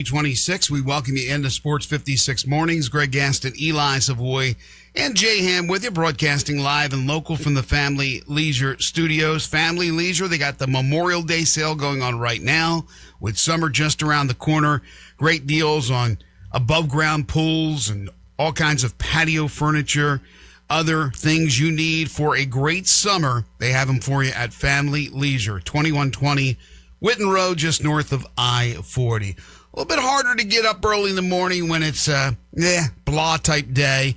26. We welcome you into Sports 56 Mornings. Greg Gaston, Eli Savoy, and Jay Ham with you, broadcasting live and local from the Family Leisure Studios. Family Leisure, they got the Memorial Day sale going on right now with summer just around the corner. Great deals on above-ground pools and all kinds of patio furniture, other things you need for a great summer. They have them for you at Family Leisure, 2120 Witten Road, just north of I-40. A little bit harder to get up early in the morning when it's blah type day.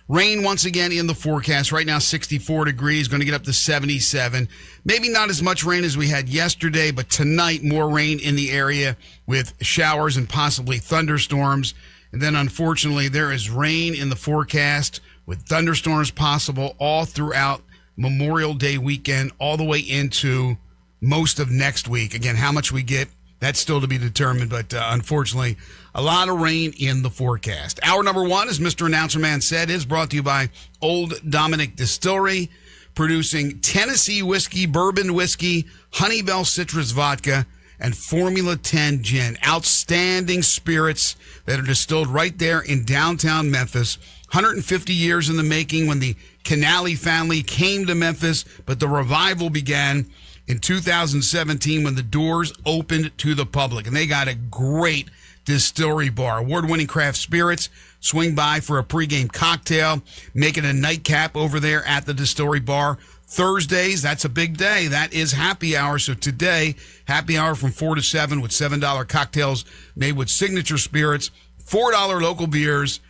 Rain once again in the forecast. Right now 64 degrees, going to get up to 77. Maybe not as much rain as we had yesterday, but tonight more rain in the area with showers and possibly thunderstorms. And then unfortunately there is rain in the forecast with thunderstorms possible all throughout Memorial Day weekend, all the way into most of next week. Again, how much we get, that's still to be determined, but unfortunately, a lot of rain in the forecast. Hour number one, as Mr. Announcer Man said, is brought to you by Old Dominick Distillery, producing Tennessee whiskey, bourbon whiskey, Honeybell citrus vodka, and Formula 10 gin. Outstanding spirits that are distilled right there in downtown Memphis. 150 years in the making when the Canali family came to Memphis, but the revival began in 2017 when the doors opened to the public. And they got a great distillery bar. Award-winning craft spirits. Swing by for a pregame cocktail. Make it a nightcap over there at the distillery bar. Thursdays, that's a big day. That is happy hour. So today, happy hour from 4 to 7 with $7 cocktails made with signature spirits, $4 local beers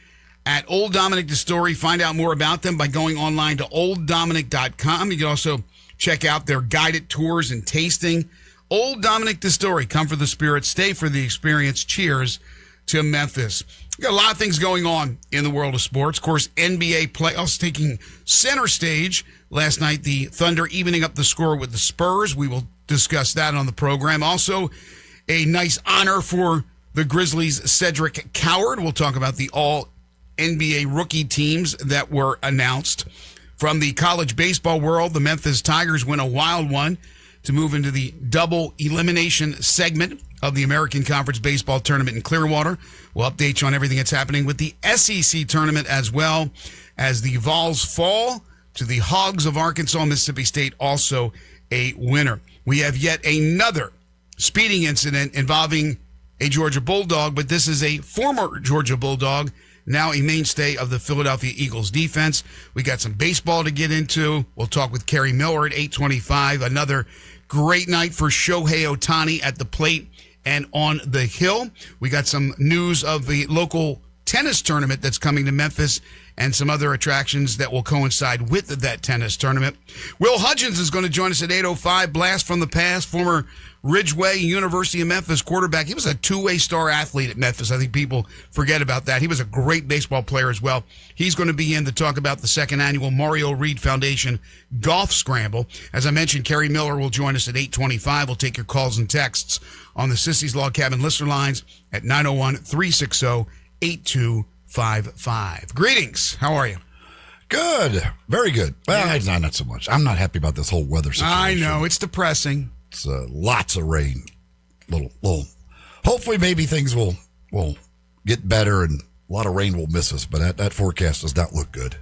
at Old Dominick Distillery. Find out more about them by going online to olddominick.com. You can also check out their guided tours and tasting. Old Dominick Distillery. Come for the spirit, stay for the experience. Cheers to Memphis. We got a lot of things going on in the world of sports. Of course, NBA playoffs taking center stage. Last night, the Thunder evening up the score with the Spurs. We will discuss that on the program. Also, a nice honor for the Grizzlies' Cedric Coward. We'll talk about the all-NBA rookie teams that were announced. From the college baseball world, the Memphis Tigers win a wild one to move into the double elimination segment of the American Conference Baseball Tournament in Clearwater. We'll update you on everything that's happening with the SEC tournament, as well as the Vols fall to the Hogs of Arkansas. Mississippi State also a winner. We have yet another speeding incident involving a Georgia Bulldog, but this is a former Georgia Bulldog, now a mainstay of the Philadelphia Eagles defense. We got some baseball to get into. We'll talk with Kerry Miller at 8:25. Another great night for Shohei Ohtani at the plate and on the hill. We got some news of the local tennis tournament that's coming to Memphis and some other attractions that will coincide with that tennis tournament. Will Hudgens is going to join us at 8:05. Blast from the past, former Ridgeway University of Memphis quarterback. He was a two-way star athlete at Memphis. I think people forget about that. He was a great baseball player as well. He's going to be in to talk about the second annual Mario Reed Foundation Golf Scramble. As I mentioned, Kerry Miller will join us at 8:25. We'll take your calls and texts on the Sissy's Log Cabin listener lines at 901-360-8255. Greetings. How are you? Good. Very good. Well, not so much. I'm not happy about this whole weather situation. I know. It's depressing. It's lots of rain. Little. Hopefully, maybe things will get better and a lot of rain will miss us, but that forecast does not look good.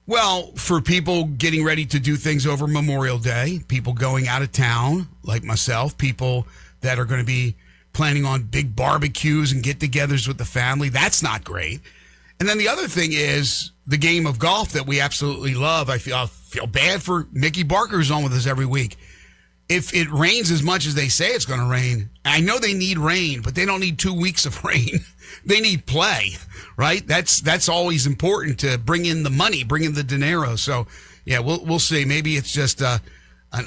Well, for people getting ready to do things over Memorial Day, people going out of town like myself, people that are going to be planning on big barbecues and get-togethers with the family, that's not great. And then the other thing is the game of golf that we absolutely love. I feel bad for Mickey Barker, who's on with us every week. If it rains as much as they say it's going to rain, I know they need rain, but they don't need 2 weeks of rain. They need play, right? That's always important to bring in the money, bring in the dinero. So, yeah, we'll see. Maybe it's just an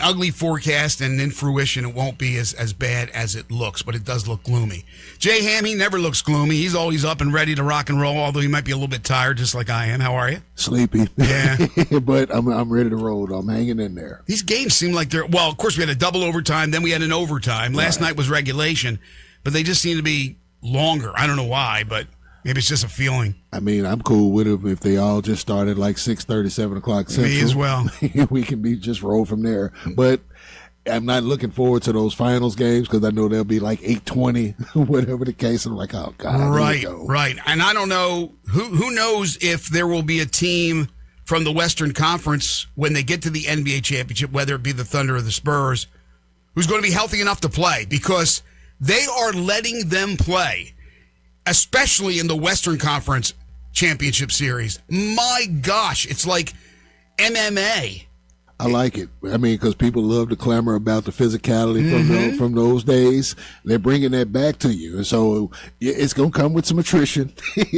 ugly forecast, and in fruition, it won't be as bad as it looks, but it does look gloomy. Jay Ham, he never looks gloomy. He's always up and ready to rock and roll, although he might be a little bit tired, just like I am. How are you? Sleepy. Yeah. But I'm ready to roll. I'm hanging in there. These games seem like they're, well, of course, we had a double overtime, then we had an overtime. Last night was regulation, but they just seem to be longer. I don't know why, but maybe it's just a feeling. I mean, I'm cool with it if they all just started like 6:30, 7 o'clock Central. Me as well. We can just roll from there. But I'm not looking forward to those finals games because I know they'll be like 8:20, whatever the case. I'm like, oh God, right. And I don't know who knows if there will be a team from the Western Conference when they get to the NBA championship, whether it be the Thunder or the Spurs, who's going to be healthy enough to play, because they are letting them play, especially in the Western Conference championship series. My gosh, it's like MMA. I like it. I mean, because people love to clamor about the physicality from those days. They're bringing that back to you, and so it's going to come with some attrition. The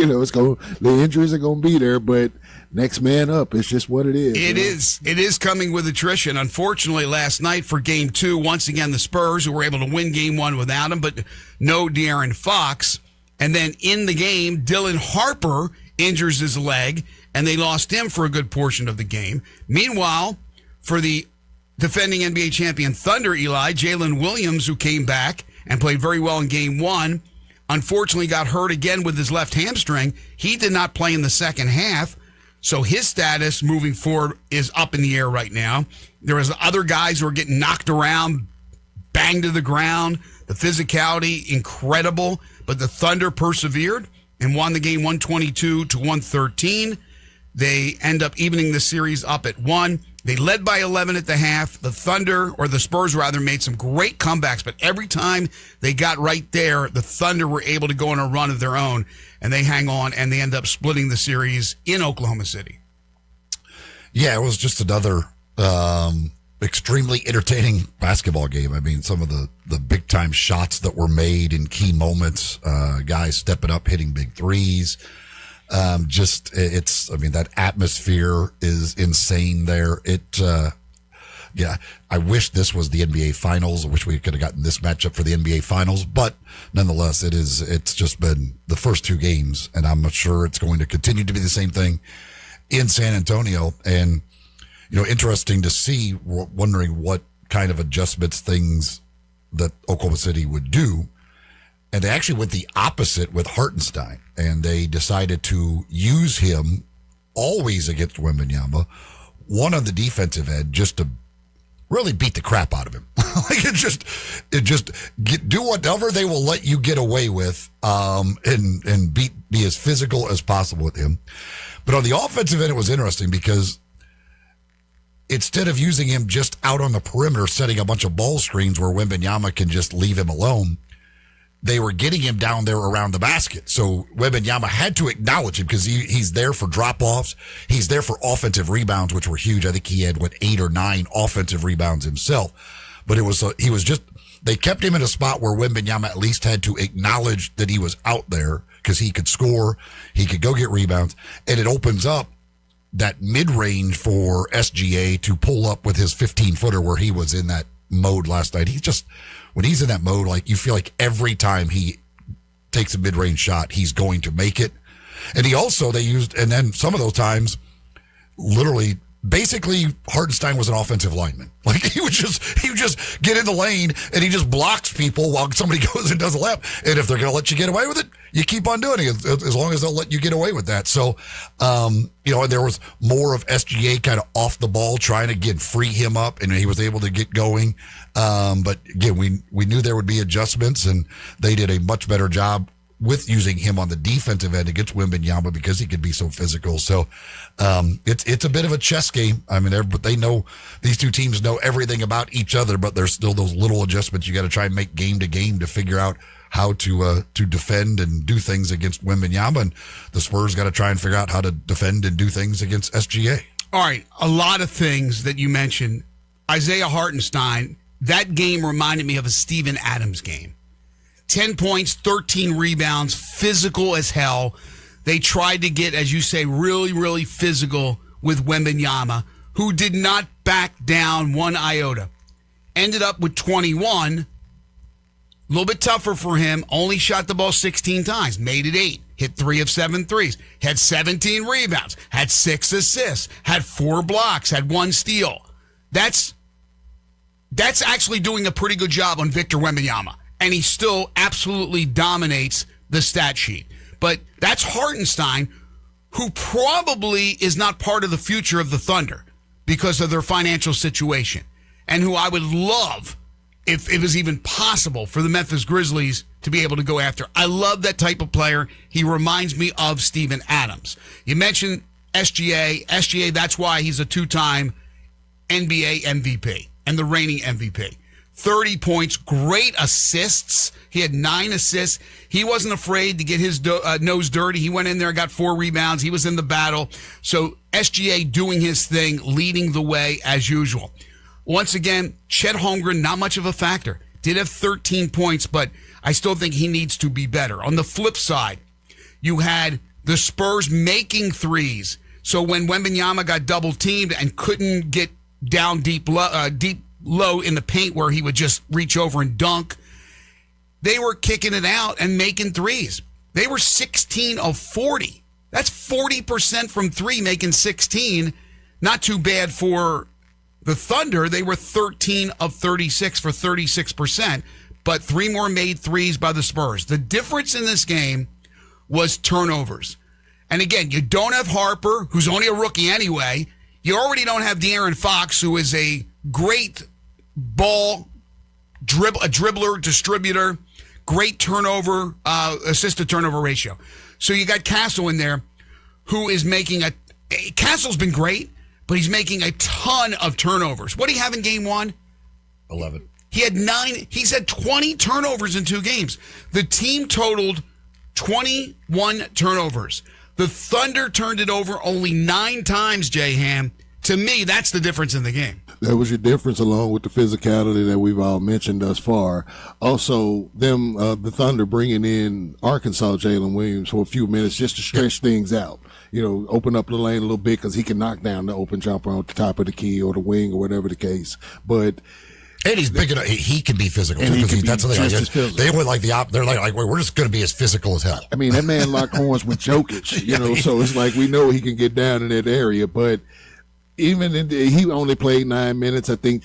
injuries are going to be there, but next man up. It's just what it is. It is coming with attrition. Unfortunately, last night for Game 2, once again the Spurs, who were able to win Game 1 without him, but no De'Aaron Fox. And then in the game, Dylan Harper injures his leg, and they lost him for a good portion of the game. Meanwhile, for the defending NBA champion Thunder, Eli, Jalen Williams, who came back and played very well in Game 1, unfortunately got hurt again with his left hamstring. He did not play in the second half, so his status moving forward is up in the air right now. There is other guys who are getting knocked around, banged to the ground. The physicality, incredible, but the Thunder persevered and won the game 122-113. They end up evening the series up at 1. They led by 11 at the half. The Thunder, or the Spurs rather, made some great comebacks, but every time they got right there, the Thunder were able to go on a run of their own, and they hang on, and they end up splitting the series in Oklahoma City. Yeah, it was just another extremely entertaining basketball game. I mean, some of the big-time shots that were made in key moments, guys stepping up, hitting big threes. That atmosphere is insane there. I wish this was the NBA Finals. I wish we could have gotten this matchup for the NBA Finals, but nonetheless, it's just been the first 2 games, and I'm sure it's going to continue to be the same thing in San Antonio. And, interesting to see, wondering what kind of adjustments things that Oklahoma City would do. And they actually went the opposite with Hartenstein, and they decided to use him always against Wembanyama, one on the defensive end, just to really beat the crap out of him. Do whatever they will let you get away with, and be as physical as possible with him. But on the offensive end, it was interesting because instead of using him just out on the perimeter, setting a bunch of ball screens where Wembanyama can just leave him alone, they were getting him down there around the basket. So Wembanyama had to acknowledge him because he's there for drop-offs. He's there for offensive rebounds, which were huge. I think he had, 8 or 9 offensive rebounds himself. But they kept him in a spot where Wembanyama at least had to acknowledge that he was out there because he could score, he could go get rebounds, and it opens up that mid-range for SGA to pull up with his 15-footer where he was in that mode last night. When he's in that mode, you feel like every time he takes a mid-range shot, he's going to make it. And then some of those times, literally, basically, Hartenstein was an offensive lineman. He would just get in the lane and he just blocks people while somebody goes and does a lap. And if they're going to let you get away with it, you keep on doing it as long as they'll let you get away with that. So, and there was more of SGA kind of off the ball trying to free him up, and he was able to get going. But again, we knew there would be adjustments, and they did a much better job with using him on the defensive end against Wembanyama because he could be so physical. So it's a bit of a chess game. I mean, they know, these two teams know everything about each other, but there's still those little adjustments you got to try and make game to game to figure out how to defend and do things against Wembanyama, and the Spurs got to try and figure out how to defend and do things against SGA. All right, a lot of things that you mentioned. Isaiah Hartenstein, that game reminded me of a Steven Adams game. 10 points, 13 rebounds, physical as hell. They tried to get, as you say, really, really physical with Wembanyama, who did not back down one iota. Ended up with 21. A little bit tougher for him. Only shot the ball 16 times. Made it 8. Hit 3 of 7 threes. Had 17 rebounds. Had 6 assists. Had 4 blocks. Had 1 steal. That's actually doing a pretty good job on Victor Wembanyama. And he still absolutely dominates the stat sheet. But that's Hartenstein, who probably is not part of the future of the Thunder because of their financial situation. and who I would love if it was even possible for the Memphis Grizzlies to be able to go after. I love that type of player. He reminds me of Steven Adams. You mentioned SGA. SGA, that's why he's a two-time NBA MVP and the reigning MVP. 30 points, great assists. He had 9 assists. He wasn't afraid to get his nose dirty. He went in there, got 4 rebounds. He was in the battle. So SGA doing his thing, leading the way as usual. Once again, Chet Holmgren, not much of a factor. Did have 13 points, but I still think he needs to be better. On the flip side, you had the Spurs making threes. So when Wembanyama got double teamed and couldn't get down deep low in the paint where he would just reach over and dunk, they were kicking it out and making threes. They were 16 of 40. That's 40% from three, making 16. Not too bad for the Thunder. They were 13 of 36 for 36%, but 3 more made threes by the Spurs. The difference in this game was turnovers. And again, you don't have Harper, who's only a rookie anyway. You already don't have De'Aaron Fox, who is a great ball dribbler, distributor, great turnover, assist to turnover ratio. So you got Castle in there, who is making Castle's been great, but he's making a ton of turnovers. What do you have in game 1? 11. He had 9. He's had 20 turnovers in 2 games. The team totaled 21 turnovers. The Thunder turned it over only 9 times, J-Ham. To me, that's the difference in the game. That was your difference, along with the physicality that we've all mentioned thus far. Also, the Thunder bringing in Arkansas Jalen Williams for a few minutes just to stretch things out. You know, open up the lane a little bit because he can knock down the open jumper on the top of the key or the wing or whatever the case. And he's big enough. He can be physical too. That's the thing. They were like they're like we're just going to be as physical as hell. I mean, that man locked horns with Jokic. You know, so it's like we know he can get down in that area, but. He only played 9 minutes. I think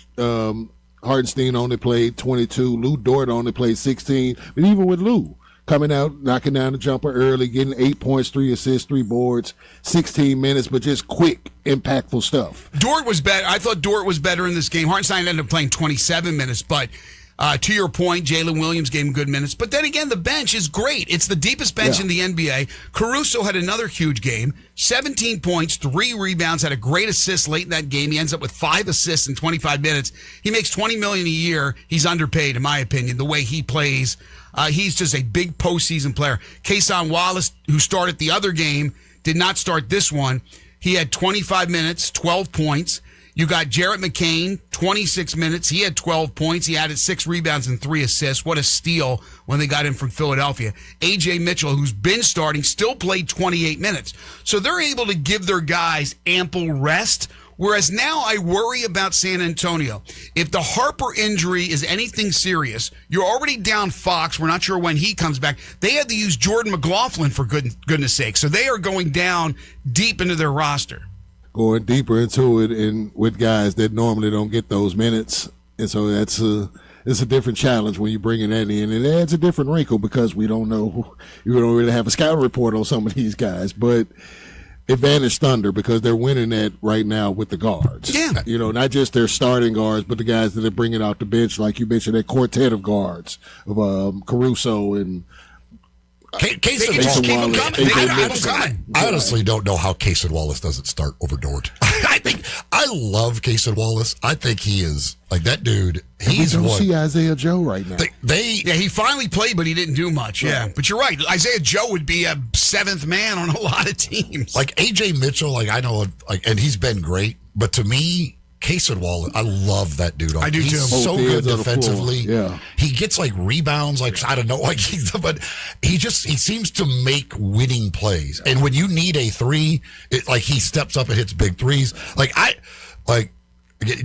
Hartenstein only played 22. Lou Dort only played 16. But even with Lou coming out, knocking down the jumper early, getting 8 points, 3 assists, 3 boards, 16 minutes, but just quick, impactful stuff. Dort was better. I thought Dort was better in this game. Hartenstein ended up playing 27 minutes, but to your point, Jalen Williams gave him good minutes. But then again, the bench is great. It's the deepest bench in the NBA. Caruso had another huge game, 17 points, 3 rebounds, had a great assist late in that game. He ends up with 5 assists in 25 minutes. He makes $20 million a year. He's underpaid, in my opinion, the way he plays. He's just a big postseason player. Kason Wallace, who started the other game, did not start this one. He had 25 minutes, 12 points. You got Jarrett McCain, 26 minutes. He had 12 points. He added 6 rebounds and 3 assists. What a steal when they got him from Philadelphia. A.J. Mitchell, who's been starting, still played 28 minutes. So they're able to give their guys ample rest. Whereas now I worry about San Antonio. If the Harper injury is anything serious, you're already down Fox. We're not sure when he comes back. They had to use Jordan McLaughlin, for goodness sake. So they are going down deep into their roster. Going deeper into it and with guys that normally don't get those minutes. And so it's a different challenge when you bring that in. And it adds a different wrinkle because we don't know. You don't really have a scouting report on some of these guys. But advantage Thunder because they're winning that right now with the guards. Yeah. You know, not just their starting guards, but the guys that they're bringing out the bench. Like you mentioned, that quartet of guards of Caruso and Case and Wallace. I honestly don't know how Case and Wallace doesn't start over Dort. I love Case and Wallace. I think he is like that dude. He's we don't see Isaiah Joe right now. He finally played, but he didn't do much. Right. Yeah, but you're right. Isaiah Joe would be a 7th man on a lot of teams. Like A.J. Mitchell, I know, and he's been great. But to me, Case and Wallace, I love that dude. I do too. He's so good defensively. Yeah, he gets rebounds, I don't know, but he seems to make winning plays. And when you need a 3, he steps up and hits big threes.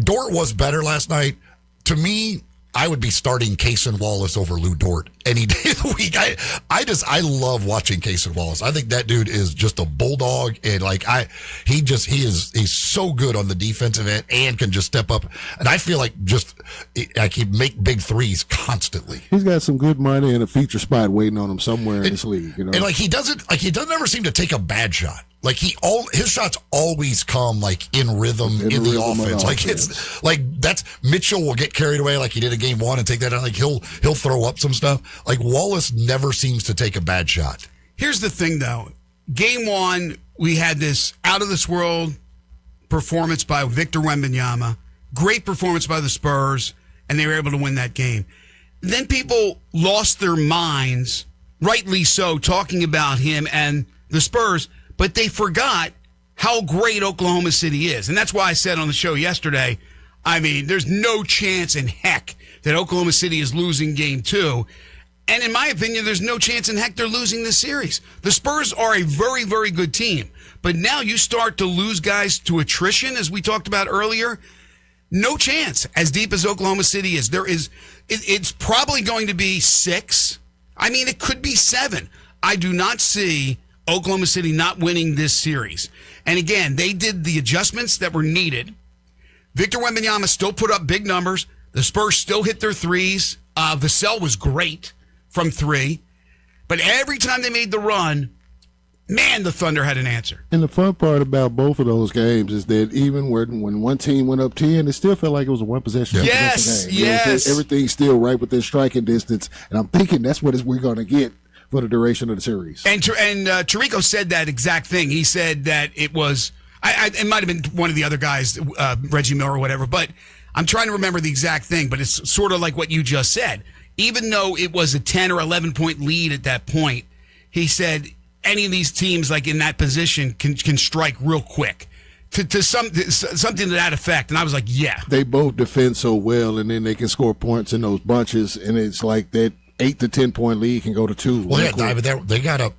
Dort was better last night. To me, I would be starting Kason Wallace over Lou Dort any day of the week. I love watching Kason Wallace. I think that dude is just a bulldog, and he's so good on the defensive end and can just step up. And I feel he make big threes constantly. He's got some good money and a feature spot waiting on him somewhere in this league. You know, and he doesn't ever seem to take a bad shot. Like his shots always come like in rhythm in the offense. Like it's like that's Mitchell will get carried away like he did in game 1 and take that out. Like he'll throw up some stuff. Like Wallace never seems to take a bad shot. Here's the thing though. Game 1, we had this out of this world performance by Victor Wembanyama. Great performance by the Spurs, and they were able to win that game. Then people lost their minds, rightly so, talking about him and the Spurs, but they forgot how great Oklahoma City is. And that's why I said on the show yesterday, I mean, there's no chance in heck that Oklahoma City is losing game 2. And in my opinion, there's no chance in heck they're losing this series. The Spurs are a very, very good team. But now you start to lose guys to attrition, as we talked about earlier. No chance. As deep as Oklahoma City is, it's probably going to be 6. I mean, it could be 7. I do not see Oklahoma City not winning this series. And again, they did the adjustments that were needed. Victor Wembanyama still put up big numbers. The Spurs still hit their threes. Vassell was great from 3. But every time they made the run, man, the Thunder had an answer. And the fun part about both of those games is that even when one team went up 10, it still felt like it was a one-possession game. Yes. Everything's still right within striking distance. And I'm thinking that's what we're going to get for the duration of the series. And Tirico said that exact thing. He said that it was, it might have been one of the other guys, Reggie Miller or whatever, but I'm trying to remember the exact thing, but it's sort of like what you just said. Even though it was a 10 or 11-point lead at that point, he said any of these teams like in that position can strike real quick to something to that effect. And I was like, yeah. They both defend so well, and then they can score points in those bunches, and it's like that 8 to 10 point lead can go to 2. Well, yeah, but they got up.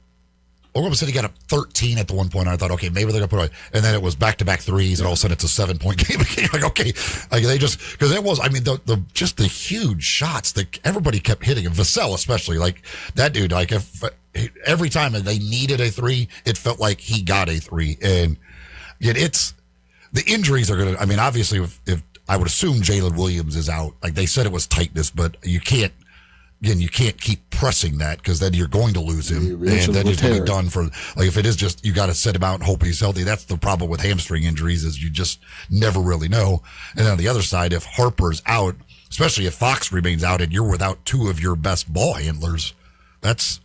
Oklahoma City got up 13 at the one point. And I thought, okay, maybe they're gonna put away, and then it was back-to-back threes, and all of a sudden it's a 7-point game. Like, okay, like they just because it was. I mean, the huge shots that everybody kept hitting, and Vassell especially, like that dude. Like every time they needed a 3, it felt like he got a 3, and yet it's the injuries are gonna. I mean, obviously, if I would assume Jalen Williams is out, like they said it was tightness, but you can't. Again, you can't keep pressing that because then you're going to lose him, and then he's going to be done for. Like if it is just you got to set him out and hope he's healthy. That's the problem with hamstring injuries is you just never really know. And on the other side, if Harper's out, especially if Fox remains out, and you're without 2 of your best ball handlers, that's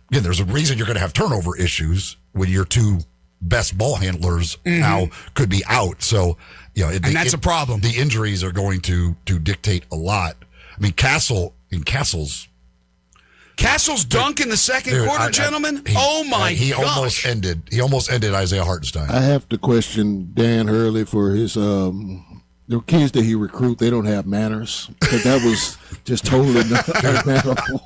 again. There's a reason you're going to have turnover issues when your 2 best ball handlers now could be out. So and that's a problem. The injuries are going to dictate a lot. I mean, Castle's dunk in the second quarter, gentlemen. He almost ended Isaiah Hartenstein. I have to question Dan Hurley for his the kids that he recruit. They don't have manners. That was just totally not mannerable.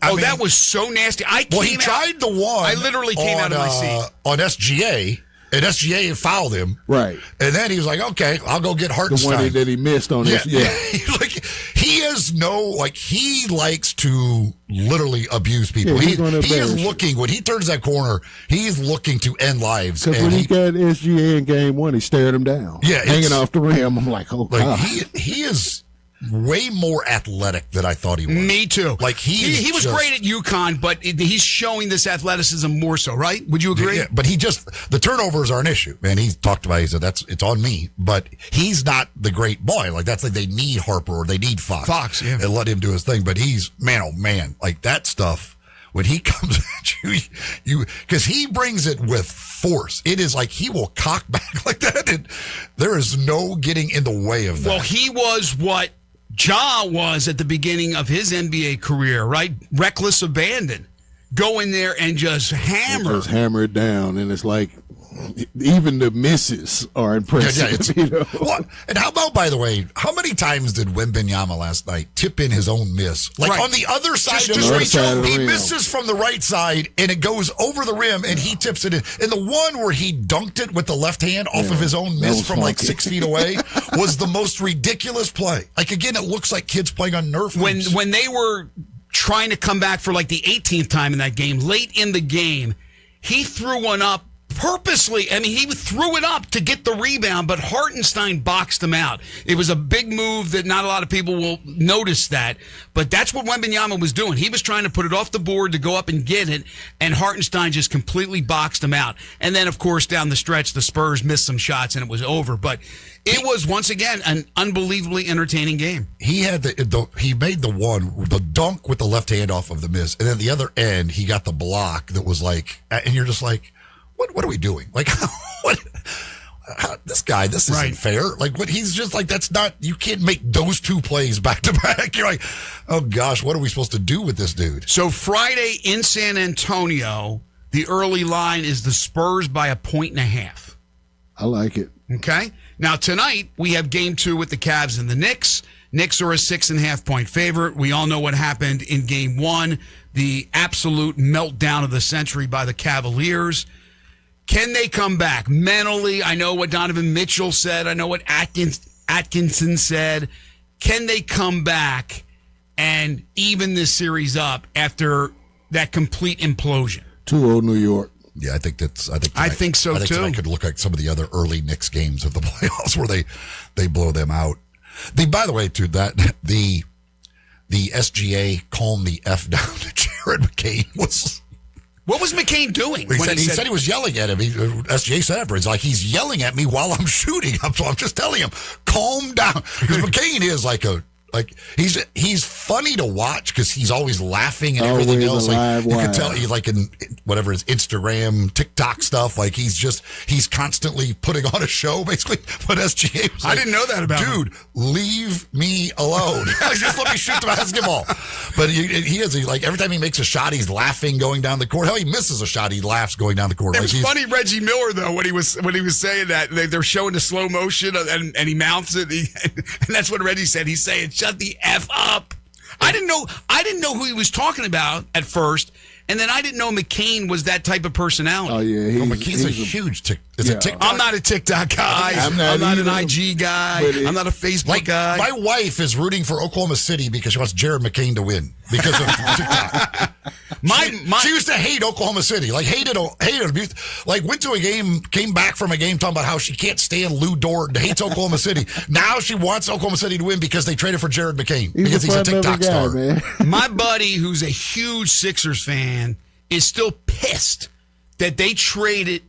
That was so nasty. He tried the one. I literally came out of my seat on SGA. And SGA fouled him. Right. And then he was like, okay, I'll go get Hartenstein. The one that he missed on this. Yeah. He likes to literally abuse people. He is looking, when he turns that corner, he's looking to end lives. Because when he got SGA in game 1, he stared him down. Yeah. Hanging off the rim. I'm like, oh, God. He is way more athletic than I thought he was. Me too. Like he was great at UConn, but he's showing this athleticism more so, right? Would you agree? Yeah, but the turnovers are an issue, man. He talked about. He said it's on me, but he's not the great boy. Like that's like they need Harper or they need Fox, yeah, and let him do his thing. But he's man, oh man, like that stuff when he comes at you because he brings it with force. It is like he will cock back like that, and there is no getting in the way of that. Well, he was what Ja was at the beginning of his NBA career, right? Reckless abandon. Go in there and just hammer. Just hammer it down. And it's like, even the misses are impressive. What? And how about, by the way, how many times did Wembanyama last night tip in his own miss? Like on the other side, he misses from the right side and it goes over the rim and he tips it in. And the one where he dunked it with the left hand off of his own miss from like 6 feet away was the most ridiculous play. Like again, it looks like kids playing on Nerf. When they were trying to come back for like the 18th time in that game, late in the game, he threw one up purposely, I mean, he threw it up to get the rebound, but Hartenstein boxed him out. It was a big move that not a lot of people will notice that, but that's what Wembanyama was doing. He was trying to put it off the board to go up and get it, and Hartenstein just completely boxed him out. And then, of course, down the stretch, the Spurs missed some shots, and it was over. But it was, once again, an unbelievably entertaining game. He had he made the dunk with the left hand off of the miss, and then the other end, he got the block that was like, and you're just like, what are we doing? Like, this guy, this isn't fair. Like, what he's just like, that's not, you can't make those two plays back to back. You're like, oh gosh, what are we supposed to do with this dude? So Friday in San Antonio, the early line is the Spurs by 1.5. I like it. Okay. Now tonight we have game 2 with the Cavs and the Knicks. Knicks are a 6.5-point favorite. We all know what happened in game 1, the absolute meltdown of the century by the Cavaliers. Can they come back mentally? I know what Donovan Mitchell said. I know what Atkinson said. Can they come back and even this series up after that complete implosion? 2-0 New York. Yeah, I think so too. I could look like some of the other early Knicks games of the playoffs where they blow them out. By the way, too, that the SGA calm the F down to Jared McCain was. What was McCain doing? He said he was yelling at him. SGA said afterwards, like, he's yelling at me while I'm shooting. So I'm just telling him, calm down. Because McCain is he's funny to watch because he's always laughing and everything else. Like, you can tell he's like in whatever his Instagram, TikTok stuff. Like he's constantly putting on a show basically. But SGA was like, I didn't know that about him. Dude, leave me alone. Just let me shoot the basketball. But he like every time he makes a shot, he's laughing going down the court. Hell, he misses a shot, he laughs going down the court. It was funny, Reggie Miller though, when he was saying that they're showing the slow motion and he mouths it, and that's what Reggie said. He's saying, "Shut the F up." I didn't know who he was talking about at first, and then I didn't know McCain was that type of personality. Oh yeah, McCain's a huge TikTok. I'm not a TikTok guy. I'm not an IG guy. I'm not a Facebook guy. My wife is rooting for Oklahoma City because she wants Jared McCain to win because of TikTok. She used to hate Oklahoma City, like hated abuse. Like went to a game, came back from a game talking about how she can't stand Lou Dort, hates Oklahoma City. Now she wants Oklahoma City to win because they traded for Jared McCain because he's a TikTok star. Man. My buddy, who's a huge Sixers fan, is still pissed that they traded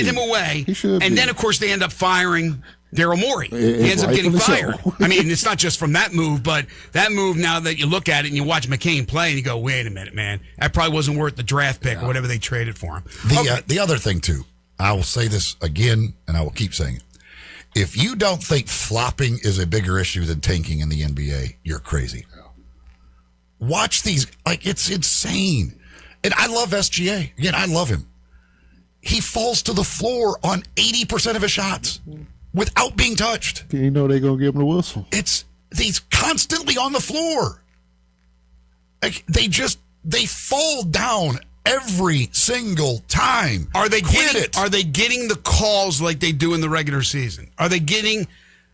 him away, and then of course they end up firing Daryl Morey. He ends up getting fired. I mean, it's not just from that move, but that move, now that you look at it and you watch McCain play and you go, wait a minute, man, that probably wasn't worth the draft pick or whatever they traded for him. The other thing, too, I will say this again, and I will keep saying it. If you don't think flopping is a bigger issue than tanking in the NBA, you're crazy. Watch these. Like, it's insane. And I love SGA. Again, I love him. He falls to the floor on 80% of his shots without being touched. You know they're going to give him the whistle. He's constantly on the floor. Like, they fall down every single time. Are they getting the calls like they do in the regular season? Are they getting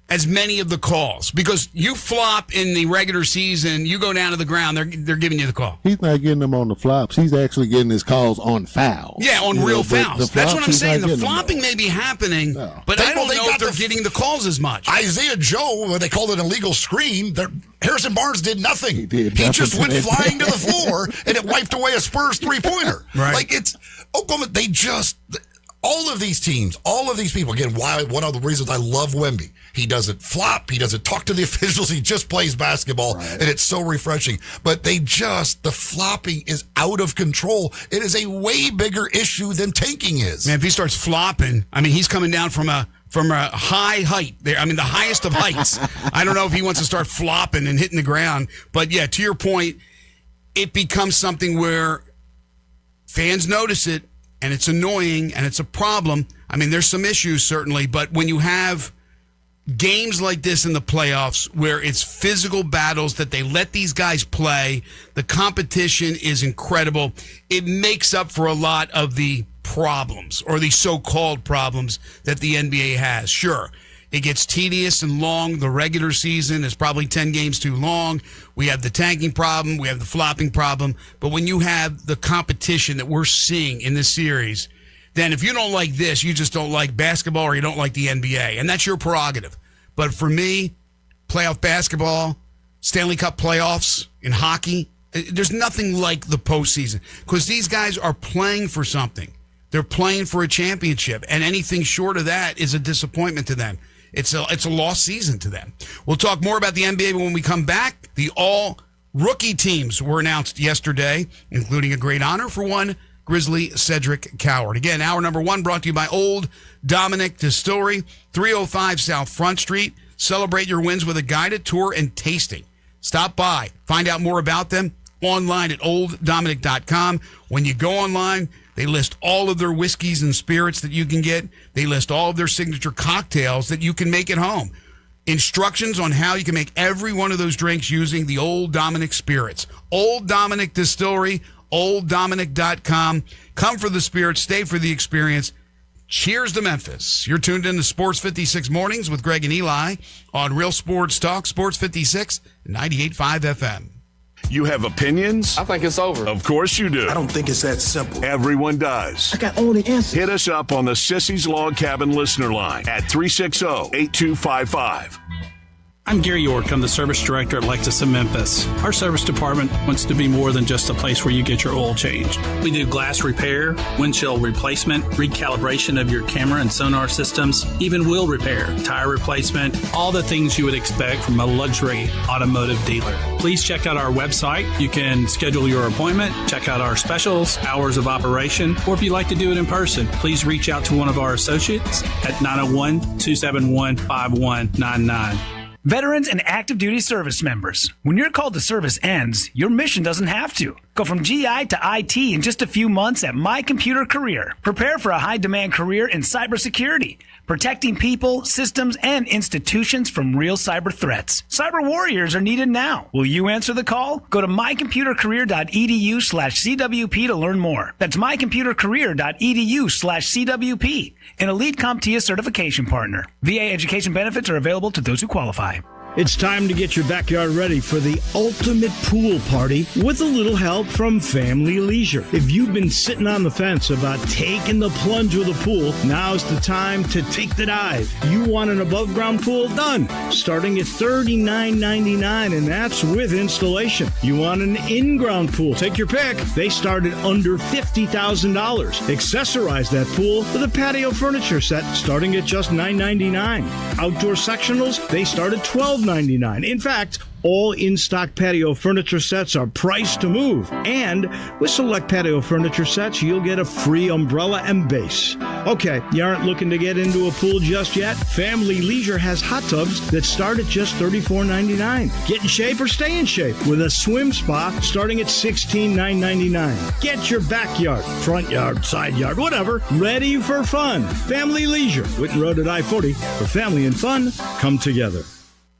as many of the calls? Because you flop in the regular season, you go down to the ground, they're giving you the call. He's not getting them on the flops. He's actually getting his calls on fouls. Yeah, on real fouls. That's what I'm saying. The flopping may be happening, but I don't know if they're getting the calls as much. Isaiah Joe, when they called it an illegal screen, Harrison Barnes did nothing. He just went flying to the floor, and it wiped away a Spurs three-pointer. Right. Like, it's Oklahoma, all of these teams, all of these people, again, one of the reasons I love Wemby. He doesn't flop. He doesn't talk to the officials. He just plays basketball, and it's so refreshing. But the flopping is out of control. It is a way bigger issue than tanking is. Man, if he starts flopping, I mean, he's coming down from a high height there. I mean, the highest of heights. I don't know if he wants to start flopping and hitting the ground. But, yeah, to your point, it becomes something where fans notice it, and it's annoying, and it's a problem. I mean, there's some issues, certainly. But when you have games like this in the playoffs where it's physical battles that they let these guys play, the competition is incredible. It makes up for a lot of the problems, or the so-called problems, that the NBA has. Sure, it gets tedious and long. The regular season is probably 10 games too long. We have the tanking problem. We have the flopping problem. But when you have the competition that we're seeing in this series, then if you don't like this, you just don't like basketball or you don't like the NBA. And that's your prerogative. But for me, playoff basketball, Stanley Cup playoffs in hockey, there's nothing like the postseason because these guys are playing for something. They're playing for a championship, and anything short of that is a disappointment to them. It's a lost season to them. We'll talk more about the NBA when we come back. The all-rookie teams were announced yesterday, including a great honor for one, Grizzly Cedric Coward. Again, hour number one brought to you by Old Dominic Distillery, 305 South Front Street. Celebrate your wins with a guided tour and tasting. Stop by. Find out more about them online at olddominic.com. When you go online, they list all of their whiskeys and spirits that you can get. They list all of their signature cocktails that you can make at home. Instructions on how you can make every one of those drinks using the Old Dominic spirits. Old Dominic Distillery, olddominic.com. Come for the spirit, stay for the experience. Cheers to Memphis. You're tuned in to Sports 56 Mornings with Greg and Eli on Real Sports Talk, Sports 56, 98.5 FM. You have opinions? I think it's over. Of course you do. I don't think it's that simple. Everyone does. I got all the answers. Hit us up on the Sissy's Log Cabin listener line at 360-8255. I'm Gary York. I'm the service director at Lexus of Memphis. Our service department wants to be more than just a place where you get your oil changed. We do glass repair, windshield replacement, recalibration of your camera and sonar systems, even wheel repair, tire replacement, all the things you would expect from a luxury automotive dealer. Please check out our website. You can schedule your appointment, check out our specials, hours of operation, or if you'd like to do it in person, please reach out to one of our associates at 901-271-5199. Veterans and active duty service members, when your call to service ends, your mission doesn't have to. Go from GI to IT in just a few months at My Computer Career. Prepare for a high-demand career in cybersecurity, protecting people, systems, and institutions from real cyber threats. Cyber warriors are needed now. Will you answer the call? Go to mycomputercareer.edu/CWP to learn more. That's mycomputercareer.edu/CWP, an elite CompTIA certification partner. VA education benefits are available to those who qualify. It's time to get your backyard ready for the ultimate pool party with a little help from Family Leisure. If you've been sitting on the fence about taking the plunge with a pool, now's the time to take the dive. You want an above-ground pool? Done. Starting at $39.99, and that's with installation. You want an in-ground pool? Take your pick. They start at under $50,000. Accessorize that pool with a patio furniture set starting at just $9.99. Outdoor sectionals, they start at $12.99. In fact, all in-stock patio furniture sets are priced to move. And with select patio furniture sets, you'll get a free umbrella and base. Okay, you aren't looking to get into a pool just yet? Family Leisure has hot tubs that start at just $34.99. Get in shape or stay in shape with a swim spa starting at $16,999. Get your backyard, front yard, side yard, whatever, ready for fun. Family Leisure, Whitten Road at I-40, where family and fun come together.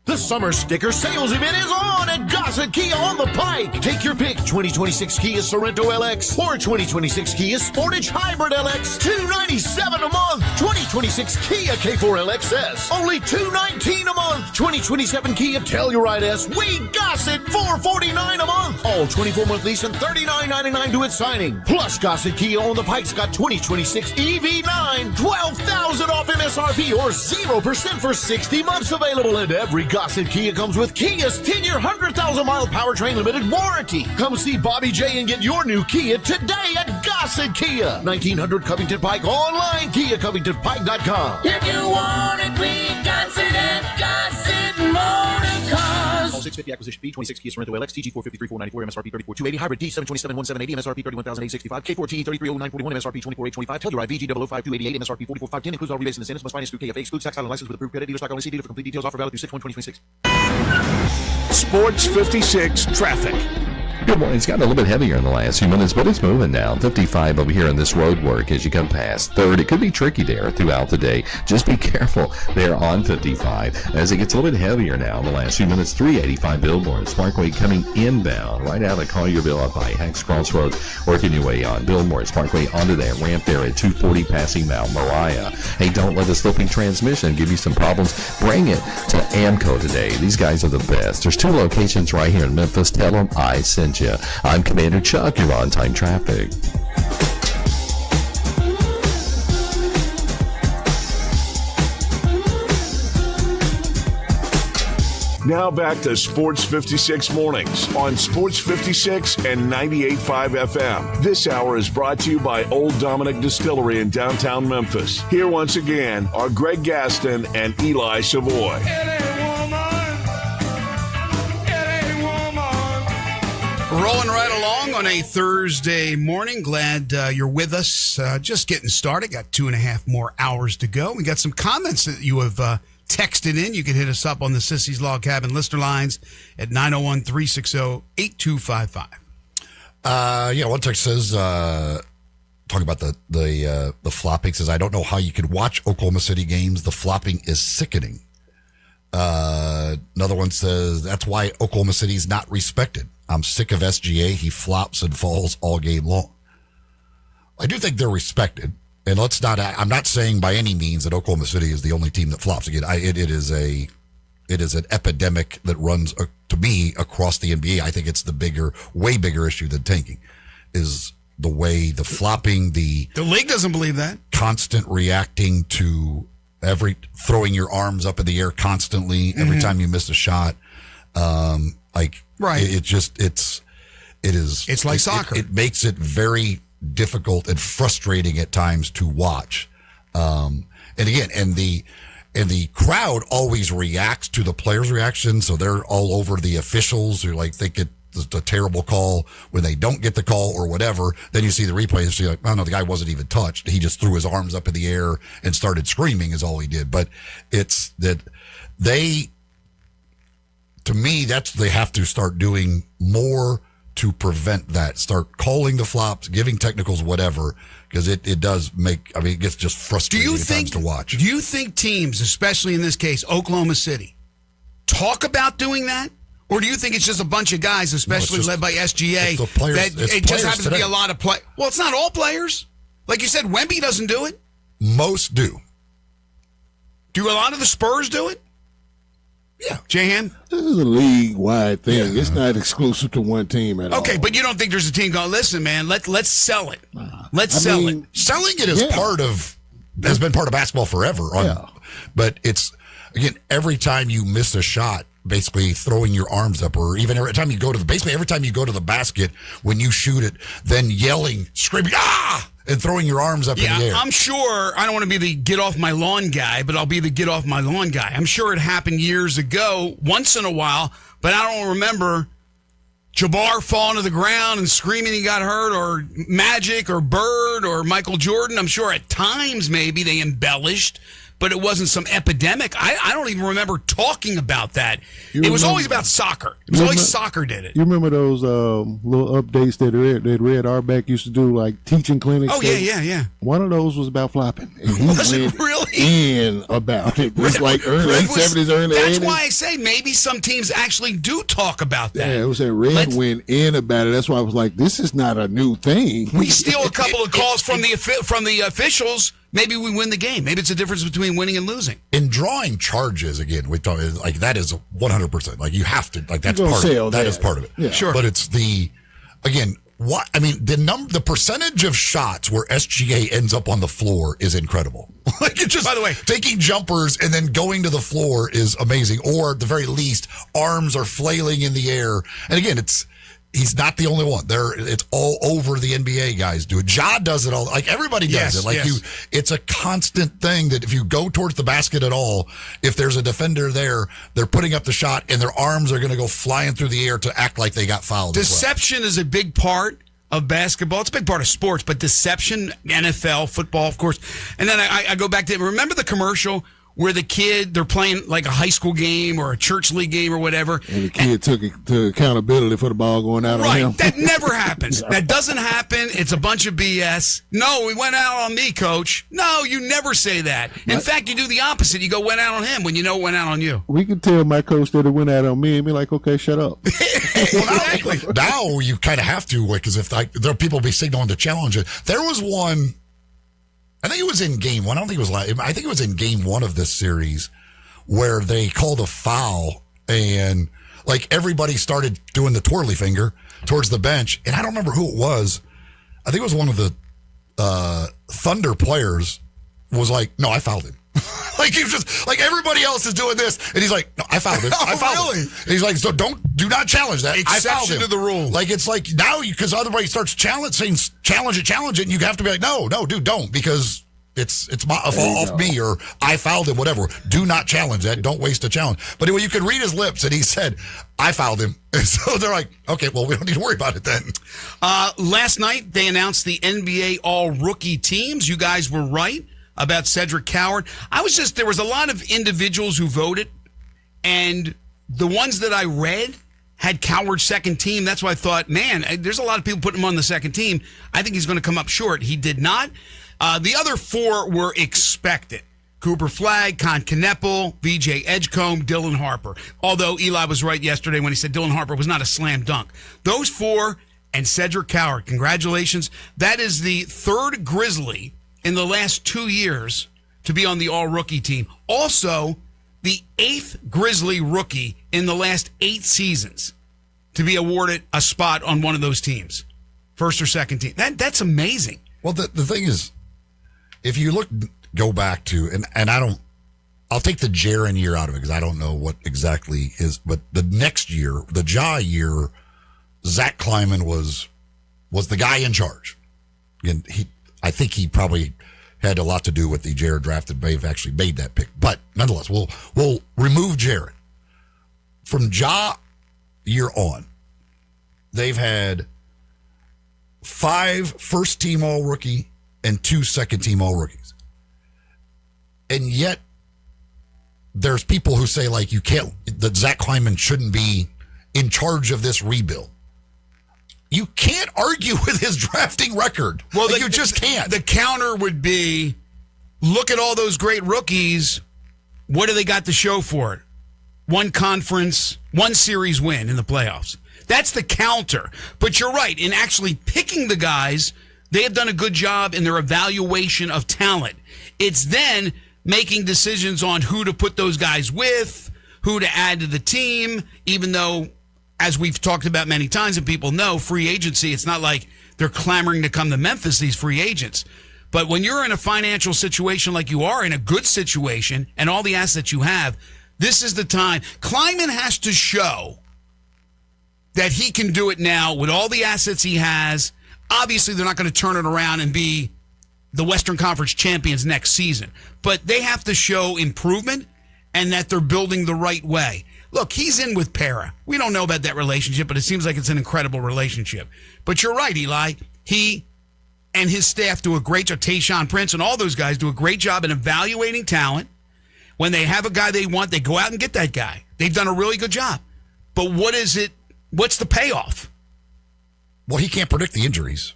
The summer sticker sales event is on at Gossett Kia on the Pike. Take your pick, 2026 Kia Sorento LX or 2026 Kia Sportage Hybrid LX, $297 a month. 2026 Kia K4 LXS, only $219 a month. 2027 Kia Telluride S, we Gossett, $449 a month. All 24-month lease and $39.99 to its signing. Plus, Gossett Kia on the Pike's got 2026 EV9, $12,000 off MSRP or 0% for 60 months available, and every Gossett Kia comes with Kia's 10-year, 100,000-mile powertrain limited warranty. Come see Bobby J and get your new Kia today at Gossett Kia. 1900 Covington Pike, online, KiaCovingtonPike.com. If you want it, we Gossett at Gossett Motor Cars. All 650 acquisition fee, 26 Kia Sorento LX, TG 453 494, MSRP 34,280, Hybrid D 727 1780, MSRP 31,865, K4T 330941, MSRP 24,825, Telluride VG 005 MSRP 44,510, includes all rebates and incentives, must finance through KFA, excludes tax, title, and license with approved credit dealer stock only. See dealer for complete details. Offer valid through 6/1/2026. Sports 56 traffic. Good morning. It's gotten a little bit heavier in the last few minutes, but it's moving now. 55 over here in this road work as you come past 3rd. It could be tricky there throughout the day. Just be careful there on 55 as it gets a little bit heavier now in the last few minutes. 385 Billboard Parkway coming inbound right out of Collierville up by Hacks Crossroads, working your way on Billboard Parkway onto that ramp there at 240 passing Mount Moriah. Hey, don't let the slipping transmission give you some problems. Bring it to AMCO today. These guys are the best. There's 2 locations right here in Memphis. Tell them I sent you. I'm Commander Chuck. You're on time traffic. Now back to Sports 56 Mornings on Sports 56 and 98.5 FM. This hour is brought to you by Old Dominick Distillery in downtown Memphis. Here once again are Greg Gaston and Eli Savoy. Rolling right along on a Thursday morning. Glad you're with us. Just getting started. Got 2.5 more hours to go. We got some comments that you have texted in. You can hit us up on the Sissy's Log Cabin listener lines at 901-360-8255. One text says, talking about the flopping, says, I don't know how you could watch Oklahoma City games. The flopping is sickening. Another one says, that's why Oklahoma City is not respected. I'm sick of SGA. He flops and falls all game long. I do think they're respected. And I'm not saying by any means that Oklahoma City is the only team that flops. Again, it is an epidemic that runs, to me, across the NBA. I think it's the way bigger issue than tanking is the way the flopping, the league doesn't believe that. Constant reacting to throwing your arms up in the air constantly every time you miss a shot. Right. It's like soccer. It makes it very difficult and frustrating at times to watch. And the crowd always reacts to the players' reaction. So they're all over the officials who think it's a terrible call when they don't get the call or whatever. Then you see the replay and you're like, oh no, the guy wasn't even touched. He just threw his arms up in the air and started screaming is all he did. But it's that to me, they have to start doing more to prevent that. Start calling the flops, giving technicals, whatever, because it does it gets just frustrating at times to watch. Do you think teams, especially in this case, Oklahoma City, talk about doing that? Or do you think it's just a bunch of guys, especially led by SGA, it just happens to be a lot of play? Well, it's not all players. Like you said, Wemby doesn't do it. Most do. Do a lot of the Spurs do it? Yeah. J-Han? This is a league-wide thing. Yeah. It's not exclusive to one team at all. Okay, but you don't think there's a team going, listen, man, let's sell it. Let's sell it. Selling it is has been part of basketball forever. But it's, again, every time you miss a shot, basically throwing your arms up, or even every time you go to the basket, when you shoot it, then yelling, screaming, and throwing your arms up in the air. I'm sure, I don't want to be the get off my lawn guy, but I'll be the get off my lawn guy. I'm sure it happened years ago, once in a while, but I don't remember Jabbar falling to the ground and screaming he got hurt, or Magic or Bird or Michael Jordan. I'm sure at times maybe they embellished, but it wasn't some epidemic. I don't even remember talking about that. It was always about soccer. It was always soccer did it. You remember those little updates that Red Auerbach used to do, like teaching clinics? Oh, yeah. One of those was about flopping. And he was it really? In about it. It was like late 70s, early 80s. That's why I say maybe some teams actually do talk about that. Yeah, it was that Red went in about it. That's why I was like, this is not a new thing. We steal a couple of calls from the officials. Maybe we win the game. Maybe it's a difference between winning and losing. In drawing charges, again, we talk that is 100%. Like you have to, that's part of it. That is part of it. Yeah. Sure. But it's the percentage of shots where SGA ends up on the floor is incredible. It's just, by the way, taking jumpers and then going to the floor is amazing. Or at the very least, arms are flailing in the air. And again, he's not the only one. It's all over the NBA guys do it. Ja does it all. Everybody does it. It's a constant thing that if you go towards the basket at all, if there's a defender there, they're putting up the shot and their arms are going to go flying through the air to act like they got fouled. Deception is a big part of basketball. It's a big part of sports, but deception, NFL, football, of course. And then I go back to, remember the commercial where they're playing like a high school game or a church league game or whatever. And the kid took it to accountability for the ball going out on him. Right. That never happens. That doesn't happen. It's a bunch of BS. No, we went out on me, coach. No, you never say that. In fact, you do the opposite. You go, went out on him when you know it went out on you. We can tell my coach that it went out on me and be like, okay, shut up. Exactly. Now you kind of have to, because if there are people be signaling to challenge it. There was one, I think it was in game one. I think it was in game one of this series where they called a foul and everybody started doing the twirly finger towards the bench. And I don't remember who it was. I think it was one of the Thunder players was like, no, I fouled him. Like he was just like everybody else is doing this, and he's like, "No, I fouled him. I fouled him." And he's like, "So do not challenge that. I fouled him." Exception to the rule. Like it's like now because everybody starts challenge it, and you have to be like, "No, dude, don't," because it's my off me or I fouled him, whatever. Do not challenge that. Don't waste a challenge. But anyway, you could read his lips, and he said, "I fouled him." And so they're like, "Okay, well, we don't need to worry about it then." Last night, they announced the NBA all-rookie teams. You guys were right about Cedric Coward. There was a lot of individuals who voted, and the ones that I read had Coward's second team. That's why I thought, man, there's a lot of people putting him on the second team. I think he's going to come up short. He did not. The other four were expected. Cooper Flagg, Con Kneppel, VJ Edgecombe, Dylan Harper. Although Eli was right yesterday when he said Dylan Harper was not a slam dunk. Those four and Cedric Coward, congratulations. That is the third Grizzly in the last 2 years to be on the all-rookie team. Also, the 8th Grizzly rookie in the last 8 seasons to be awarded a spot on one of those teams. First or second team. That's amazing. Well, the thing is, if you go back to, and I'll take the Jaren year out of it because I don't know what exactly is, but the next year, the Ja year, Zach Kleiman was the guy in charge. And I think he probably had a lot to do with the Jaren draft that may have actually made that pick. But nonetheless, we'll remove Jaren. From Ja year on, they've had 5 first-team all-rookie and 2 second-team all-rookies. And yet, there's people who say, like, that Zach Kleiman shouldn't be in charge of this rebuild. You can't argue with his drafting record. Well, you just can't. The counter would be, look at all those great rookies. What do they got to show for it? One conference, one series win in the playoffs. That's the counter. But you're right. In actually picking the guys, they have done a good job in their evaluation of talent. It's then making decisions on who to put those guys with, who to add to the team, even though, as we've talked about many times and people know, free agency, it's not like they're clamoring to come to Memphis, these free agents. But when you're in a financial situation like you are, in a good situation, and all the assets you have, this is the time. Kleiman has to show that he can do it now with all the assets he has. Obviously, they're not going to turn it around and be the Western Conference champions next season. But they have to show improvement and that they're building the right way. Look, he's in with Para. We don't know about that relationship, but it seems like it's an incredible relationship. But you're right, Eli. He and his staff do a great job. Tayshaun Prince and all those guys do a great job in evaluating talent. When they have a guy they want, they go out and get that guy. They've done a really good job. But what is it? What's the payoff? Well, he can't predict the injuries.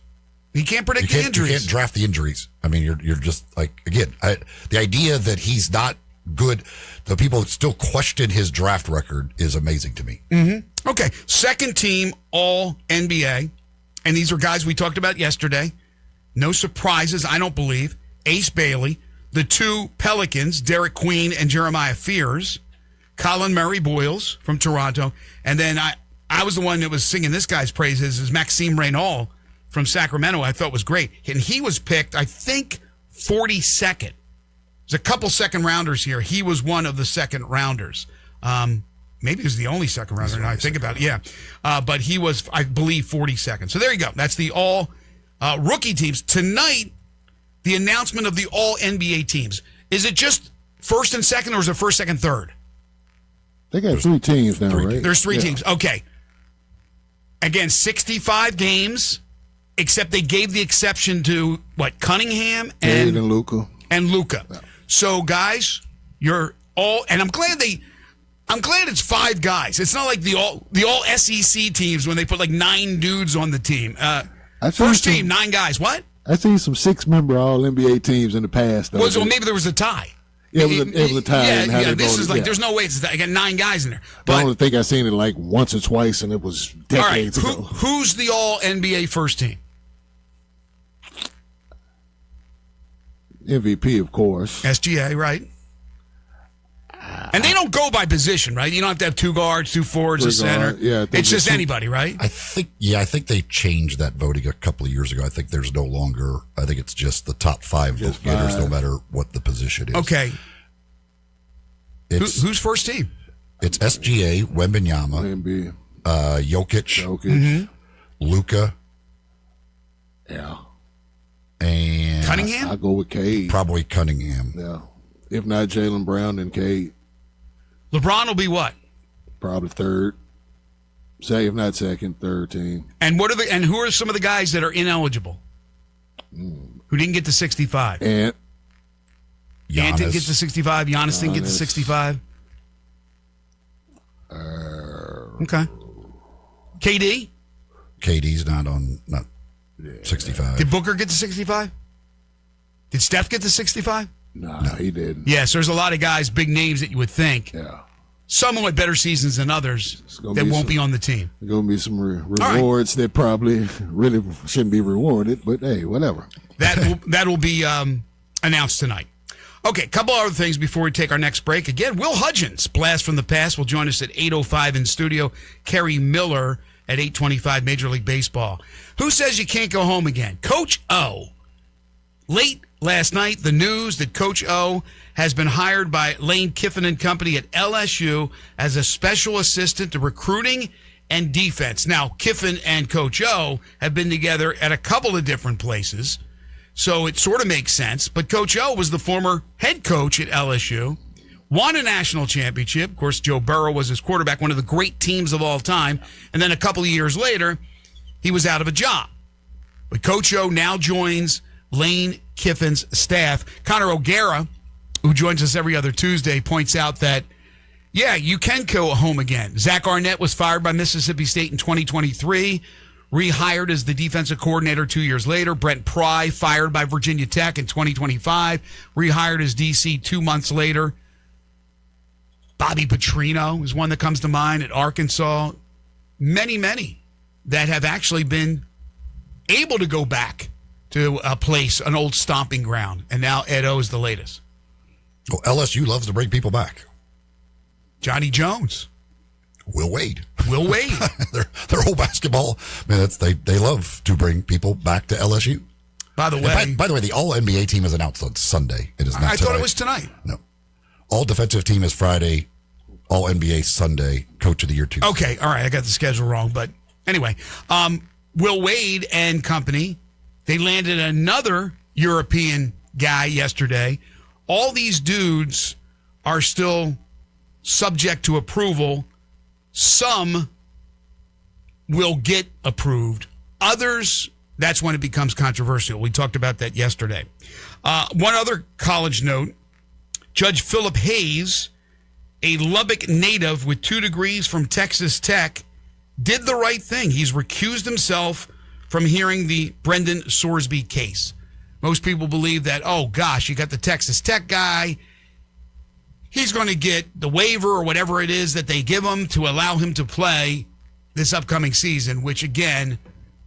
He can't predict the injuries. You can't draft the injuries. I mean, you're just like, again, the idea that he's not good, the people that still question his draft record is amazing to me. Mm-hmm. Okay, second team all NBA, and these are guys we talked about yesterday. No surprises, I don't believe. Ace Bailey, the 2 Pelicans, Derek Queen and Jeremiah Fears, Colin Murray Boyles from Toronto, and then I was the one that was singing this guy's praises is Maxime Reynal from Sacramento. I thought was great, and he was picked, I think, 42nd. There's a couple second rounders here. He was one of the second rounders. Maybe he was the only second rounder now I think about it. Yeah. But he was, I believe, 42nd. So there you go. That's the all rookie teams. Tonight, the announcement of the all NBA teams. Is it just first and second, or is it first, second, third? They got 3 teams now, right? There's 3 teams. Okay. Again, 65 games, except they gave the exception to, Cunningham and Luka. And Luka. Yeah. So, guys, you're all, and I'm glad it's 5 guys. It's not like the all SEC teams when they put like 9 dudes on the team. First team, 9 guys. What? I've seen some 6-member all NBA teams in the past. Well, maybe there was a tie. Yeah, it was a tie. Yeah, this is like, there's no way. I got 9 guys in there. But I only think I've seen it like once or twice, and it was decades ago. Who's the all NBA first team? MVP, of course. SGA, right? And they don't go by position, right? You don't have to have 2 guards, 2 forwards, a center. Yeah, it's just anybody, right? I think they changed that voting a couple of years ago. I think there's no longer, I think it's just the top 5 vote getters, no matter what the position is. Okay. Who's first team? It's SGA, Wembanyama, Embiid. Jokic, Luka, Yeah. and Cunningham? I'll go with Cade. probably Cunningham. Yeah. If not Jaylen Brown, then Cade. LeBron will be what? Probably third. Say if not second, third team. And who are some of the guys that are ineligible? Who didn't get to 65? And Ant didn't Giannis. get to 65. Giannis didn't get to Giannis. 65. Okay. KD? KD's not 65. Did Booker get to 65? Did Steph get to 65? no, he didn't. Yes, there's a lot of guys, big names that you would think. Yeah. Some with better seasons than others gonna that be won't some- be on the team. There's going to be some right. rewards that probably really shouldn't be rewarded, but hey, whatever. That will be announced tonight. Okay, couple other things before we take our next break. Again, Will Hudgens, Blast from the Past, will join us at 8:05 in studio. Kerry Miller at 8:25, Major League Baseball. Who says you can't go home again? Coach O. Late last night, the news that Coach O has been hired by Lane Kiffin and Company at LSU as a special assistant to recruiting and defense. Now, Kiffin and Coach O have been together at a couple of different places, so it sort of makes sense. But Coach O was the former head coach at LSU, won a national championship. Of course, Joe Burrow was his quarterback, one of the great teams of all time. And then a couple of years later, he was out of a job. But Coach O now joins Lane Kiffin's staff. Connor O'Gara, who joins us every other Tuesday, points out that, yeah, you can go home again. Zach Arnett was fired by Mississippi State in 2023, rehired as the defensive coordinator 2 years later. Brent Pry, fired by Virginia Tech in 2025, rehired as DC 2 months later. Bobby Petrino is one that comes to mind at Arkansas. Many that have actually been able to go back to a place, an old stomping ground. And now Ed O is the latest. Well, LSU loves to bring people back. Johnny Jones. Will Wade. Will Wade. their whole basketball, man, they love to bring people back to LSU. By the way, By the way, the All NBA team is announced on Sunday. It is not. I thought it was tonight. No, All Defensive Team is Friday. All NBA Sunday. Coach of the Year Tuesday. Okay, all right, I got the schedule wrong, but anyway, Will Wade and company, they landed another European guy yesterday. All these dudes are still subject to approval. Some will get approved. Others, that's when it becomes controversial. We talked about that yesterday. One other college note, Judge Philip Hayes, a Lubbock native with 2 degrees from Texas Tech, did the right thing. He's recused himself from hearing the Brendan Sorsby case. Most people believe that, oh gosh, you got the Texas Tech guy. He's going to get the waiver or whatever it is that they give him to allow him to play this upcoming season, which again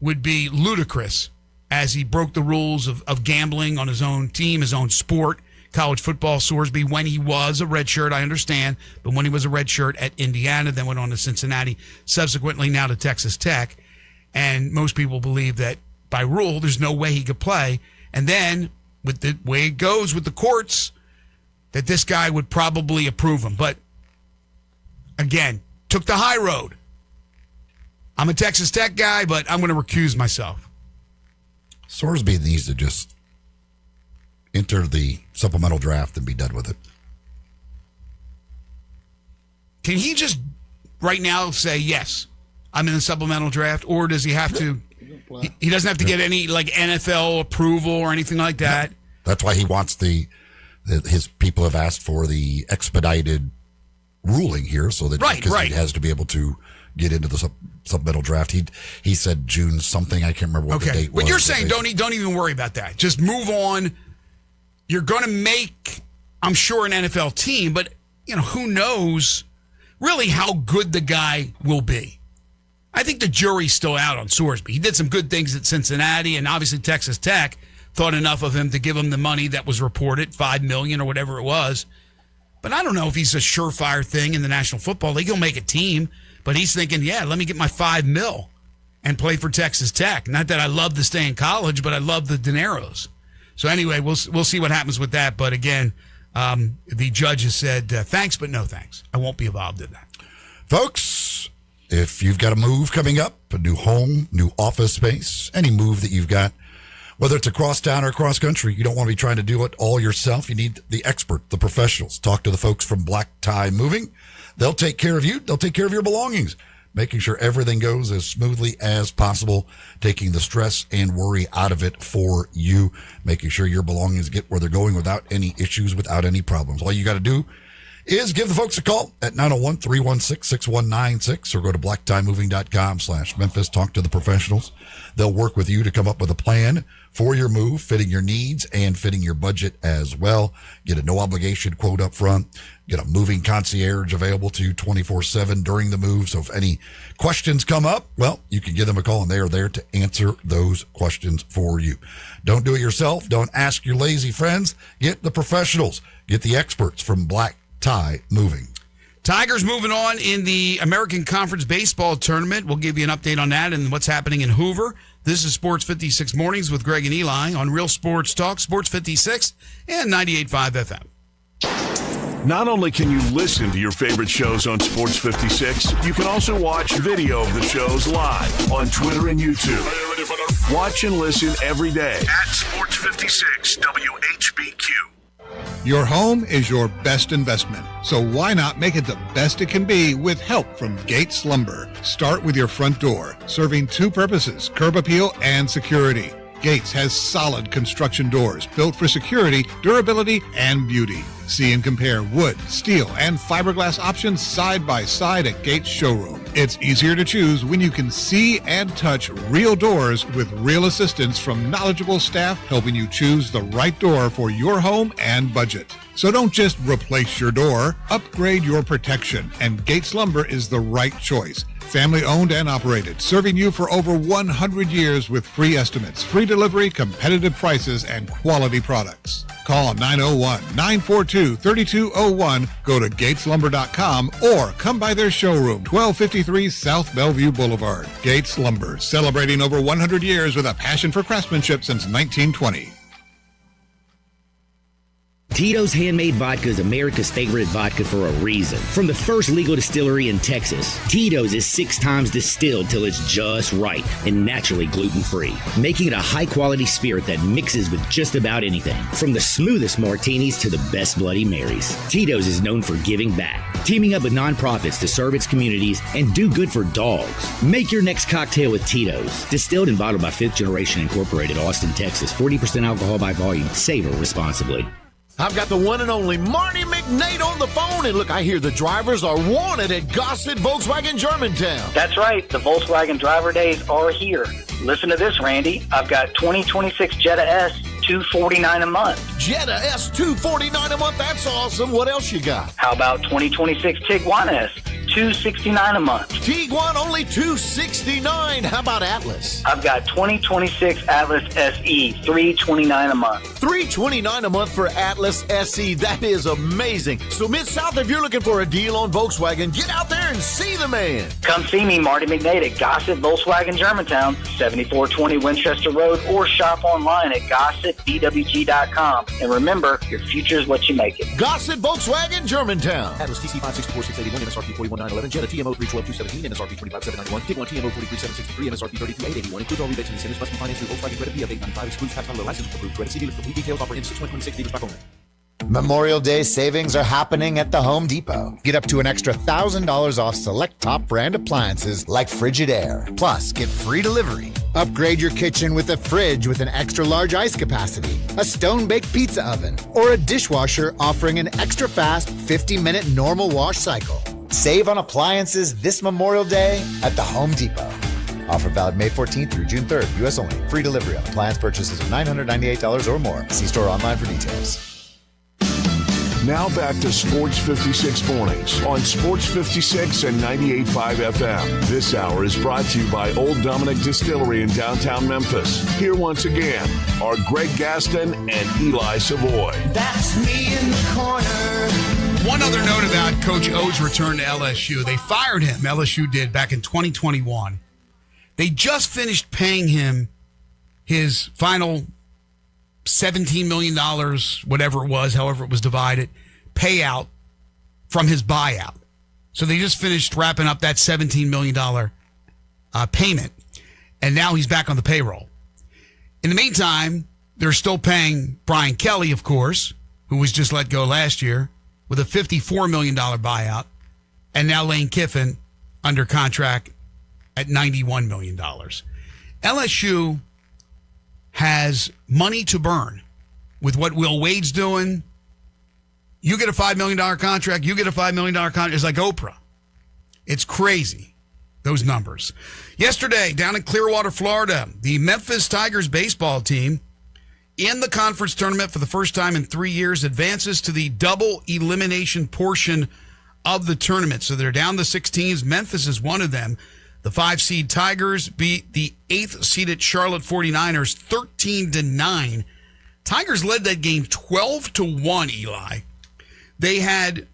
would be ludicrous as he broke the rules of gambling on his own team, his own sport, college football. Sorsby, when he was a redshirt, I understand, but when he was a redshirt at Indiana, then went on to Cincinnati, subsequently now to Texas Tech. And most people believe that by rule, there's no way he could play. And then with the way it goes with the courts, that this guy would probably approve him. But again, took the high road. I'm a Texas Tech guy, but I'm going to recuse myself. Sorsby needs to just enter the supplemental draft and be done with it. Can he just right now say, yes, I'm in the supplemental draft? Or does he have to? He doesn't have to get any like NFL approval or anything like that. That's why he wants his people have asked for the expedited ruling here, so that Right. he has to be able to get into the supplemental draft. He said June something. I can't remember what the date was. But you're saying don't even worry about that. Just move on. You're going to make, I'm sure, an NFL team, but who knows really how good the guy will be. I think the jury's still out on Sorsby. He did some good things at Cincinnati, and obviously Texas Tech thought enough of him to give him the money that was reported, $5 million or whatever it was. But I don't know if he's a surefire thing in the National Football League. He'll make a team, but he's thinking, yeah, let me get my $5 million and play for Texas Tech. Not that I love to stay in college, but I love the dineros. So anyway, we'll see what happens with that. But again, The judge has said, thanks, but no thanks. I won't be involved in that. Folks, if you've got a move coming up, a new home, new office space, any move that you've got, whether it's across town or across country, you don't want to be trying to do it all yourself. You need the expert, the professionals. Talk to the folks from Black Tie Moving. They'll take care of you. They'll take care of your belongings, making sure everything goes as smoothly as possible, taking the stress and worry out of it for you, making sure your belongings get where they're going without any issues, without any problems. All you got to do is give the folks a call at 901-316-6196 or go to blacktiemoving.com/Memphis. Talk to the professionals. They'll work with you to come up with a plan for your move, fitting your needs and fitting your budget as well. Get a no obligation quote up front. Get a moving concierge available to you 24/7 during the move. So if any questions come up, well, you can give them a call and they are there to answer those questions for you. Don't do it yourself. Don't ask your lazy friends. Get the professionals. Get the experts from Black Tie Moving. Tigers moving on in the American Conference Baseball Tournament. We'll give you an update on that and what's happening in Hoover. This is Sports 56 Mornings with Greg and Eli on Real Sports Talk, Sports 56 and 98.5 FM. Not only can you listen to your favorite shows on Sports 56, you can also watch video of the shows live on Twitter and YouTube. Watch and listen every day at Sports 56 WHBQ. Your home is your best investment, so why not make it the best it can be with help from Gates Lumber? Start with your front door, serving two purposes, curb appeal and security. Gates has solid construction doors built for security, durability, and beauty. See and compare wood, steel, and fiberglass options side by side at Gates Showroom. It's easier to choose when you can see and touch real doors with real assistance from knowledgeable staff helping you choose the right door for your home and budget. So don't just replace your door, upgrade your protection, and Gates Lumber is the right choice. Family owned and operated, serving you for over 100 years with free estimates, free delivery, competitive prices, and quality products. Call 901-942-3201, go to gateslumber.com, or come by their showroom, 1253 South Bellevue Boulevard. Gates Lumber, celebrating over 100 years with a passion for craftsmanship since 1920. Tito's Handmade Vodka is America's favorite vodka for a reason. From the first legal distillery in Texas, Tito's is 6 times distilled till it's just right and naturally gluten-free, making it a high-quality spirit that mixes with just about anything. From the smoothest martinis to the best Bloody Marys, Tito's is known for giving back, teaming up with nonprofits to serve its communities and do good for dogs. Make your next cocktail with Tito's. Distilled and bottled by 5th Generation Incorporated, Austin, Texas. 40% alcohol by volume. Savor responsibly. I've got the one and only Marty McNate on the phone, and look, I hear the drivers are wanted at Gossett Volkswagen Germantown. That's right, the Volkswagen Driver Days are here. Listen to this, Randy. I've got 2026 Jetta S, $249 a month. Jetta S, $249 a month, that's awesome. What else you got? How about 2026 Tiguan S, $269 a month. Tiguan only $269. How about Atlas? I've got 2026 Atlas SE, $329 a month. $329 a month for Atlas SE. That is amazing. So Mid-South, if you're looking for a deal on Volkswagen, get out there and see the man. Come see me, Marty McNate, at Gossett Volkswagen Germantown, 7420 Winchester Road, or shop online at GossettVWG.com. And remember, your future is what you make it. Gossett Volkswagen Germantown. Atlas TC 564,681, MSRP 41,911, Jetta TMO 312,217, MSRP 25,791, Tiguan TMO 43,763, MSRP 32,881. Includes all rebates and incentives. Must be financed through Volkswagen Credit PF 895. Excludes tax title license approved credit. See dealer for complete details. Offer in 6/2026. Dealers back only. Memorial Day savings are happening at the Home Depot. Get up to an extra $1,000 off select top brand appliances like Frigidaire. Plus, get free delivery. Upgrade your kitchen with a fridge with an extra large ice capacity, a stone-baked pizza oven, or a dishwasher offering an extra fast 50-minute normal wash cycle. Save on appliances this Memorial Day at the Home Depot. Offer valid May 14th through June 3rd. U.S. only. Free delivery on appliance purchases of $998 or more. See store online for details. Now back to Sports 56 Mornings on Sports 56 and 98.5 FM. This hour is brought to you by Old Dominick Distillery in downtown Memphis. Here once again are Greg Gaston and Eli Savoy. That's me in the corner. One other note about Coach O's return to LSU. They fired him, LSU did, back in 2021. They just finished paying him his final $17 million, whatever it was, however it was divided, payout from his buyout. So they just finished wrapping up that $17 million payment, and now he's back on the payroll. In the meantime, they're still paying Brian Kelly, of course, who was just let go last year, with a $54 million buyout, and now Lane Kiffin under contract at $91 million. LSU has money to burn with what Will Wade's doing. You get a $5 million contract, you get a $5 million contract. It's like Oprah. It's crazy, those numbers. Yesterday, down in Clearwater, Florida, the Memphis Tigers baseball team in the conference tournament for the first time in 3 years advances to the double elimination portion of the tournament. So they're down to 6 teams. Memphis is one of them. The 5-seed Tigers beat the 8th-seeded Charlotte 49ers 13-9. Tigers led that game 12-1, Eli. They had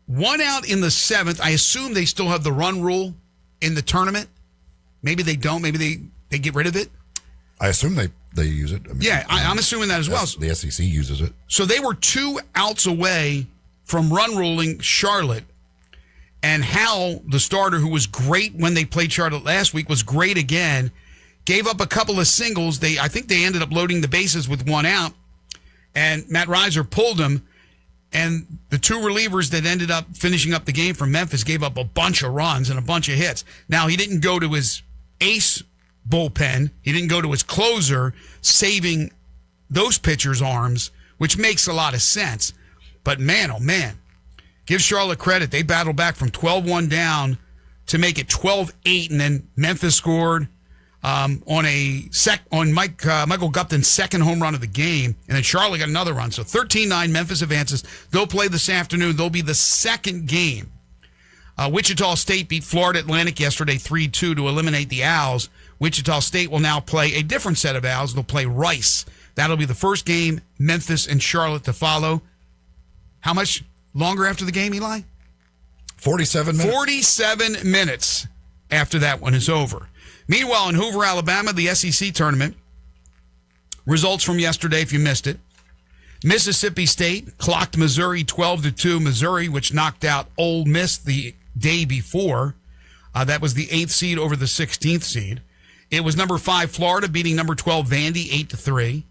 one out in the 7th. I assume they still have the run rule in the tournament. Maybe they don't. Maybe they get rid of it. I assume they use it. I mean, I'm assuming that as well. The SEC uses it. So they were 2 outs away from run ruling Charlotte. And Hal, the starter, who was great when they played Charlotte last week, was great again. Gave up a couple of singles. I think they ended up loading the bases with 1 out. And Matt Reiser pulled him. And the 2 relievers that ended up finishing up the game for Memphis gave up a bunch of runs and a bunch of hits. Now, he didn't go to his ace bullpen. He didn't go to his closer, saving those pitchers' arms, which makes a lot of sense. But man, oh man, give Charlotte credit. They battled back from 12-1 down to make it 12-8, and then Memphis scored on Michael Gupton's second home run of the game, and then Charlotte got another run. So 13-9, Memphis advances. They'll play this afternoon. They'll be the second game. Wichita State beat Florida Atlantic yesterday 3-2 to eliminate the Owls. Wichita State will now play a different set of Owls. They'll play Rice. That'll be the first game, Memphis and Charlotte to follow. How much longer after the game, Eli? 47 minutes. 47 minutes after that one is over. Meanwhile, in Hoover, Alabama, the SEC tournament, results from yesterday if you missed it. Mississippi State clocked Missouri 12-2. Missouri, which knocked out Ole Miss the day before. That was the 8th seed over the 16th seed. It was number 5 Florida beating number 12 Vandy 8-3.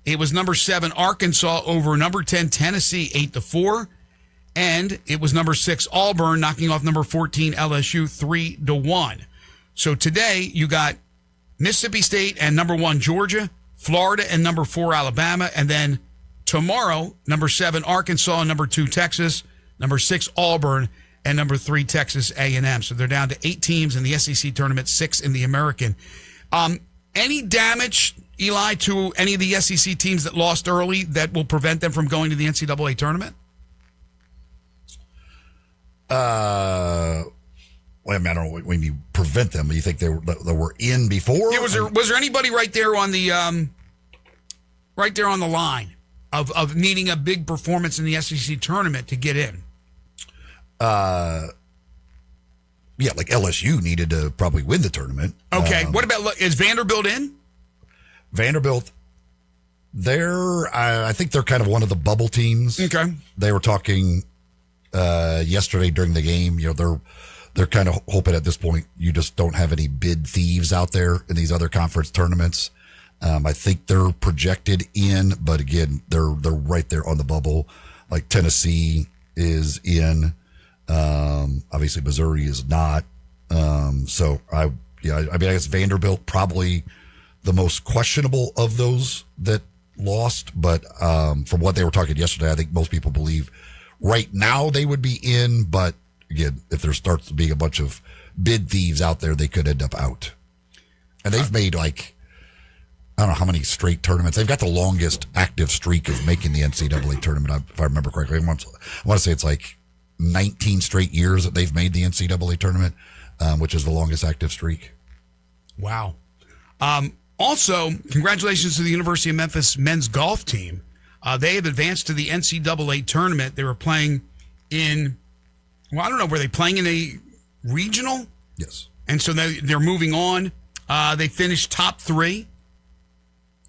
It was number 7 Arkansas over number 10 Tennessee 8-4. And it was number 6 Auburn knocking off number 14 LSU 3-1. So today you got Mississippi State and number 1 Georgia, Florida and number 4 Alabama, and then tomorrow number 7 Arkansas and number 2 Texas, number 6 Auburn, and number 3 Texas A&M. So they're down to 8 teams in the SEC tournament, 6 in the American. Any damage, Eli, to any of the SEC teams that lost early that will prevent them from going to the NCAA tournament? Well, I mean, I don't know when you prevent them. Do you think they were in before? Yeah, was there anybody right there on the line of needing a big performance in the SEC tournament to get in? Yeah, like LSU needed to probably win the tournament. Okay, what about, is Vanderbilt in? Vanderbilt, I think they're kind of one of the bubble teams. Okay. They were talking yesterday during the game. You know, they're kind of hoping at this point you just don't have any bid thieves out there in these other conference tournaments. I think they're projected in, but again, they're right there on the bubble. Like Tennessee is in. Obviously Missouri is not. So I guess Vanderbilt probably the most questionable of those that lost. But from what they were talking yesterday, I think most people believe right now they would be in. But again, if there starts to be a bunch of bid thieves out there, they could end up out. And they've made I don't know how many straight tournaments. They've got the longest active streak of making the NCAA tournament, if I remember correctly. I want to say it's like 19 straight years that they've made the NCAA tournament, which is the longest active streak. Wow. Also, congratulations to the University of Memphis men's golf team. They have advanced to the NCAA tournament. They were playing in, I don't know, were they playing in a regional? Yes. And so they're moving on. They finished top 3.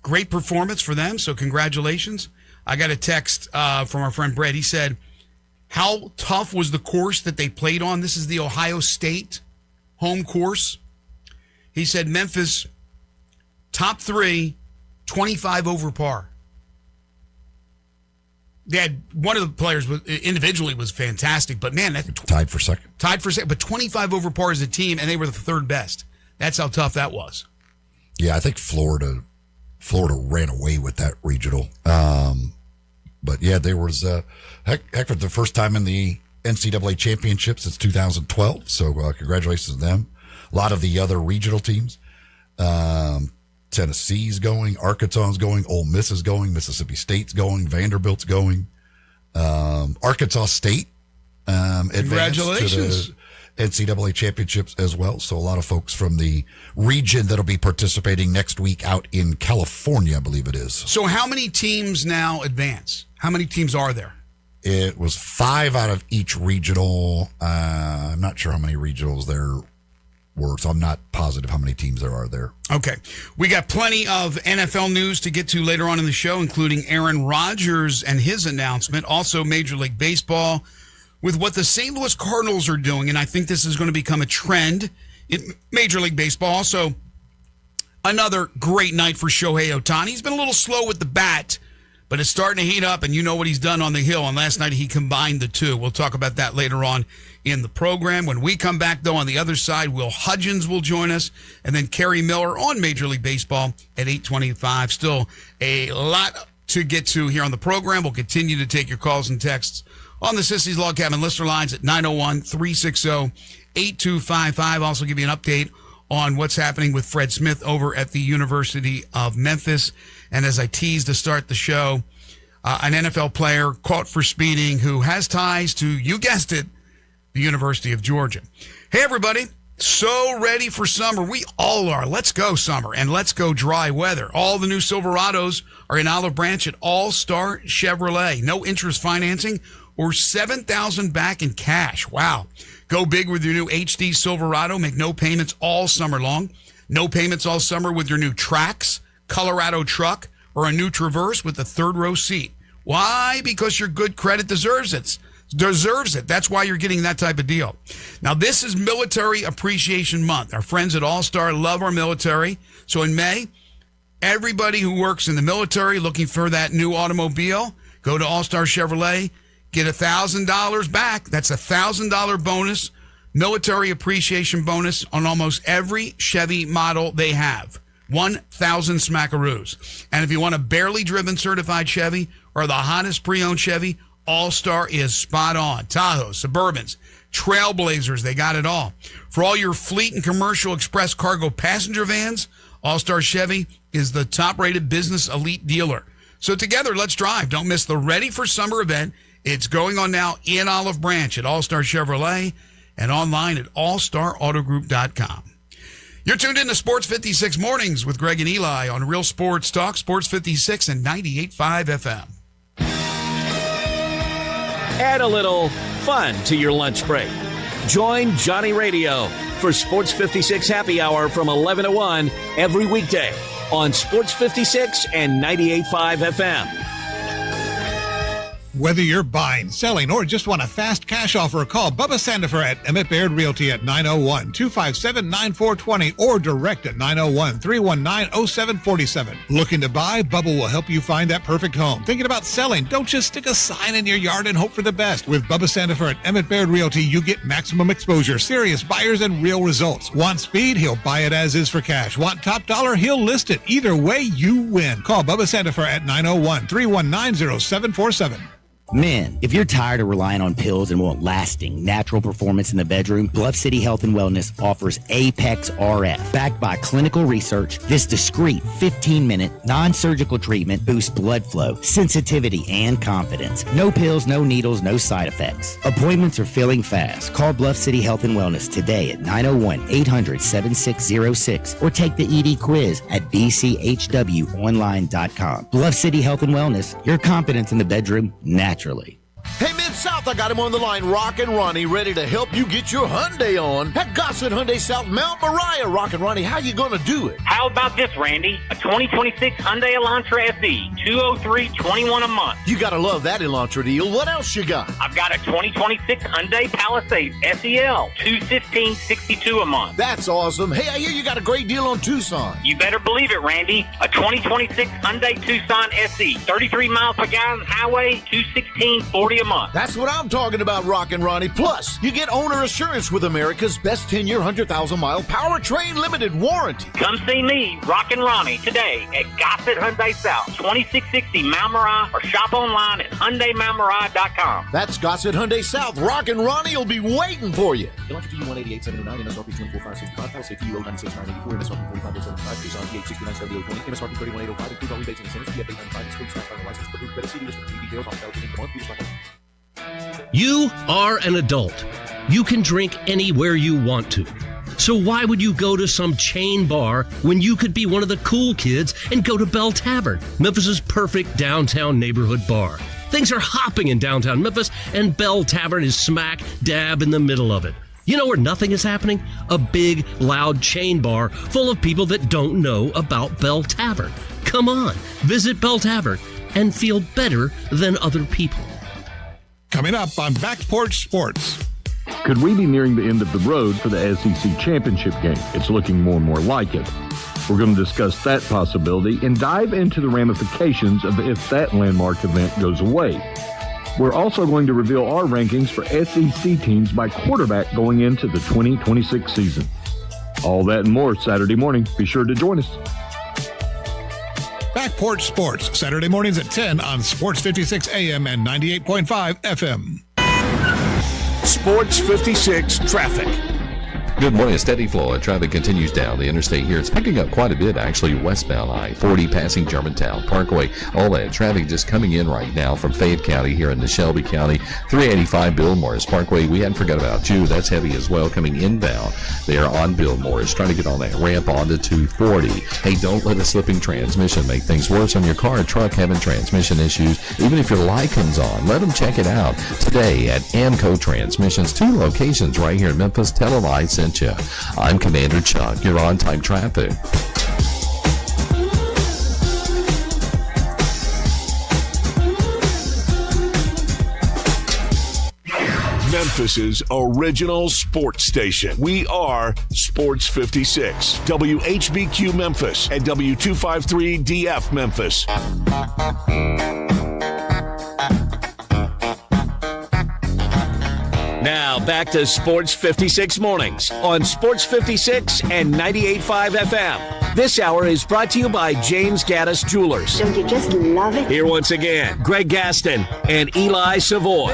great performance for them, so congratulations. I got a text from our friend Brett. He said, how tough was the course that they played on? This is the Ohio State home course. He said Memphis, top 3, 25 over par. They had one of the players individually was fantastic, but man, that tied for second. But 25 over par as a team, and they were the third best. That's how tough that was. Yeah, I think Florida ran away with that regional. But yeah, there was heck for the first time in the NCAA championship since 2012. So congratulations to them. A lot of the other regional teams. Tennessee's going, Arkansas's going, Ole Miss is going, Mississippi State's going, Vanderbilt's going. Arkansas State congratulations to the NCAA championships as well. So a lot of folks from the region that'll be participating next week out in California, I believe it is. So how many teams now advance? How many teams are there? It was 5 out of each regional. I'm not sure how many regionals there were, so I'm not positive how many teams there are there. Okay. We got plenty of NFL news to get to later on in the show, including Aaron Rodgers and his announcement. Also, Major League Baseball with what the St. Louis Cardinals are doing, and I think this is going to become a trend in Major League Baseball. Also, another great night for Shohei Ohtani. He's been a little slow with the bat, but it's starting to heat up, and you know what he's done on the hill. And last night he combined the two. We'll talk about that later on in the program. When we come back, though, on the other side, Will Hudgens will join us, and then Kerry Miller on Major League Baseball at 8:25. Still a lot to get to here on the program. We'll continue to take your calls and texts on the Sissy's Log Cabin listener lines at 901-360-8255. Also give you an update on what's happening with Fred Smith over at the University of Memphis. And as I teased to start the show, an NFL player caught for speeding who has ties to, you guessed it, the University of Georgia. Hey, everybody. So ready for summer. We all are. Let's go summer, and let's go dry weather. All the new Silverados are in Olive Branch at All-Star Chevrolet. No interest financing or $7,000 back in cash. Wow. Go big with your new HD Silverado. Make no payments all summer long. No payments all summer with your new Trax, Colorado truck, or a new Traverse with the third row seat. Why? Because your good credit deserves it. That's why you're getting that type of deal. Now, this is Military Appreciation Month. Our friends at All-Star love our military. So in May, everybody who works in the military looking for that new automobile, go to All-Star Chevrolet, get $1,000 back. That's $1,000 bonus, military appreciation bonus on almost every Chevy model they have. 1,000 smackaroos. And if you want a barely driven certified Chevy or the hottest pre-owned Chevy, All-Star is spot on. Tahoe, Suburbans, Trailblazers, they got it all. For all your fleet and commercial express cargo passenger vans, All-Star Chevy is the top-rated business elite dealer. So together, let's drive. Don't miss the Ready for Summer event. It's going on now in Olive Branch at All-Star Chevrolet and online at allstarautogroup.com. You're tuned in to Sports 56 Mornings with Greg and Eli on Real Sports Talk, Sports 56 and 98.5 FM. Add a little fun to your lunch break. Join Johnny Radio for Sports 56 Happy Hour from 11 to 1 every weekday on Sports 56 and 98.5 FM. Whether you're buying, selling, or just want a fast cash offer, call Bubba Sandifer at Emmett Baird Realty at 901-257-9420 or direct at 901-319-0747. Looking to buy? Bubba will help you find that perfect home. Thinking about selling? Don't just stick a sign in your yard and hope for the best. With Bubba Sandifer at Emmett Baird Realty, you get maximum exposure, serious buyers, and real results. Want speed? He'll buy it as is for cash. Want top dollar? He'll list it. Either way, you win. Call Bubba Sandifer at 901-319-0747. Men, if you're tired of relying on pills and want lasting, natural performance in the bedroom, Bluff City Health and Wellness offers Apex RF. Backed by clinical research, this discreet 15-minute, non-surgical treatment boosts blood flow, sensitivity, and confidence. No pills, no needles, no side effects. Appointments are filling fast. Call Bluff City Health and Wellness today at 901-800-7606 or take the ED quiz at bchwonline.com. Bluff City Health and Wellness, your confidence in the bedroom naturally. Hey, Memphis South, I got him on the line. Rockin' Ronnie, ready to help you get your Hyundai on. At Gossett Hyundai South, Mount Moriah. Rockin' Ronnie, how you gonna do it? How about this, Randy? A 2026 Hyundai Elantra SE, $203.21 a month. You gotta love that Elantra deal. What else you got? I've got a 2026 Hyundai Palisade SEL, $215.62 a month. That's awesome. Hey, I hear you got a great deal on Tucson. You better believe it, Randy. A 2026 Hyundai Tucson SE, 33 miles per gallon highway, $216.40 a month. That's what I'm talking about, Rockin' Ronnie. Plus, you get owner assurance with America's best 10-year, 100,000-mile powertrain limited warranty. Come see me, Rockin' Ronnie, today at Gossett Hyundai South, 2660 Mount Moriah, or shop online at HyundaiMountMoriah.com. That's Gossett Hyundai South. Rockin' Ronnie will be waiting for you. Electric TU 188.79, MSRP 24.565, Palisade TU 96.984, MSRP 45.75, Tucson PH 69.7020, MSRP 31.805, includes all rebates and incentives, PF 895, excludes tax title license, approved credit CD, list of details on eligibility for month, use my phone. You are an adult. You can drink anywhere you want to. So why would you go to some chain bar when you could be one of the cool kids and go to Bell Tavern, Memphis's perfect downtown neighborhood bar? Things are hopping in downtown Memphis, and Bell Tavern is smack dab in the middle of it. You know where nothing is happening? A big, loud chain bar full of people that don't know about Bell Tavern. Come on, visit Bell Tavern and feel better than other people. Coming up on Back Porch Sports. Could we be nearing the end of the road for the SEC championship game? It's looking more and more like it. We're going to discuss that possibility and dive into the ramifications of if that landmark event goes away. We're also going to reveal our rankings for SEC teams by quarterback going into the 2026 season. All that and more Saturday morning. Be sure to join us. Back Porch Sports, Saturday mornings at 10 on Sports 56 AM and 98.5 FM. Sports 56 traffic. Good morning. A steady flow of traffic continues down the interstate here. It's picking up quite a bit, actually, westbound I-40 passing Germantown Parkway. All that traffic just coming in right now from Fayette County here into Shelby County. 385 Bill Morris Parkway. We hadn't forgot about you. That's heavy as well coming inbound there on Bill Morris. Trying to get on that ramp onto 240. Hey, don't let a slipping transmission make things worse on your car or truck having transmission issues. Even if your light comes on, let them check it out today at Amco Transmissions. 2 locations right here in Memphis. Tell them I sent you. I'm Commander Chuck. You're on time traffic. Memphis's original sports station. We are Sports 56, WHBQ Memphis and W253DF Memphis. Now back to Sports 56 mornings on Sports 56 and 98.5 FM. This hour is brought to you by James Gaddis Jewelers. Don't you just love it? Here once again, Greg Gaston and Eli Savoy.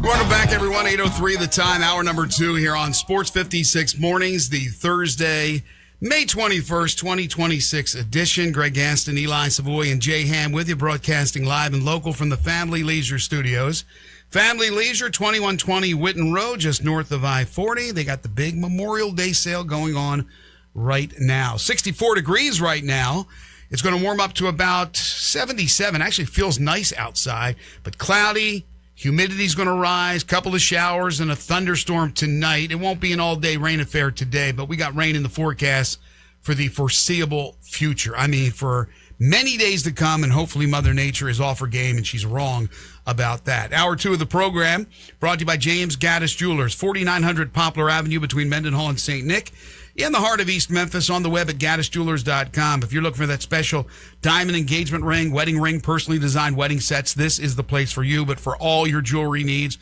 Welcome back, everyone. 8:03 the time, hour number 2 here on Sports 56 mornings, the Thursday, May 21st, 2026 edition. Greg Gaston, Eli Savoy, and Jay Ham with you, broadcasting live and local from the Family Leisure Studios. Family Leisure, 2120 Whitten Road, just north of I-40. They got the big Memorial Day sale going on right now. 64 degrees right now. It's going to warm up to about 77. Actually feels nice outside, but cloudy. Humidity's going to rise, couple of showers and a thunderstorm tonight. It won't be an all-day rain affair today, but we got rain in the forecast for the foreseeable future. I mean, for many days to come, and hopefully Mother Nature is off her game and she's wrong about that. Hour 2 of the program brought to you by James Gaddis Jewelers, 4900 Poplar Avenue between Mendenhall and St. Nick, in the heart of East Memphis, on the web at GaddisJewelers.com. If you're looking for that special diamond engagement ring, wedding ring, personally designed wedding sets, this is the place for you. But for all your jewelry needs,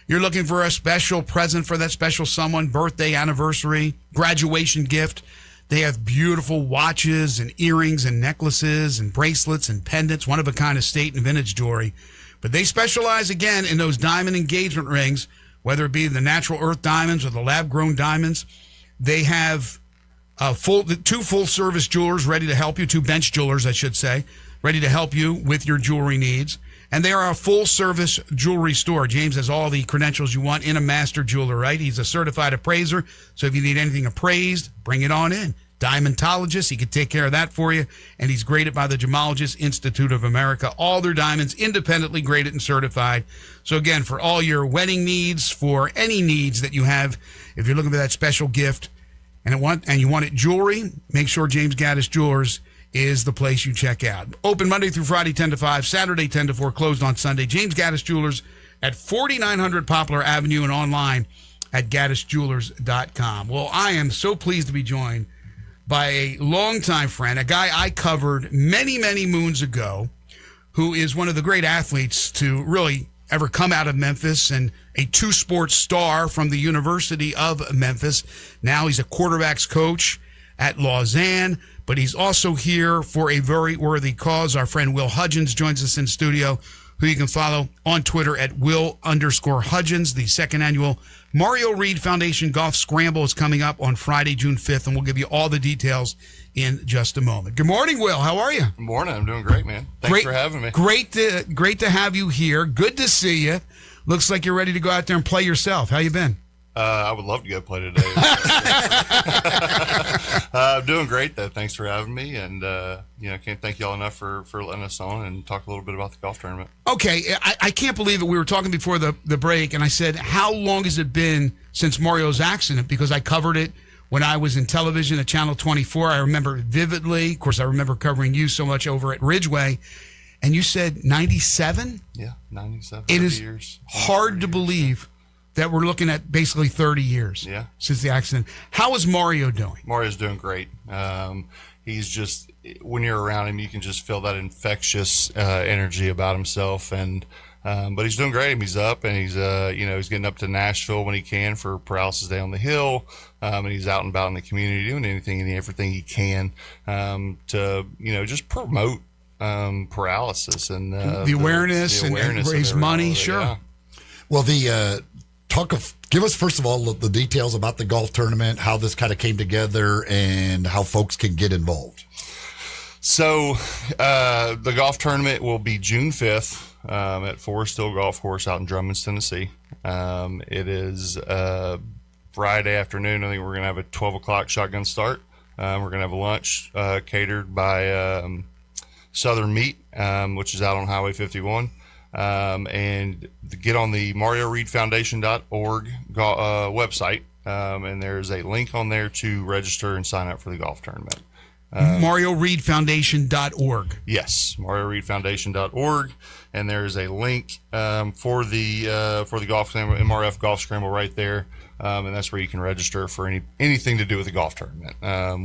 you're looking for a special present for that special someone, birthday, anniversary, graduation gift, they have beautiful watches and earrings and necklaces and bracelets and pendants, one-of-a-kind estate and vintage jewelry. But they specialize, again, in those diamond engagement rings, whether it be the natural earth diamonds or the lab-grown diamonds. They have 2 full-service jewelers ready to help you, 2 bench jewelers, I should say, ready to help you with your jewelry needs. And they are a full-service jewelry store. James has all the credentials you want in a master jeweler, right? He's a certified appraiser, so if you need anything appraised, bring it on in. Diamondologist. He could take care of that for you. And he's graded by the Gemologist Institute of America. All their diamonds independently graded and certified. So again, for all your wedding needs, for any needs that you have, if you're looking for that special gift and you want it jewelry, make sure James Gaddis Jewelers is the place you check out. Open Monday through Friday 10 to 5, Saturday 10 to 4, closed on Sunday. James Gaddis Jewelers at 4900 Poplar Avenue and online at gaddisjewelers.com. Well, I am so pleased to be joined by a longtime friend, a guy I covered many, many moons ago, who is one of the great athletes to really ever come out of Memphis and a two-sport star from the University of Memphis. Now he's a quarterbacks coach at Lausanne, but he's also here for a very worthy cause. Our friend Will Hudgens joins us in studio, who you can follow on Twitter at Will_Hudgens. The second annual Mario Reed Foundation Golf Scramble is coming up on Friday, June 5th, and we'll give you all the details in just a moment. Good morning, Will. How are you? Good morning. I'm doing great, man. Thanks for having me. Great to have you here. Good to see you. Looks like you're ready to go out there and play yourself. How you been? I would love to go play today. I'm doing great, though. Thanks for having me, and can't thank y'all enough for letting us on and talk a little bit about the golf tournament. Okay, I can't believe it. We were talking before the break, and I said, how long has it been since Mario's accident? Because I covered it when I was in television at Channel 24. I remember it vividly. Of course, I remember covering you so much over at Ridgeway. And you said 97? Yeah, 97. It is years. hard to believe that we're looking at basically 30 years since the accident. How is Mario doing? Mario's doing great. He's just, when you're around him, you can just feel that infectious energy about himself. And but he's doing great. He's up, and he's he's getting up to Nashville when he can for Paralysis Day on the Hill, and he's out and about in the community doing anything and everything he can to just promote paralysis and the awareness, and raise money. Sure. Yeah. Well, give us first of all the details about the golf tournament, how this kind of came together, and how folks can get involved. So the golf tournament will be June 5th at Forest Hill Golf Course out in Drummond, Tennessee. It is Friday afternoon. I think we're going to have a 12 o'clock shotgun start. We're going to have a lunch catered by Southern Meat, which is out on Highway 51. And get on the MarioReedFoundation.org website, and there's a link on there to register and sign up for the golf tournament. MarioReedFoundation.org. Yes, MarioReedFoundation.org, and there's a link for the golf scramble, MRF Golf Scramble right there, and that's where you can register for anything to do with the golf tournament.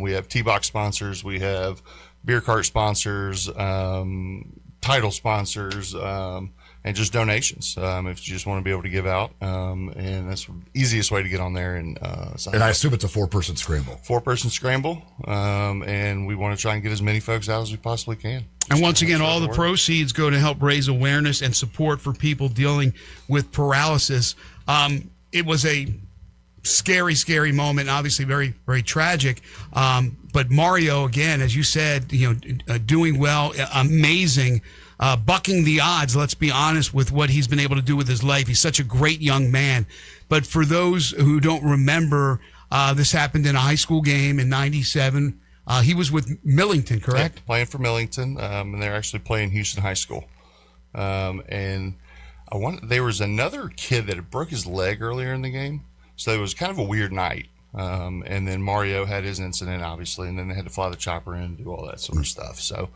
We have tee box sponsors, we have beer cart sponsors, title sponsors, and just donations if you just want to be able to give out, and that's the easiest way to get on there and sign and up. I assume it's a 4-person scramble. 4-person scramble, and we want to try and get as many folks out as we possibly can. And once again, all the proceeds go to help raise awareness and support for people dealing with paralysis. It was a scary moment, obviously very, very tragic. But Mario, again, as you said, doing well, amazing, bucking the odds. Let's be honest with what he's been able to do with his life. He's such a great young man. But for those who don't remember, this happened in a high school game in '97. He was with Millington, correct? Yeah, playing for Millington, and they're actually playing Houston High School. And there was another kid that had broke his leg earlier in the game. So it was kind of a weird night. And then Mario had his incident, obviously, and then they had to fly the chopper in and do all that sort of stuff. So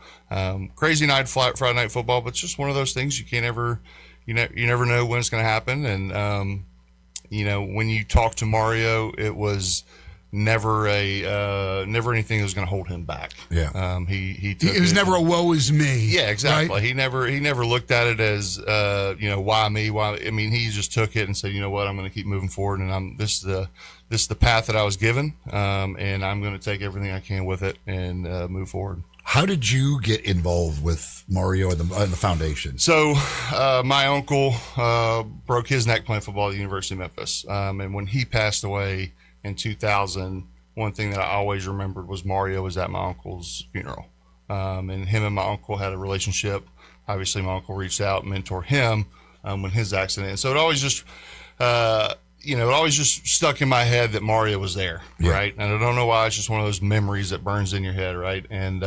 crazy night, Friday night football, but it's just one of those things you can't ever, you never know when it's going to happen. And, when you talk to Mario, it was never anything that was going to hold him back. Yeah. It was never a woe is me. Yeah, exactly. Right? He never looked at it as, why me? Why? I mean, he just took it and said, you know what, I'm going to keep moving forward, and this is the path that I was given, and I'm going to take everything I can with it and move forward. How did you get involved with Mario and the foundation? So my uncle broke his neck playing football at the University of Memphis, and when he passed away in 2000, one thing that I always remembered was Mario was at my uncle's funeral, and him and my uncle had a relationship. Obviously, my uncle reached out and mentored him when his accident. And so it always just it always just stuck in my head that Mario was there, right? And I don't know why. It's just one of those memories that burns in your head, right? And,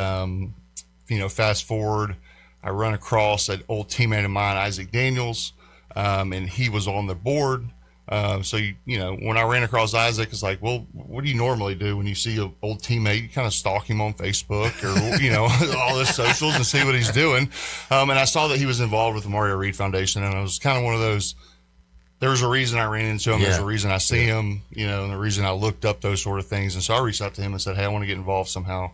fast forward, I run across an old teammate of mine, Isaac Daniels, and he was on the board. So, when I ran across Isaac, it's like, well, what do you normally do when you see an old teammate? You kind of stalk him on Facebook or, all his socials and see what he's doing. And I saw that he was involved with the Mario Reed Foundation, and I was kind of one of those, there's a reason I ran into him. There's a reason I see him, and the reason I looked up those sort of things. And so I reached out to him and said, hey, I want to get involved somehow.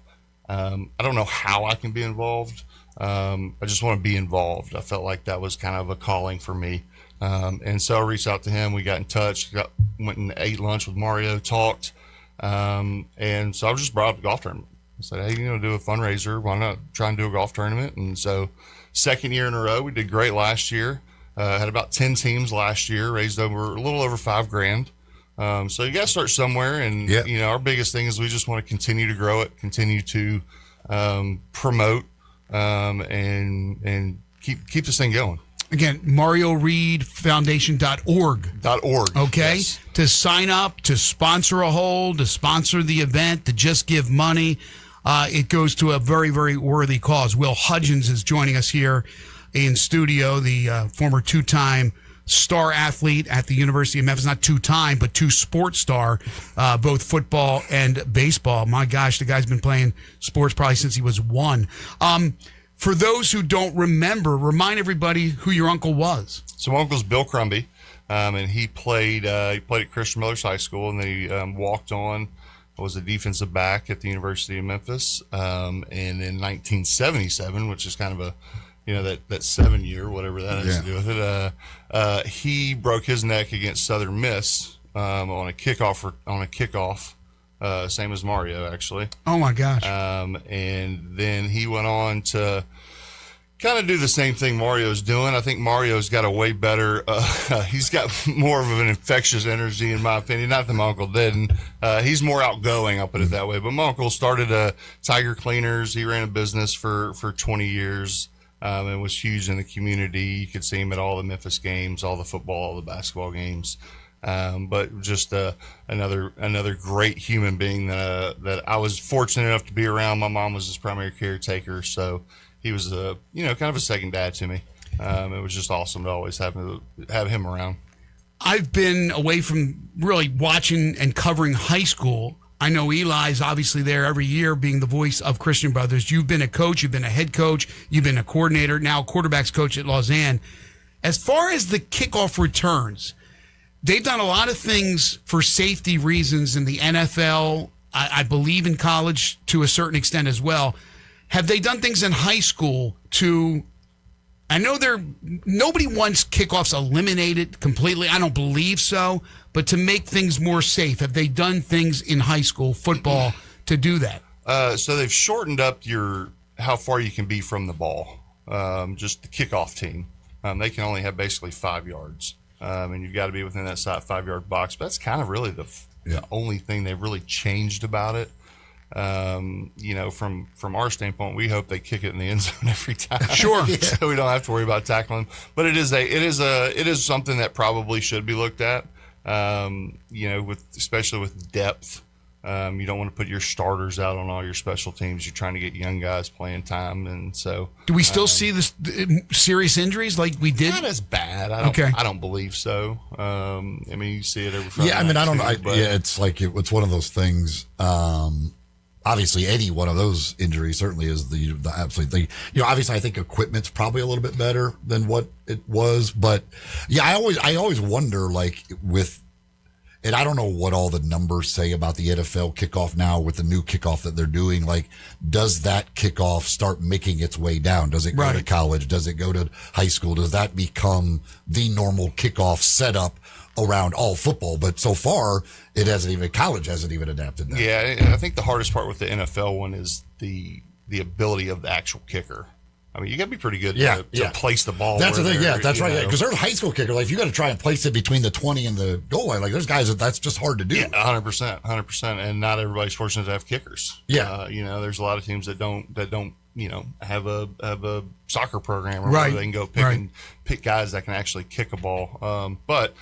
I don't know how I can be involved. I just want to be involved. I felt like that was kind of a calling for me. And so I reached out to him. We got in touch, went and ate lunch with Mario, talked. And so I just brought up the golf tournament. I said, hey, do a fundraiser. Why not try and do a golf tournament? And so second year in a row, we did great last year. Had about 10 teams last year, raised a little over $5,000. So you got to start somewhere. And, our biggest thing is we just want to continue to grow it, continue to promote and keep this thing going. Again, MarioReedFoundation.org. Okay? Yes. To sign up, to sponsor a hole, to sponsor the event, to just give money. It goes to a very, very worthy cause. Will Hudgens is joining us here in studio, the former two-time star athlete at the University of Memphis. Not two-time, but two-sport star, both football and baseball. My gosh, the guy's been playing sports probably since he was 1. For those who don't remember, remind everybody who your uncle was. So my uncle's Bill Crumby, and he played at Christian Millers High School, and then he walked on, was a defensive back at the University of Memphis. And in 1977, which is kind of a, that 7 year, whatever that has to do with it, he broke his neck against Southern Miss on a kickoff. Same as Mario, actually. Oh my gosh. And then he went on to kind of do the same thing Mario's doing. I think Mario's got a way better, he's got more of an infectious energy, in my opinion. Not that my uncle didn't. He's more outgoing, I'll put it that way. But my uncle started Tiger Cleaners. He ran a business for 20 years. And was huge in the community. You could see him at all the Memphis games, all the football, all the basketball games. But just another great human being that I was fortunate enough to be around. My mom was his primary caretaker, so he was kind of a second dad to me. It was just awesome to always have him around. I've been away from really watching and covering high school. I know Eli's obviously there every year being the voice of Christian Brothers. You've been a coach, you've been a head coach, you've been a coordinator, now quarterbacks coach at Lausanne. As far as the kickoff returns, they've done a lot of things for safety reasons in the NFL, I believe in college to a certain extent as well. Have they done things in high school to, I know nobody wants kickoffs eliminated completely. I don't believe so, but to make things more safe, have they done things in high school football to do that? So they've shortened up how far you can be from the ball. Just the kickoff team. They can only have basically 5 yards. And you've got to be within that 5-yard box. But that's kind of really the only thing they've really changed about it. From our standpoint, we hope they kick it in the end zone every time. Sure. So we don't have to worry about tackling them. But it is something that probably should be looked at. Especially with depth. You don't want to put your starters out on all your special teams. You're trying to get young guys playing time, and so. Do we still see this serious injuries like we did? Not as bad. I don't believe so. You see it every Friday. Yeah, I don't know. It's like it's one of those things. Obviously, any one of those injuries certainly is the absolute thing. Obviously, I think equipment's probably a little bit better than what it was, but yeah, I always wonder, like with. And I don't know what all the numbers say about the NFL kickoff now with the new kickoff that they're doing. Like, does that kickoff start making its way down? Does it go to college? Does it go to high school? Does that become the normal kickoff setup around all football? But so far, college hasn't even adapted that. Yeah, and I think the hardest part with the NFL one is the ability of the actual kicker. You got to be pretty good to place the ball. That's the thing. Yeah, that's right. Because there's a high school kicker. Like, if you got to try and place it between the 20 and the goal line, like there's guys that's just hard to do. Yeah, 100%. And not everybody's fortunate to have kickers. Yeah. There's a lot of teams that don't have a soccer program or where they can go pick guys that can actually kick a ball. But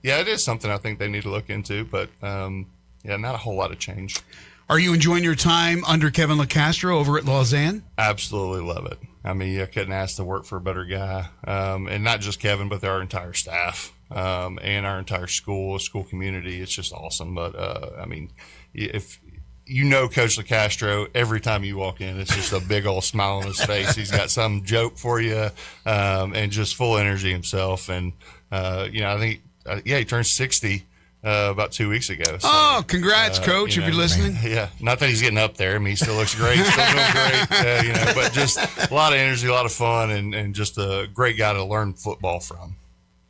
yeah, it is something I think they need to look into, but yeah, not a whole lot of change. Are you enjoying your time under Kevin LaCastro over at Lausanne? Absolutely love it. I mean, I couldn't ask to work for a better guy. And not just Kevin, but our entire staff and our entire school community. It's just awesome. But, I mean, if you know Coach LaCastro, every time you walk in, it's just a big old smile on his face. He's got some joke for you and just full energy himself. And, you know, I think, he turned 60 about 2 weeks ago. So, congrats, Coach, if you're listening. Yeah, not that he's getting up there. I mean, he still looks great, still doing great, you know, but just a lot of energy, a lot of fun, and just a great guy to learn football from.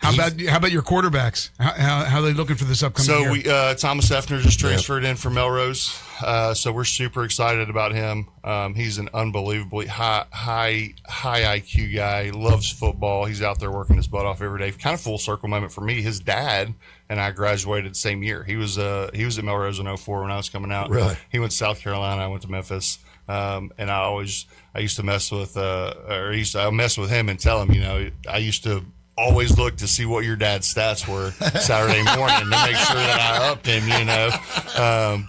How about your quarterbacks? How are they looking for this upcoming year? So Thomas Effner just transferred in from Melrose, so we're super excited about him. He's an unbelievably high IQ guy. Loves football. He's out there working his butt off every day. Kind of full circle moment for me. His dad and I graduated the same year. He was at Melrose in 2004 when I was coming out. Really? He went to South Carolina. I went to Memphis. And I used to mess with him and tell him, you know, I used to always look to see what your dad's stats were Saturday morning to make sure that I upped him, you know.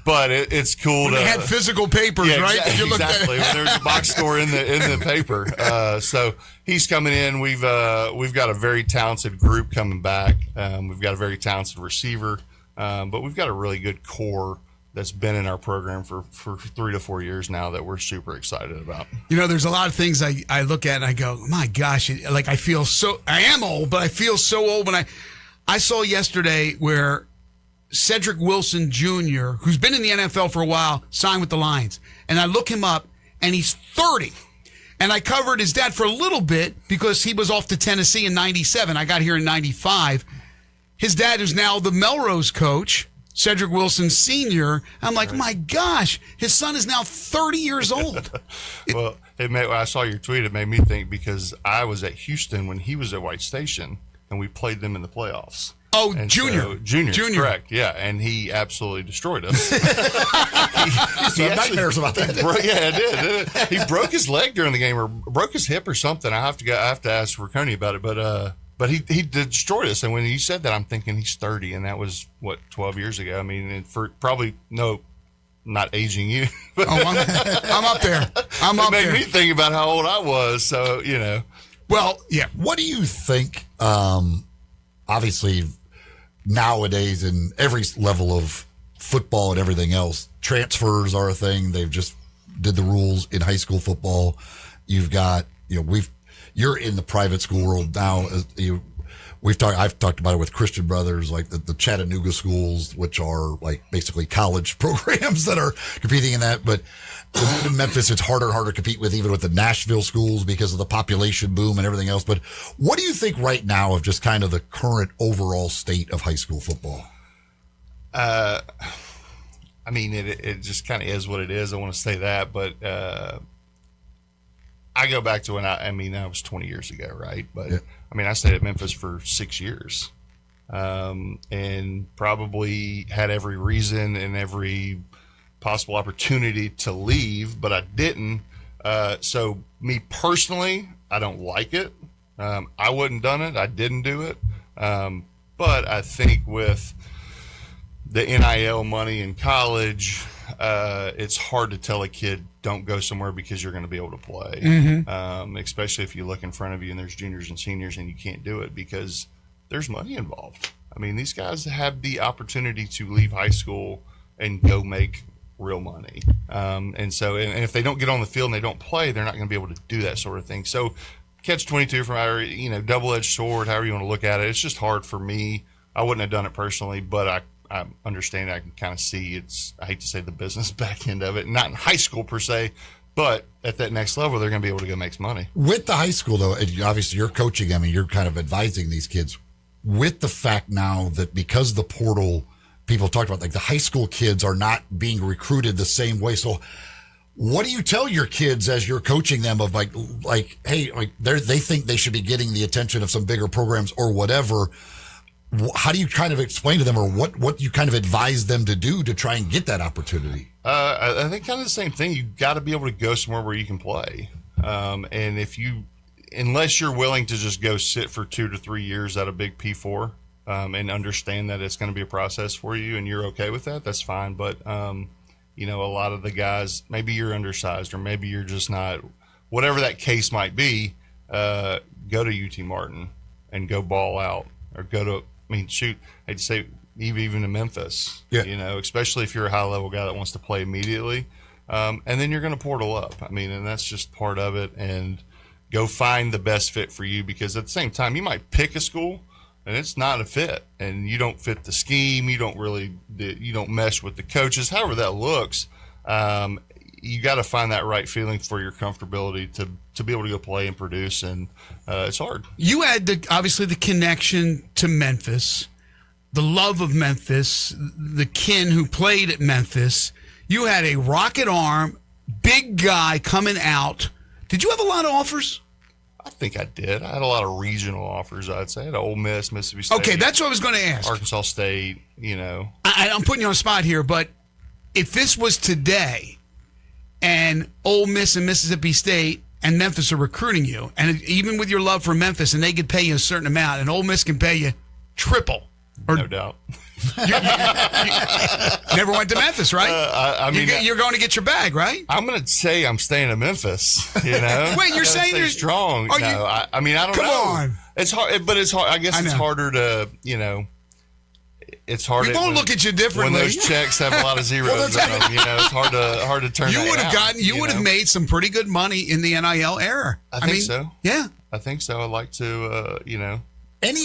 But it's cool when to they had physical papers, right? Exactly. When there's a box score in the paper. So he's coming in. We've got a very talented group coming back. We've got a very talented receiver, but we've got a really good core that's been in our program for 3 to 4 years now that we're super excited about. You know, there's a lot of things I look at and I go, my gosh, like I am old, but I feel so old when I saw yesterday where Cedric Wilson Jr., who's been in the NFL for a while, signed with the Lions. And I look him up and he's 30. And I covered his dad for a little bit because he was off to Tennessee in 97. I got here in 95. His dad is now the Melrose coach, Cedric Wilson Sr. I'm like, my gosh, his son is now 30 years old. Well, when I saw your tweet, it made me think because I was at Houston when he was at White Station, and we played them in the playoffs. Oh, and Junior. So, Junior, correct, yeah, and he absolutely destroyed us. He had nightmares about that. Yeah, it did. He broke his leg during the game, or broke his hip or something. I have to ask Riccone about it, but he destroyed us. And when he said that, I'm thinking he's 30, and that was, 12 years ago. I mean, and for probably, no, not aging you. I'm up there. It made me think about how old I was, so, you know. Well, yeah. What do you think, obviously, nowadays in every level of football and everything else, transfers are a thing. They've just did the rules in high school football. You've got, you're in the private school world now. I've talked about it with Christian Brothers, like the Chattanooga schools, which are like basically college programs that are competing in that. But in Memphis, it's harder and harder to compete with, even with the Nashville schools because of the population boom and everything else. But what do you think right now of just kind of the current overall state of high school football? I mean, it just kind of is what it is. I want to say that, but I go back to when that was 20 years ago, right? But yeah. I mean, I stayed at Memphis for 6 years, and probably had every reason and every possible opportunity to leave, but I didn't. So me personally, I don't like it. I wouldn't done it. I didn't do it. But I think with the NIL money in college, it's hard to tell a kid don't go somewhere because you're going to be able to play. Mm-hmm. Especially if you look in front of you and there's juniors and seniors and you can't do it because there's money involved. I mean, these guys have the opportunity to leave high school and go make real money. And if they don't get on the field and they don't play, they're not going to be able to do that sort of thing. So catch-22 from double-edged sword, however you want to look at it. It's just hard for me. I wouldn't have done it personally, but I understand. I can kind of see I hate to say the business back end of it, not in high school per se, but at that next level, they're going to be able to go make some money. With the high school, though, obviously you're coaching. I mean, you're kind of advising these kids with the fact now that because the portal, people talked about, like the high school kids are not being recruited the same way. So what do you tell your kids as you're coaching them of like, hey, like they think they should be getting the attention of some bigger programs or whatever? How do you kind of explain to them, or what you kind of advise them to do to try and get that opportunity? I think kind of the same thing. You got to be able to go somewhere where you can play. And unless you're willing to just go sit for 2 to 3 years at a big P4, and understand that it's going to be a process for you and you're okay with that, that's fine. But, you know, a lot of the guys, maybe you're undersized or maybe you're just not, whatever that case might be, go to UT Martin and go ball out, or go to, I mean, shoot, I'd say even to Memphis, you know, especially if you're a high level guy that wants to play immediately. And then you're going to portal up. I mean, and that's just part of it. And go find the best fit for you, because at the same time, you might pick a school and it's not a fit, and you don't fit the scheme. You don't mesh with the coaches, however that looks. You got to find that right feeling for your comfortability to be able to go play and produce. And it's hard. You had obviously the connection to Memphis, the love of Memphis, the kin who played at Memphis. You had a rocket arm, big guy coming out. Did you have a lot of offers? I think I did. I had a lot of regional offers, I'd say. I had Ole Miss, Mississippi State. Okay, that's what I was going to ask. Arkansas State, you know. I'm putting you on the spot here, but if this was today and Ole Miss and Mississippi State and Memphis are recruiting you, and even with your love for Memphis, and they could pay you a certain amount, and Ole Miss can pay you triple. No doubt. You never went to Memphis, right? I mean, you're going to get your bag, right? I'm going to say I'm staying in Memphis. You know. Wait, you're saying you're strong? Are no, you, I mean, I don't come know. Come on, it's hard, but it's hard. I guess it's harder to, you know. It's hard. We won't look at you differently when those checks have a lot of zeros in them. You know, it's hard to turn. You that would have out, gotten. You would have made some pretty good money in the NIL era. I think so. Yeah, I think so. I'd like to, you know. And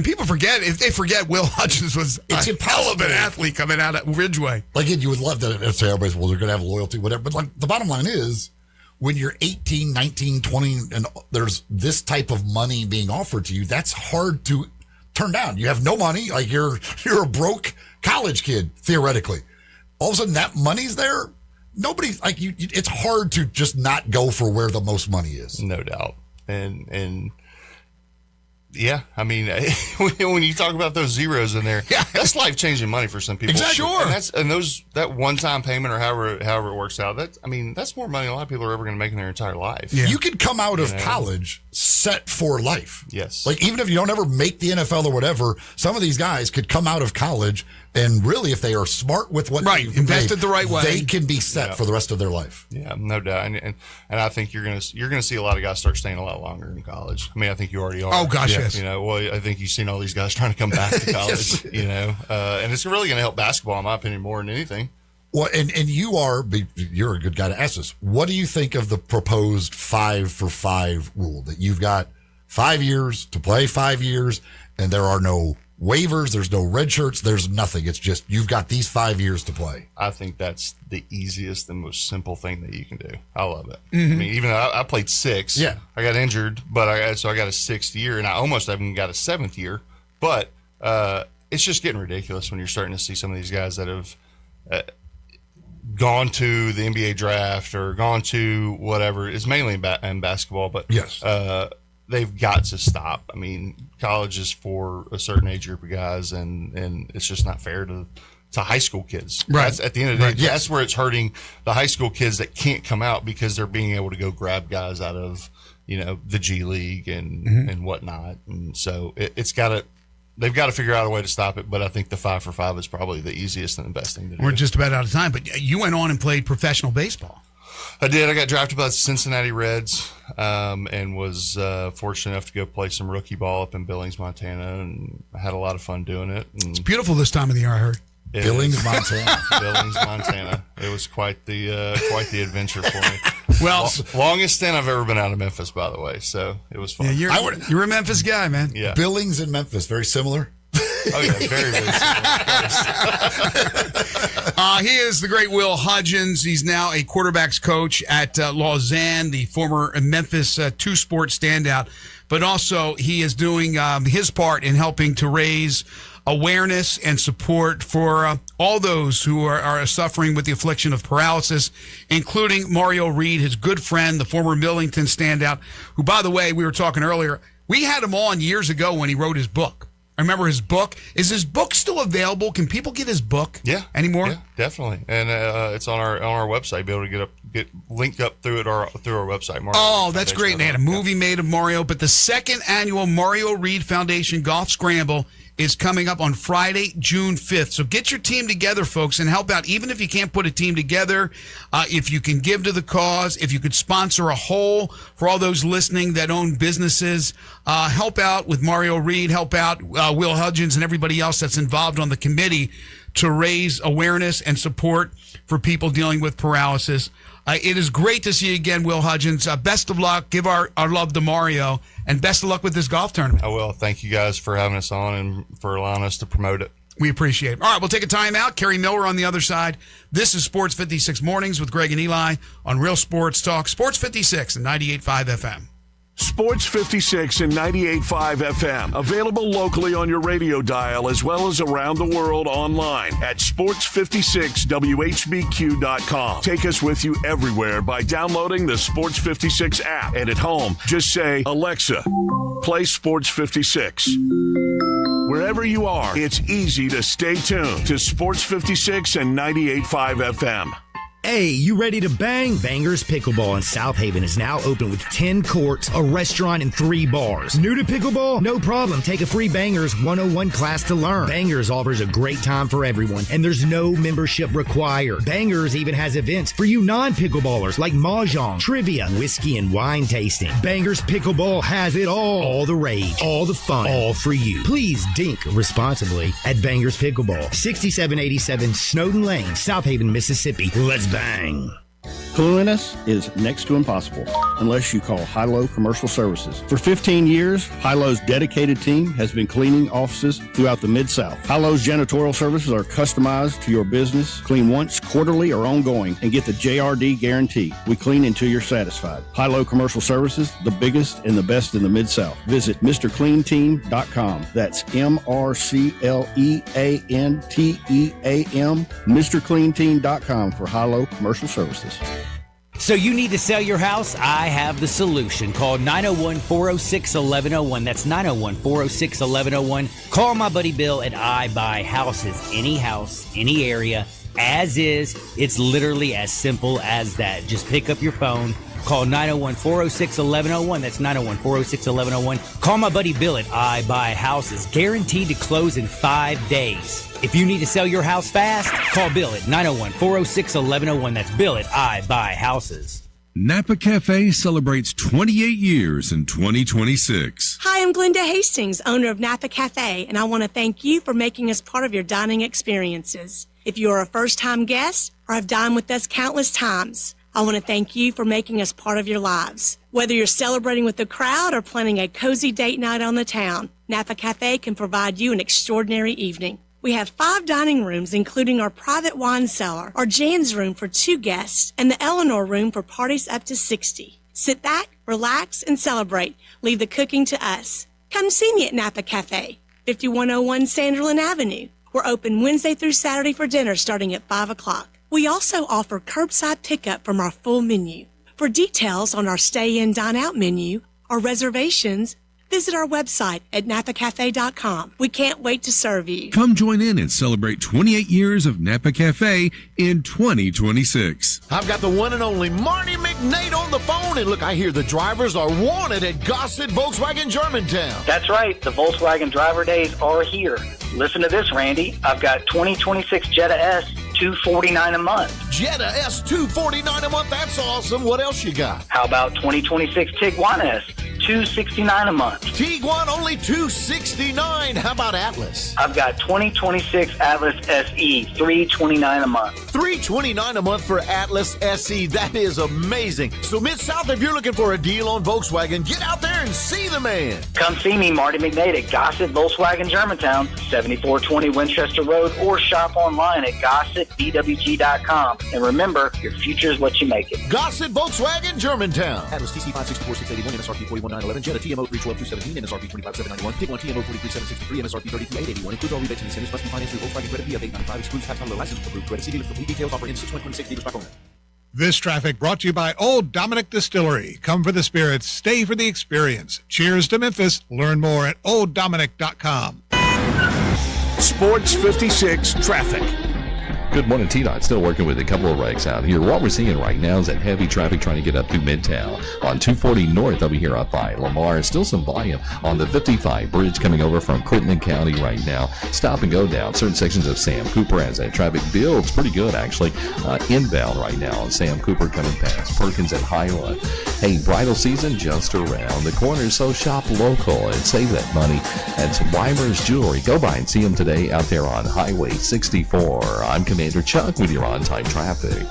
people forget, if they forget, Will Hutchins was a hell of an athlete coming out at Ridgeway. Like, you would love to say everybody's, well, they're going to have loyalty, whatever. But like, the bottom line is, when you're 18, 19, 20, and there's this type of money being offered to you, that's hard to turn down. You have no money. Like, you're a broke college kid, theoretically. All of a sudden, that money's there. Nobody, like, it's hard to just not go for where the most money is. No doubt. And yeah, I mean, when you talk about those zeros in there, that's life-changing money for some people. Exactly. Sure. And that one-time payment, or however it works out, that's more money a lot of people are ever going to make in their entire life. Yeah. You could come out of college set for life. Yes. Like, even if you don't ever make the NFL or whatever, some of these guys could come out of college and really, if they are smart with what they've invested the right way, they can be set for the rest of their life. Yeah, no doubt. And I think you're gonna see a lot of guys start staying a lot longer in college. I mean, I think you already are. Oh gosh, yes. You know, well, I think you've seen all these guys trying to come back to college. Yes. You know, and it's really going to help basketball, in my opinion, more than anything. Well, and you're a good guy to ask this. What do you think of the proposed 5-for-5 rule, that you've got 5 years to play 5 years, and there are no waivers, there's no red shirts, there's nothing. It's just you've got these 5 years to play. I think that's the easiest and most simple thing that you can do. I love it. Mm-hmm. I mean, even though I played 6, I got injured, but I got a 6th year, and I almost even got a 7th year. But it's just getting ridiculous when you're starting to see some of these guys that have gone to the NBA draft or gone to whatever. It's mainly in basketball, but yes. They've got to stop. I mean, college is for a certain age group of guys, and it's just not fair to high school kids. Right. That's, at the end of the day, that's where it's hurting the high school kids that can't come out because they're being able to go grab guys out of, you know, the G League and whatnot. And so they've got to figure out a way to stop it. But I think the 5-for-5 is probably the easiest and the best thing to do. We're just about out of time, but you went on and played professional baseball. I did. I got drafted by the Cincinnati Reds, and was fortunate enough to go play some rookie ball up in Billings, Montana, and I had a lot of fun doing it. And it's beautiful this time of the year, I heard. Billings, Montana. Billings, Montana. It was quite the adventure for me. Well, longest stint I've ever been out of Memphis, by the way. So it was fun. Yeah, you're a Memphis guy, man. Yeah. Billings and Memphis, very similar. Oh yeah, very, very similar. He is the great Will Hudgens. He's now a quarterbacks coach at Lausanne, the former Memphis two-sport standout. But also he is doing his part in helping to raise awareness and support for all those who are suffering with the affliction of paralysis, including Mario Reed, his good friend, the former Millington standout, who, by the way, we were talking earlier, we had him on years ago when he wrote his book. I remember his book. Is his book still available? Can people get his book? Anymore? Yeah, definitely. And it's on our website. Be able to get linked up through our website. Mario that's great. They had a movie made of Mario, but the second annual Mario Reed Foundation Golf Scramble is coming up on Friday, June 5th. So get your team together, folks, and help out. Even if you can't put a team together, if you can give to the cause, if you could sponsor a hole for all those listening that own businesses, help out with Mario Reed, help out Will Hudgens and everybody else that's involved on the committee to raise awareness and support for people dealing with paralysis. It is great to see you again, Will Hudgens. Best of luck. Give our love to Mario, and best of luck with this golf tournament. I will. Thank you guys for having us on and for allowing us to promote it. We appreciate it. All right, we'll take a timeout. Kerry Miller on the other side. This is Sports 56 Mornings with Greg and Eli on Real Sports Talk. Sports 56 and 98.5 FM. Sports 56 and 98.5 FM. Available locally on your radio dial as well as around the world online at sports56whbq.com. Take us with you everywhere by downloading the Sports 56 app. And at home, just say, Alexa, play Sports 56. Wherever you are, it's easy to stay tuned to Sports 56 and 98.5 FM. Hey, you ready to bang? Bangers Pickleball in South Haven is now open with 10 courts, a restaurant, and 3 bars. New to pickleball? No problem. Take a free Bangers 101 class to learn. Bangers offers a great time for everyone, and there's no membership required. Bangers even has events for you non-pickleballers like mahjong, trivia, whiskey, and wine tasting. Bangers Pickleball has it all. All the rage, all the fun, all for you. Please dink responsibly at Bangers Pickleball, 6787 Snowden Lane, South Haven, Mississippi. Let's bang. Cleanliness is next to impossible unless you call High-Low Commercial Services. For 15 years, High-Low's dedicated team has been cleaning offices throughout the Mid-South. High-Low's janitorial services are customized to your business. Clean once, quarterly, or ongoing, and get the JRD guarantee. We clean until you're satisfied. High-Low Commercial Services, the biggest and the best in the Mid-South. Visit MrCleanTeam.com. That's MrCleanTeam, MrCleanTeam.com for High-Low Commercial Services. So you need to sell your house? I have the solution. Call 901-406-1101. That's 901-406-1101. Call my buddy Bill at I Buy Houses. Any house, any area, as is. It's literally as simple as that. Just pick up your phone. Call 901-406-1101. That's 901-406-1101. Call my buddy Bill at I Buy Houses. Guaranteed to close in 5 days. If you need to sell your house fast, call Bill at 901-406-1101. That's Bill at I Buy Houses. Napa Cafe celebrates 28 years in 2026. Hi, I'm Glenda Hastings, owner of Napa Cafe, and I want to thank you for making us part of your dining experiences. If you are a first-time guest or have dined with us countless times, I want to thank you for making us part of your lives. Whether you're celebrating with the crowd or planning a cozy date night on the town, Napa Cafe can provide you an extraordinary evening. We have 5 dining rooms, including our private wine cellar, our Jan's room for 2 guests, and the Eleanor room for parties up to 60. Sit back, relax, and celebrate. Leave the cooking to us. Come see me at Napa Cafe, 5101 Sanderlin Avenue. We're open Wednesday through Saturday for dinner starting at 5 o'clock. We also offer curbside pickup from our full menu. For details on our stay-in, dine-out menu or reservations, visit our website at napacafe.com. We can't wait to serve you. Come join in and celebrate 28 years of Napa Cafe in 2026. I've got the one and only Marty McNate on the phone, and look, I hear the drivers are wanted at Gossett Volkswagen Germantown. That's right. The Volkswagen driver days are here. Listen to this, Randy. I've got 2026 Jetta S, $249 a month. Jetta S, $249 a month. That's awesome. What else you got? How about 2026 Tiguan S, $269 a month. Tiguan only $269. How about Atlas? I've got 2026 Atlas SE, $329 a month. $329 a month for Atlas SE. That is amazing. So Mid-South, if you're looking for a deal on Volkswagen, get out there and see the man. Come see me, Marty McNate, at Gossett Volkswagen Germantown, 7420 Winchester Road, or shop online at GossettDWG.com. And remember, your future is what you make it. Gossett Volkswagen Germantown. Atlas TC 564681, MSRP 41911, Jetta TMO 312 MSRP 25791, Tiguan TMO 43763, MSRP 32881. Includes all rebates and incentives. Must be financed through Volkswagen Credit via 895. Excludes tax on the license approved credit. See for complete details. Offer in 6/126 dealers stock only. This traffic brought to you by Old Dominick Distillery. Come for the spirits, stay for the experience. Cheers to Memphis. Learn more at olddominick.com. Sports 56 traffic. Good morning, T-Dot. Still working with a couple of wrecks out here. What we're seeing right now is that heavy traffic trying to get up to Midtown on 240 North over here up by Lamar. Still some volume on the 55 bridge coming over from Crittenden County right now. Stop and go down certain sections of Sam Cooper as that traffic builds pretty good, actually. Inbound right now on Sam Cooper coming past Perkins at Highland. Hey, bridal season just around the corner, so shop local and save that money at Weimer's Jewelry. Go by and see them today out there on Highway 64. I'm Commander Chuck with your on-time traffic.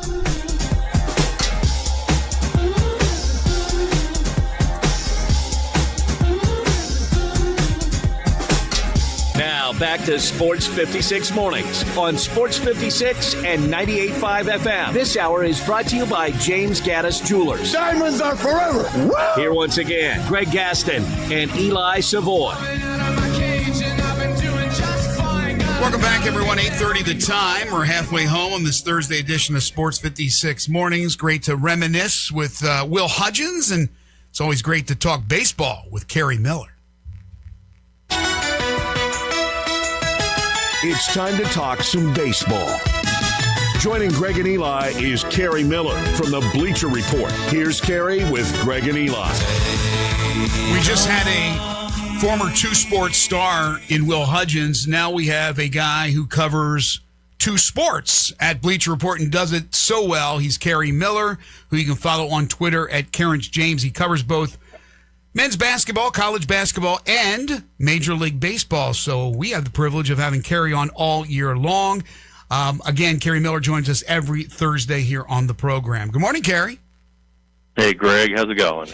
Now back to Sports 56 Mornings on Sports 56 and 98.5 FM. This hour is brought to you by James Gaddis Jewelers. Diamonds are forever. Woo! Here once again, Greg Gaston and Eli Savoy. Welcome back, everyone. 8:30 the time. We're halfway home on this Thursday edition of Sports 56 Mornings. Great to reminisce with Will Hudgens, and it's always great to talk baseball with Kerry Miller. It's time to talk some baseball. Joining Greg and Eli is Kerry Miller from the Bleacher Report. Here's Kerry with Greg and Eli. We just had a former two-sport star in Will Hudgens. Now we have a guy who covers two sports at Bleacher Report and does it so well. He's Kerry Miller, who you can follow on Twitter at Kerrance James. He covers both men's basketball, college basketball, and Major League Baseball. So we have the privilege of having Kerry on all year long. Again, Kerry Miller joins us every Thursday here on the program. Good morning, Kerry. Hey, Greg. How's it going?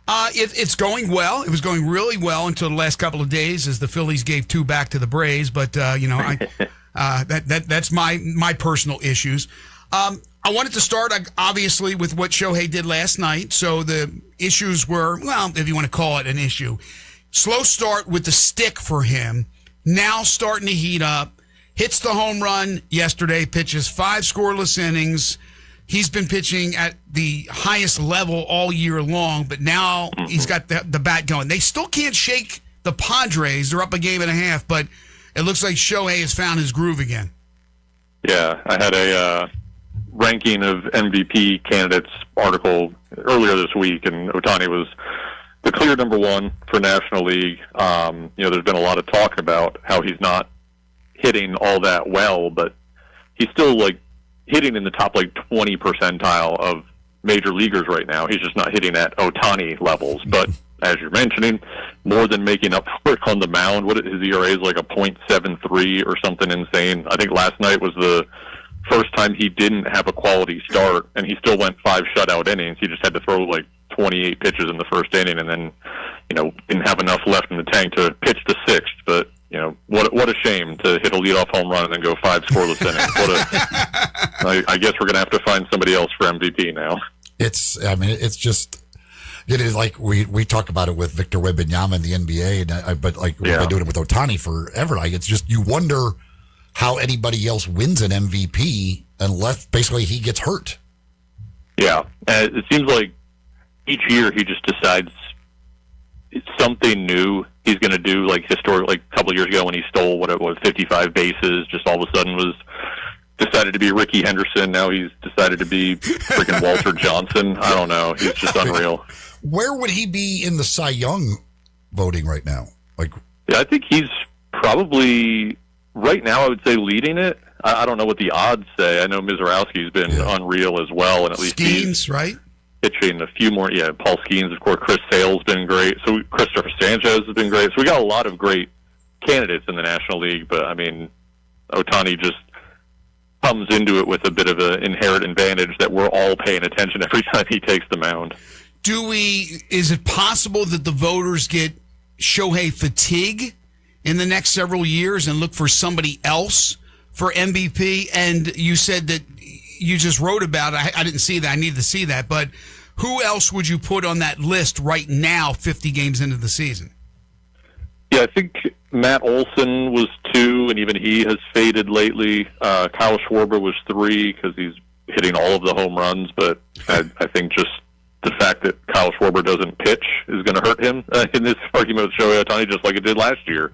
It's going well. It was going really well until the last couple of days as the Phillies gave 2 back to the Braves. But, that's my personal issues. I wanted to start, obviously, with what Shohei did last night. So the issues were, well, if you want to call it an issue, slow start with the stick for him, now starting to heat up, hits the home run yesterday, pitches 5 scoreless innings. He's been pitching at the highest level all year long, but now he's got the bat going. They still can't shake the Padres. They're up a game and a half, but it looks like Shohei has found his groove again. Yeah, I had a ranking of MVP candidates article earlier this week, and Ohtani was the clear number one for National League. There's been a lot of talk about how he's not hitting all that well, but he's still hitting in the top 20 percentile of major leaguers right now. He's just not hitting at Ohtani levels. But as you're mentioning, more than making up for it on the mound. His ERA is like a .73 or something insane. I think last night was the first time he didn't have a quality start, and he still went 5 shutout innings. He just had to throw 28 pitches in the first inning, and then didn't have enough left in the tank to pitch the 6th. But what a shame to hit a leadoff home run and then go 5 scoreless innings. I guess we're going to have to find somebody else for MVP now. It's just, it is like we talk about it with Victor Wembanyama in the NBA, but we've been doing it with Ohtani forever. It's just, you wonder how anybody else wins an MVP unless basically he gets hurt. Yeah, it seems like each year he just decides it's something new he's going to do, historic, a couple of years ago when he stole 55 bases, just all of a sudden was decided to be Ricky Henderson. Now he's decided to be freaking Walter Johnson. I don't know. He's just unreal. Where would he be in the Cy Young voting right now? Yeah, I think he's probably right now, I would say, leading it. I don't know what the odds say. I know Mizorowski's been unreal as well, and at least Skeens, right? Pitching a few more. Yeah, Paul Skeens, of course. Chris Sale's been great. So Christopher Sanchez has been great. So we got a lot of great candidates in the National League. But Ohtani just comes into it with a bit of an inherent advantage that we're all paying attention every time he takes the mound. Is it possible that the voters get Shohei fatigue in the next several years and look for somebody else for MVP? And you said that you just wrote about it. I didn't see that. I needed to see that. But who else would you put on that list right now, 50 games into the season? Yeah, I think Matt Olson was 2, and even he has faded lately. Kyle Schwarber was 3 because he's hitting all of the home runs. But I think just the fact that Kyle Schwarber doesn't pitch is going to hurt him in this argument with Shohei Ohtani, just like it did last year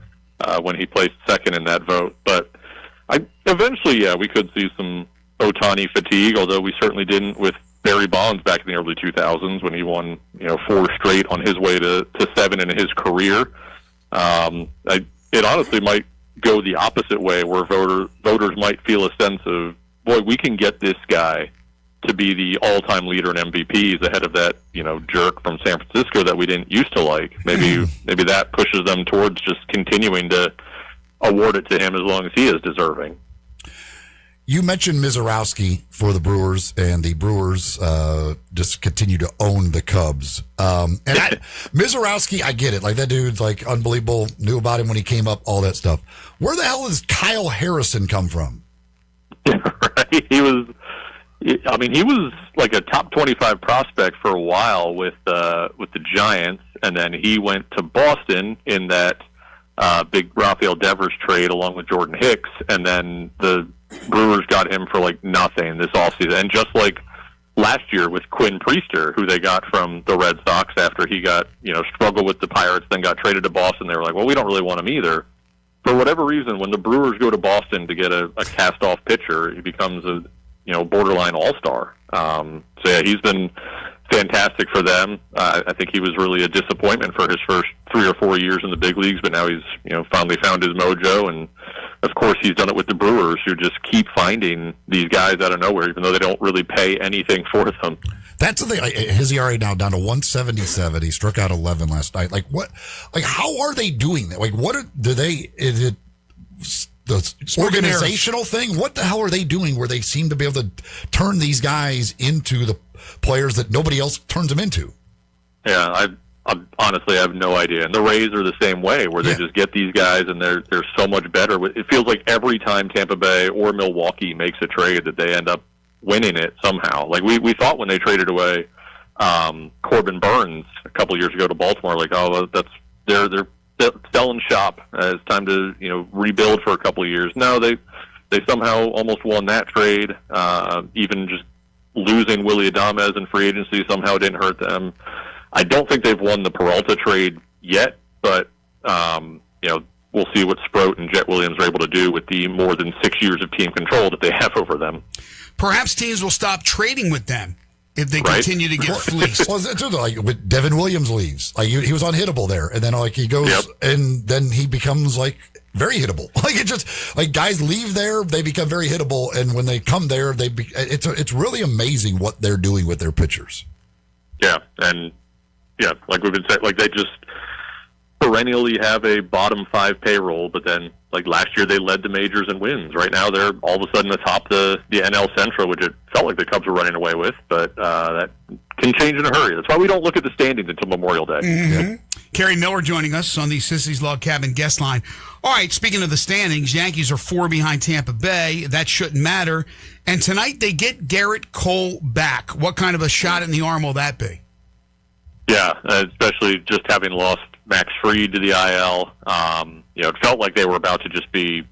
when he placed second in that vote. But Eventually, yeah, we could see some Ohtani fatigue, although we certainly didn't with Barry Bonds back in the early 2000s when he won, 4 straight on his way to 7 in his career. It honestly might go the opposite way, where voters might feel a sense of, boy, we can get this guy to be the all-time leader in MVPs ahead of that, jerk from San Francisco that we didn't used to like. Maybe that pushes them towards just continuing to award it to him as long as he is deserving. You mentioned Mizorowski for the Brewers, and the Brewers just continue to own the Cubs. Mizorowski, I get it. Like, that dude's like unbelievable. Knew about him when he came up, all that stuff. Where the hell does Kyle Harrison come from? Right? He was like a top 25 prospect for a while with the Giants, and then he went to Boston in that big Rafael Devers trade along with Jordan Hicks, and then the Brewers got him for like nothing this offseason. And just like last year with Quinn Priester, who they got from the Red Sox after he got, struggled with the Pirates, then got traded to Boston, they were like, well, we don't really want him either. For whatever reason, when the Brewers go to Boston to get a cast-off pitcher, he becomes a borderline all-star. So yeah, he's been fantastic for them. I think he was really a disappointment for his first 3 or 4 years in the big leagues, but now he's finally found his mojo, and of course he's done it with the Brewers, who just keep finding these guys out of nowhere, even though they don't really pay anything for them. That's the thing. His ERA now down to 177. He struck out 11 last night. Like what? Like, how are they doing that? Like, is it the organizational thing? What the hell are they doing where they seem to be able to turn these guys into the players that nobody else turns them into? Yeah, I honestly have no idea. And the Rays are the same way, where they just get these guys and they're so much better. It feels like every time Tampa Bay or Milwaukee makes a trade that they end up winning it somehow. Like we thought when they traded away Corbin Burns a couple years ago to Baltimore, like, oh, that's they're selling shop. It's time to rebuild for a couple of years. No, they somehow almost won that trade. Even just losing Willie Adames in free agency somehow didn't hurt them. I don't think they've won the Peralta trade yet, but we'll see what Sproat and Jet Williams are able to do with the more than 6 years of team control that they have over them. Perhaps teams will stop trading with them if they continue to get fleeced. Well, it's like when Devin Williams leaves, like he was unhittable there, and then like he goes, and then he becomes like very hittable. Like, it just, like, guys leave there, they become very hittable, and when they come there, it's really amazing what they're doing with their pitchers. Yeah, and yeah, like we've been saying, like they just perennially have a bottom 5 payroll, but then like last year they led the majors in wins. Right now they're all of a sudden atop the NL Central, which it felt like the Cubs were running away with, but that can change in a hurry. That's why we don't look at the standings until Memorial Day. Mm-hmm. Yeah. Kerry Miller joining us on the Sissy's Log Cabin guest line. All right, speaking of the standings, Yankees are 4 behind Tampa Bay. That shouldn't matter. And tonight they get Garrett Cole back. What kind of a shot in the arm will that be? Yeah, especially just having lost Max Fried to the IL. It felt like they were about to just be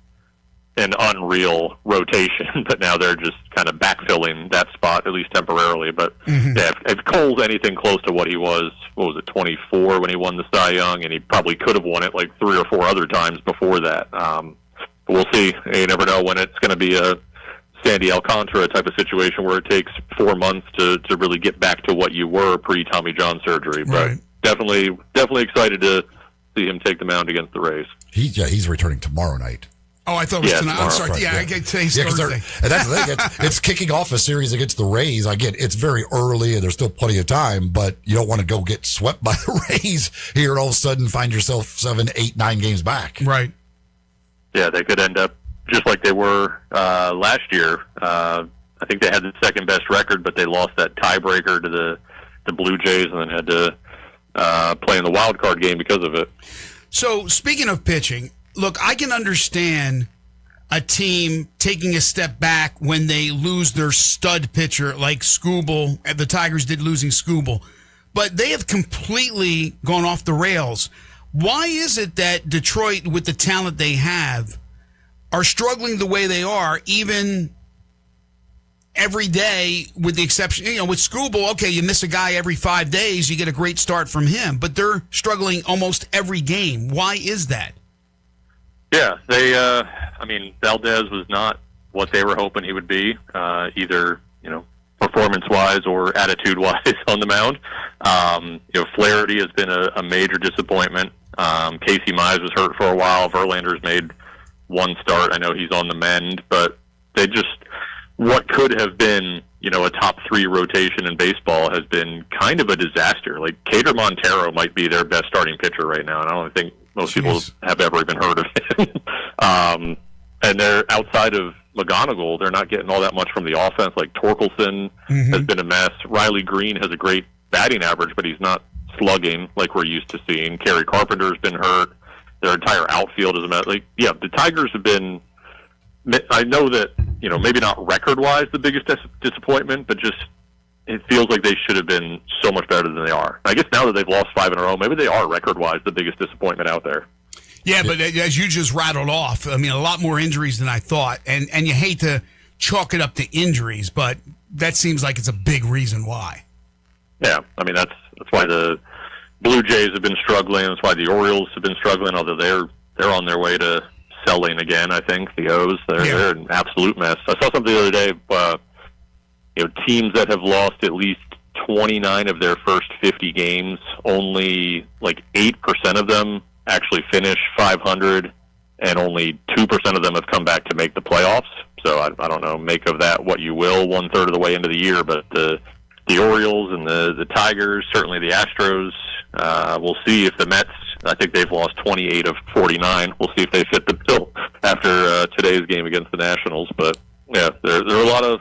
an unreal rotation, but now they're just kind of backfilling that spot, at least temporarily. But yeah, if Cole's anything close to what he was, 24 when he won the Cy Young, and he probably could have won it like 3 or 4 other times before that. But we'll see. You never know when it's going to be a Sandy Alcantara type of situation where it takes 4 months to really get back to what you were pre-Tommy John surgery. But definitely excited to see him take the mound against the Rays. He's returning tomorrow night. Oh, I thought it was tonight. I'm sorry. I get today's Thursday. And that's the thing. It's kicking off a series against the Rays. Again, it's very early and there's still plenty of time, but you don't want to go get swept by the Rays here and all of a sudden find yourself 7, 8, 9 games back. Right. Yeah, they could end up just like they were last year. I think they had the second best record, but they lost that tiebreaker to the Blue Jays and then had to play in the wild card game because of it. So, speaking of pitching, look, I can understand a team taking a step back when they lose their stud pitcher like Skubal. The Tigers did losing Skubal. But they have completely gone off the rails. Why is it that Detroit, with the talent they have, are struggling the way they are, even every day, with the exception, with Skubal, okay, you miss a guy every 5 days, you get a great start from him, but they're struggling almost every game. Why is that? Yeah, I mean, Valdez was not what they were hoping he would be, either, performance-wise or attitude-wise on the mound. Flaherty has been a major disappointment. Casey Mize was hurt for a while. Verlander's made one start. I know he's on the mend, but what could have been, a top 3 rotation in baseball has been kind of a disaster. Like, Cater Montero might be their best starting pitcher right now, and I don't think most people have ever even heard of him. And they're outside of McGonigal, they're not getting all that much from the offense. Like, Torkelson has been a mess. Riley Green has a great batting average, but he's not slugging like we're used to seeing. Kerry Carpenter's been hurt. Their entire outfield is a mess. Like, yeah, the Tigers have been, I know that, maybe not record-wise the biggest disappointment, but just it feels like they should have been so much better than they are. I guess now that they've lost 5 in a row, maybe they are record-wise the biggest disappointment out there. Yeah, but as you just rattled off, I mean, a lot more injuries than I thought, and you hate to chalk it up to injuries, but that seems like it's a big reason why. Yeah, I mean, that's why the Blue Jays have been struggling. That's why the Orioles have been struggling, although they're on their way to selling again, I think. The O's, they're an absolute mess. I saw something the other day, teams that have lost at least 29 of their first 50 games, only like 8% of them actually finish 500, and only 2% of them have come back to make the playoffs. So I don't know, make of that what you will, 1/3 of the way into the year, but the Orioles and the Tigers, certainly the Astros, we'll see if the Mets, I think they've lost 28 of 49. We'll see if they fit the bill after today's game against the Nationals. But, yeah, there are a lot of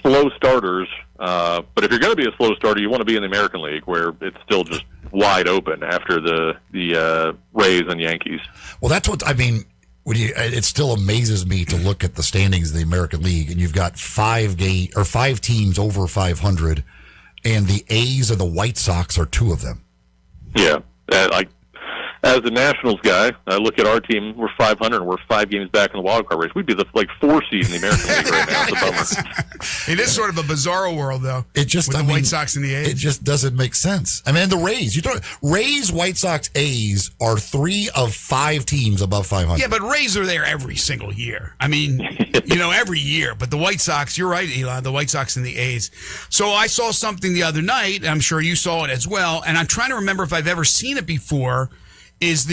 slow starters. But if you're going to be a slow starter, you want to be in the American League, where it's still just wide open after the Rays and Yankees. Well, that's what, I mean, it still amazes me to look at the standings of the American League, and you've got 5 teams over 500, and the A's and the White Sox are 2 of them. Yeah, as a Nationals guy, I look at our team. We're 500, and we're 5 games back in the wild card race. We'd be the 4 seed in the American League right now. It's a bummer. It is sort of a bizarro world, though. It just, with the White Sox and the A's. It just doesn't make sense. I mean, the Rays. Rays, White Sox, A's are 3 of 5 teams above 500. Yeah, but Rays are there every single year. I mean, every year. But the White Sox, you're right, Eli, the White Sox and the A's. So I saw something the other night, and I'm sure you saw it as well, and I'm trying to remember if I've ever seen it before, is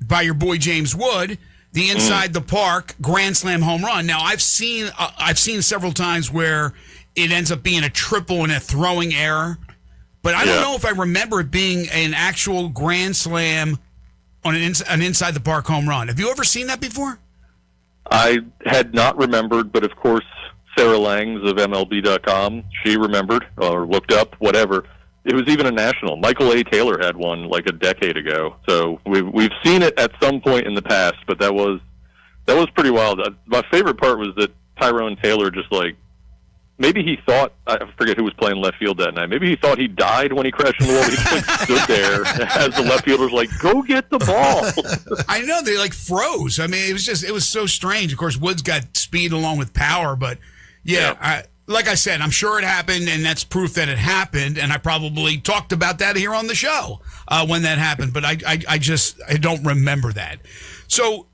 by your boy James Wood, the inside the park grand slam home run. Now I've seen several times where it ends up being a triple and a throwing error, but I don't know if I remember it being an actual grand slam on an inside the park home run. Have you ever seen that before? I had not remembered, but of course Sarah Langs of MLB.com, she remembered or looked up, whatever. It was even a national. Michael A. Taylor had one like a decade ago. So we've seen it at some point in the past, but that was pretty wild. My favorite part was that Tyrone Taylor just maybe he thought, I forget who was playing left field that night. Maybe he thought he died when he crashed in the wall. He just stood there as the left fielder's like, go get the ball. I know, they froze. I mean, it was so strange. Of course, Woods got speed along with power, but like I said, I'm sure it happened, and that's proof that it happened, and I probably talked about that here on the show when that happened, but I don't remember that. So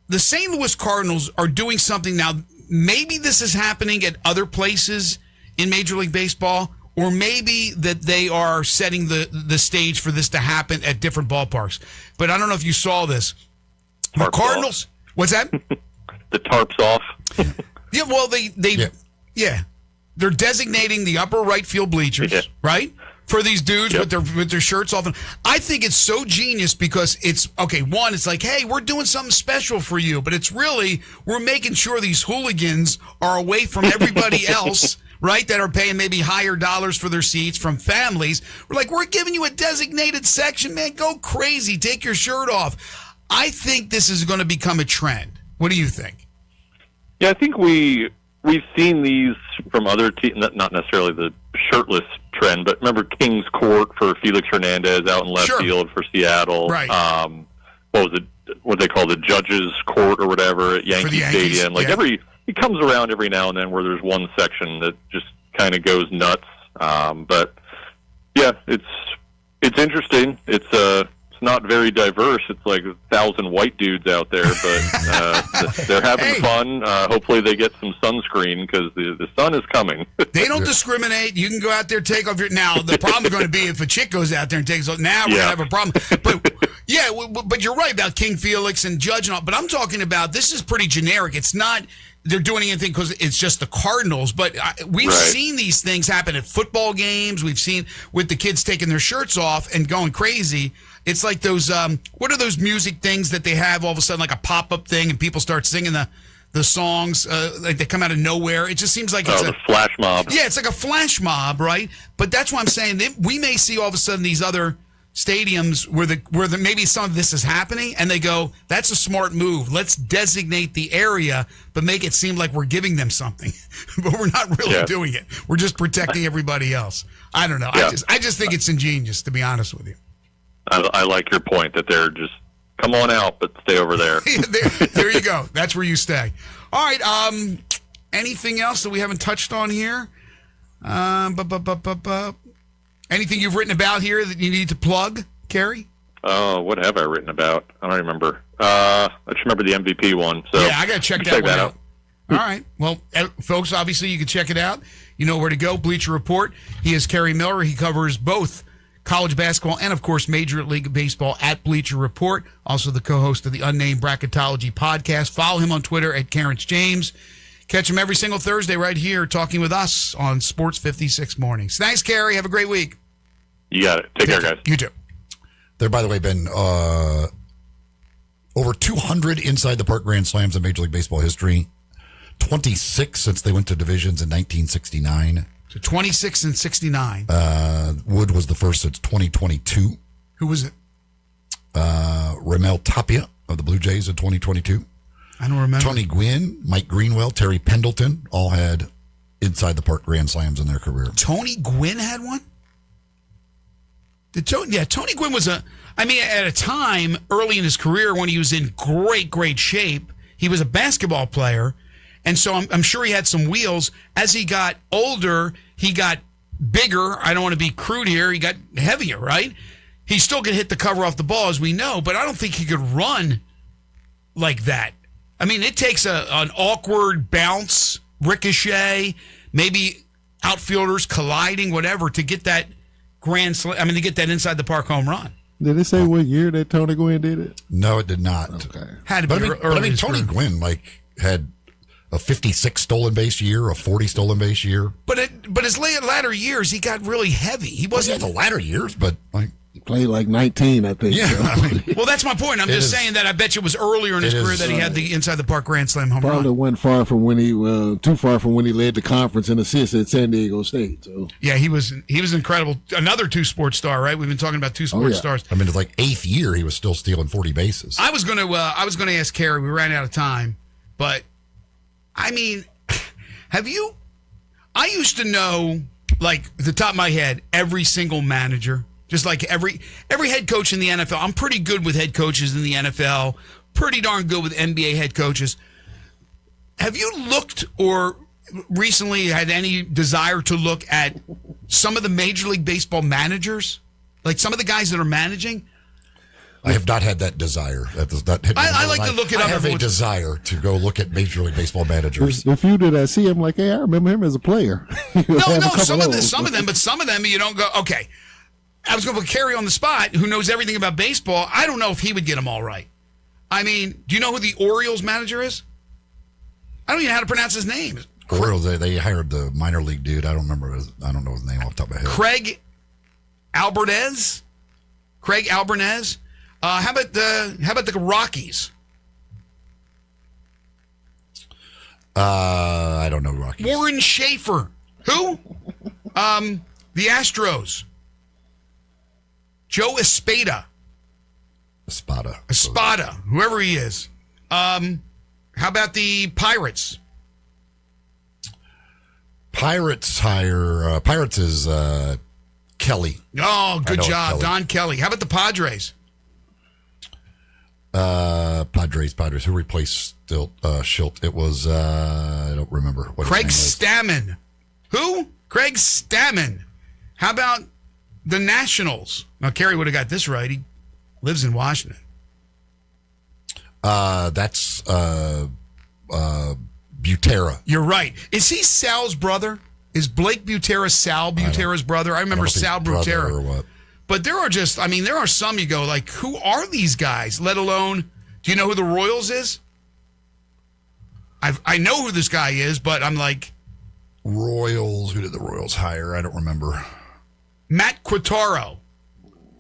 the St. Louis Cardinals are doing something now. Maybe this is happening at other places in Major League Baseball, or maybe that they are setting the stage for this to happen at different ballparks. But I don't know if you saw this. The Cardinals, what's that? The tarps off. Yeah, well, they're designating the upper right field bleachers, right, for these dudes with their shirts off. I think it's so genius because it's one, it's like, hey, we're doing something special for you, but it's really we're making sure these hooligans are away from everybody else, right, that are paying maybe higher dollars for their seats, from families. We're giving you a designated section, man. Go crazy, take your shirt off. I think this is going to become a trend. What do you think? Yeah, I think we've seen these from other teams, not necessarily the shirtless trend, but remember King's Court for Felix Hernandez out in left field for Seattle. Right. What was it? What they call the Judges Court or whatever at Yankee Stadium. It comes around every now and then where there's one section that just kind of goes nuts. But yeah, it's interesting. It's not very diverse. It's like 1,000 white dudes out there, but they're having fun. Hopefully they get some sunscreen because the sun is coming. They don't discriminate. You can go out there, take off your... Now, the problem is going to be if a chick goes out there and takes off... Now we're going to have a problem. But you're right about King Felix and Judge and all. But I'm talking about, this is pretty generic. It's not... They're doing anything because it's just the Cardinals, but we've seen these things happen at football games. We've seen with the kids taking their shirts off and going crazy. It's like those, what are those music things that they have all of a sudden, like a pop-up thing, and people start singing the songs, like they come out of nowhere. It just seems like it's the flash mob. Yeah, it's like a flash mob, right? But that's why I'm saying we may see all of a sudden these other stadiums where maybe some of this is happening, and they go, that's a smart move. Let's designate the area, but make it seem like we're giving them something. But we're not really doing it. We're just protecting everybody else. I don't know. Yeah. I just think it's ingenious, to be honest with you. I like your point that they're just, come on out, but stay over there. there you go. That's where you stay. All right. Anything else that we haven't touched on here? Anything you've written about here that you need to plug, Kerry? Oh, what have I written about? I don't remember. I just remember the MVP one. So yeah, I got to check that one out. All right. Well, folks, obviously you can check it out. You know where to go. Bleacher Report. He is Kerry Miller. He covers both college basketball and, of course, Major League Baseball at Bleacher Report. Also the co-host of the Unnamed Bracketology podcast. Follow him on Twitter at Carrance James. Catch him every single Thursday right here talking with us on Sports 56 Mornings. Thanks, Kerry. Have a great week. You got it. Take care, guys. You too. There, by the way, been over 200 inside the park grand slams in Major League Baseball history. 26 since they went to divisions in 1969. So 26 and 69. Wood was the first since 2022. Who was it? Ramel Tapia of the Blue Jays in 2022. I don't remember. Tony Gwynn, Mike Greenwell, Terry Pendleton all had inside the park grand slams in their career. Tony Gwynn had one? Tony Gwynn was at a time early in his career when he was in great shape, he was a basketball player, and so I'm sure he had some wheels. As he got older, he got bigger. I don't want to be crude here. He got heavier, right? He still could hit the cover off the ball, as we know, but I don't think he could run like that. I mean, it takes an awkward bounce, ricochet, maybe outfielders colliding, whatever, to get that to get that inside the park home run. Did it say what year that Tony Gwynn did it? No, it did not. Okay. Had to be early. Tony Gwynn had a 56 stolen base year, a 40 stolen base year. But his latter years, he got really heavy. He wasn't the latter years, but he played like 19, I think. Yeah. So. Well, that's my point. I'm just saying that I bet you it was earlier in his career that he had the inside the park grand slam home Probably run. went too far from when he led the conference in assists at San Diego State. So yeah, he was incredible. Another two-sport star, right? We've been talking about two-sport stars. I mean, it's like 8th year he was still stealing 40 bases. I was gonna ask Kerry. We ran out of time, but I mean, I used to know, like, at the top of my head, every single manager. Just like every head coach in the NFL. I'm pretty good with head coaches in the NFL. Pretty darn good with NBA head coaches. Have you looked or recently had any desire to look at some of the Major League Baseball managers? Like some of the guys that are managing? I have not had that desire. I like to look it up. I have a desire to go look at Major League Baseball managers. The few that I see, I'm like, hey, I remember him as a player. Some of them you don't go, okay. I was going to put Kerry on the spot, who knows everything about baseball. I don't know if he would get them all right. I mean, do you know who the Orioles manager is? I don't even know how to pronounce his name. Orioles, they hired the minor league dude. I don't know his name off the top of my head. Craig Albertez. How about the Rockies? I don't know Rockies. Warren Schaefer. Who? The Astros. Joe Espada, whoever he is. How about the Pirates? Pirates is Kelly. Oh, good job, Don Kelly. How about the Padres? Padres. Who replaced Schilt? It was I don't remember what Craig his name was. Stammen. Who? Craig Stammen. How about the Nationals? Now, Kerry would have got this right. lives in Washington. That's Butera. You're right. Is he Sal's brother? Is Blake Butera Sal Butera's brother? I remember Sal Butera. Or what? But there are there are some you go, like, who are these guys? Let alone, do you know who the Royals is? I know who this guy is, but I'm like... Royals. Who did the Royals hire? I don't remember. Matt Quattaro.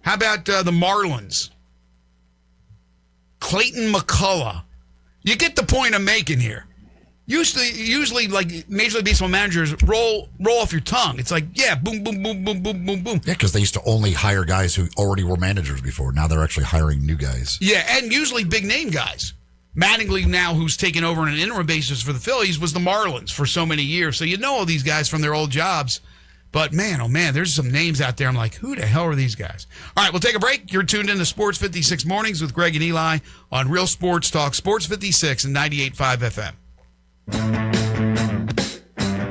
How about the Marlins? Clayton McCullough. You get the point I'm making here. Usually, like Major League Baseball managers roll off your tongue. It's like, yeah, boom, boom, boom, boom, boom, boom, boom. Yeah, because they used to only hire guys who already were managers before. Now they're actually hiring new guys. Yeah, and usually big name guys. Mattingly now, who's taken over on an interim basis for the Phillies, was the Marlins for so many years. So you know all these guys from their old jobs. But man, oh man, there's some names out there. I'm like, who the hell are these guys? All right, we'll take a break. You're tuned in to Sports 56 Mornings with Greg and Eli on Real Sports Talk, Sports 56 and 98.5 FM.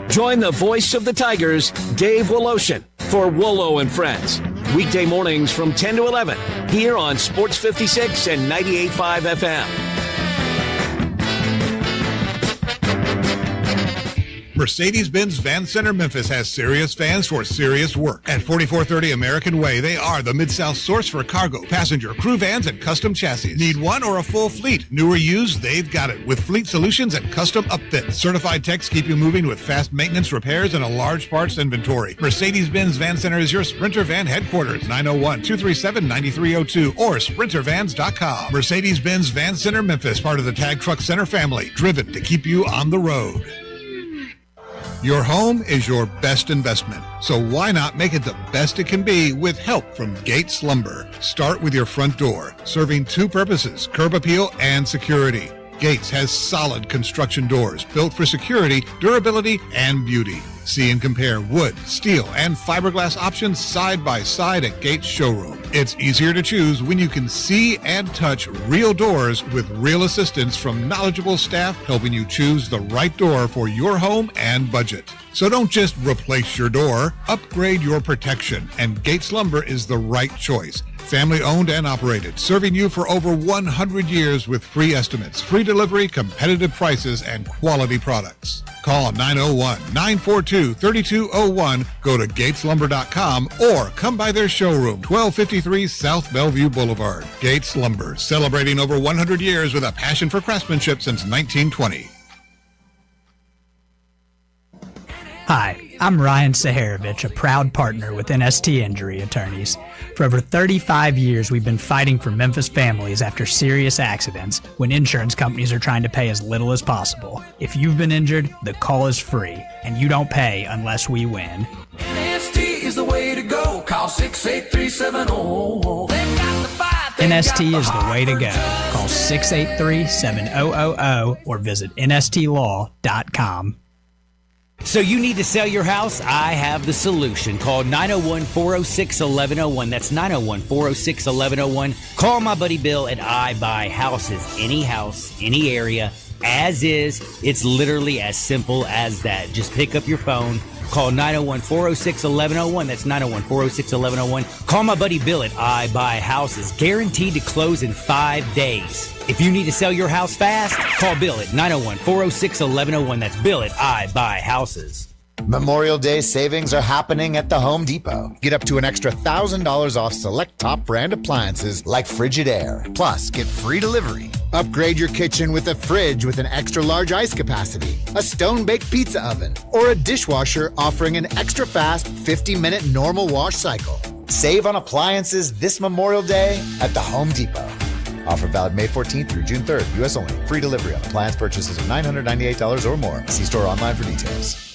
Join the voice of the Tigers, Dave Woloshin, for Wolo and Friends. Weekday mornings from 10 to 11 here on Sports 56 and 98.5 FM. Mercedes-Benz Van Center Memphis has serious vans for serious work. At 4430 American Way, they are the Mid-South source for cargo, passenger, crew vans, and custom chassis. Need one or a full fleet? New or used? They've got it. With fleet solutions and custom upfits. Certified techs keep you moving with fast maintenance, repairs, and a large parts inventory. Mercedes-Benz Van Center is your Sprinter Van headquarters. 901-237-9302 or sprintervans.com. Mercedes-Benz Van Center Memphis, part of the Tag Truck Center family. Driven to keep you on the road. Your home is your best investment, so why not make it the best it can be with help from Gates Lumber? Start with your front door, serving two purposes, curb appeal and security. Gates has solid construction doors built for security, durability, and beauty. See and compare wood, steel, and fiberglass options side by side at Gates Showroom. It's easier to choose when you can see and touch real doors with real assistance from knowledgeable staff helping you choose the right door for your home and budget. So don't just replace your door, upgrade your protection, and Gates Lumber is the right choice. Family owned and operated, serving you for over 100 years with free estimates, free delivery, competitive prices, and quality products. Call 901-942-3201, go to gateslumber.com, or come by their showroom, 1253 South Bellevue Boulevard. Gates Lumber, celebrating over 100 years with a passion for craftsmanship since 1920. Hi, I'm Ryan Saharovich, a proud partner with NST Injury Attorneys. For over 35 years, we've been fighting for Memphis families after serious accidents when insurance companies are trying to pay as little as possible. If you've been injured, the call is free, and you don't pay unless we win. NST is the way to go. Call 683-700. They've got the fight. NST is the way to go. Call 683-7000 or visit nstlaw.com. So you need to sell your house? I have the solution. Call 901-406-1101. That's 901-406-1101. Call my buddy Bill at I Buy Houses. Any house, any area, as is. It's literally as simple as that. Just pick up your phone. Call 901-406-1101. That's 901-406-1101. Call my buddy Bill at I Buy Houses. Guaranteed to close in 5 days. If you need to sell your house fast, call Bill at 901-406-1101. That's Bill at I Buy Houses. Memorial Day savings are happening at the Home Depot. Get up to an extra $1,000 off select top brand appliances like Frigidaire. Plus, get free delivery. Upgrade your kitchen with a fridge with an extra large ice capacity, a stone-baked pizza oven, or a dishwasher offering an extra fast 50-minute normal wash cycle. Save on appliances this Memorial Day at the Home Depot. Offer valid May 14th through June 3rd. U.S. only. Free delivery on appliance purchases of $998 or more. See store online for details.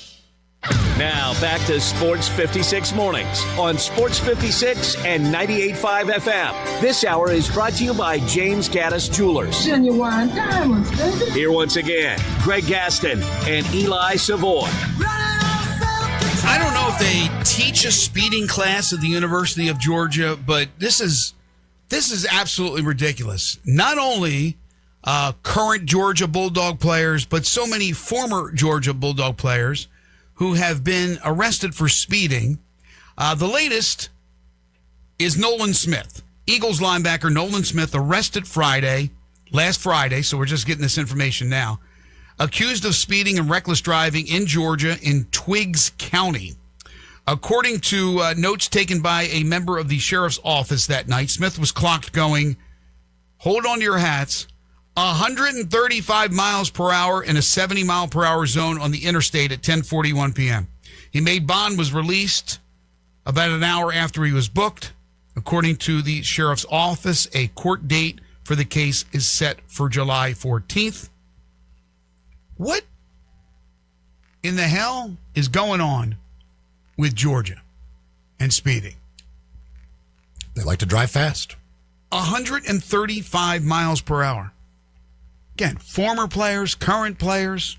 Now back to Sports 56 Mornings on Sports 56 and 98.5 FM. This hour is brought to you by James Gaddis Jewelers. Genuine diamonds, baby. Here once again, Greg Gaston and Eli Savoy. I don't know if they teach a speeding class at the University of Georgia, but this is absolutely ridiculous. Not only current Georgia Bulldog players, but so many former Georgia Bulldog players who have been arrested for speeding. The latest is Nolan Smith. Eagles linebacker Nolan Smith arrested last Friday, so we're just getting this information now, accused of speeding and reckless driving in Georgia in Twiggs County. According to notes taken by a member of the sheriff's office that night, Smith was clocked going, hold on to your hats, 135 miles per hour in a 70 mile per hour zone on the interstate at 10:41 p.m. He made bond, was released about an hour after he was booked. According to the sheriff's office, a court date for the case is set for July 14th. What in the hell is going on with Georgia and speeding? They like to drive fast. 135 miles per hour. Again, former players, current players.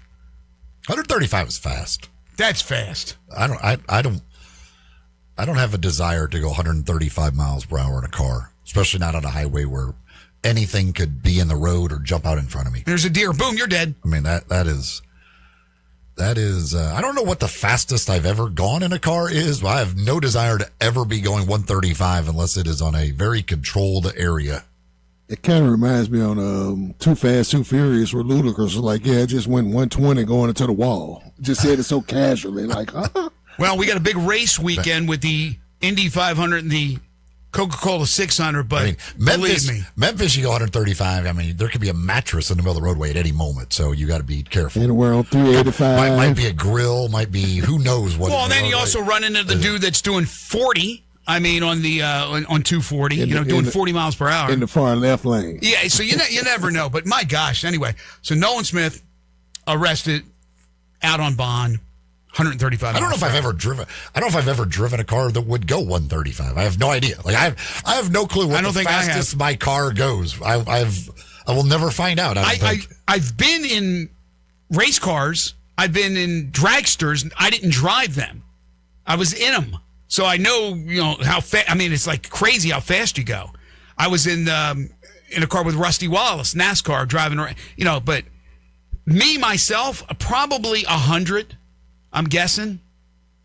135 is fast. That's fast. I don't have a desire to go 135 miles per hour in a car, especially not on a highway where anything could be in the road or jump out in front of me. There's a deer. Boom, you're dead. I mean, that is. I don't know what the fastest I've ever gone in a car is, but I have no desire to ever be going 135 unless it is on a very controlled area. It kind of reminds me on Too Fast, Too Furious where Ludacris was like, yeah, I just went 120 going into the wall. Just said it so casually, like, huh? Well, we got a big race weekend with the Indy 500 and the Coca-Cola 600, but believe me. Memphis, you go 135. I mean, there could be a mattress in the middle of the roadway at any moment, so you got to be careful. Anywhere on 385. Might be a grill, might be, who knows what. Well, then you also run into the dude that's doing 40. I mean, on the on 240, doing 40 miles per hour. In the far left lane. Yeah, so you never know. But my gosh, anyway. So Nolan Smith arrested, out on bond, 135 I don't know if I've ever driven a car that would go 135. I have no idea. Like I have no clue what the fastest my car goes. I will never find out. I've been in race cars. I've been in dragsters. I didn't drive them. I was in them. So I know, how fast. I mean, it's like crazy how fast you go. I was in a car with Rusty Wallace, NASCAR, driving around, but me, myself, probably 100, I'm guessing,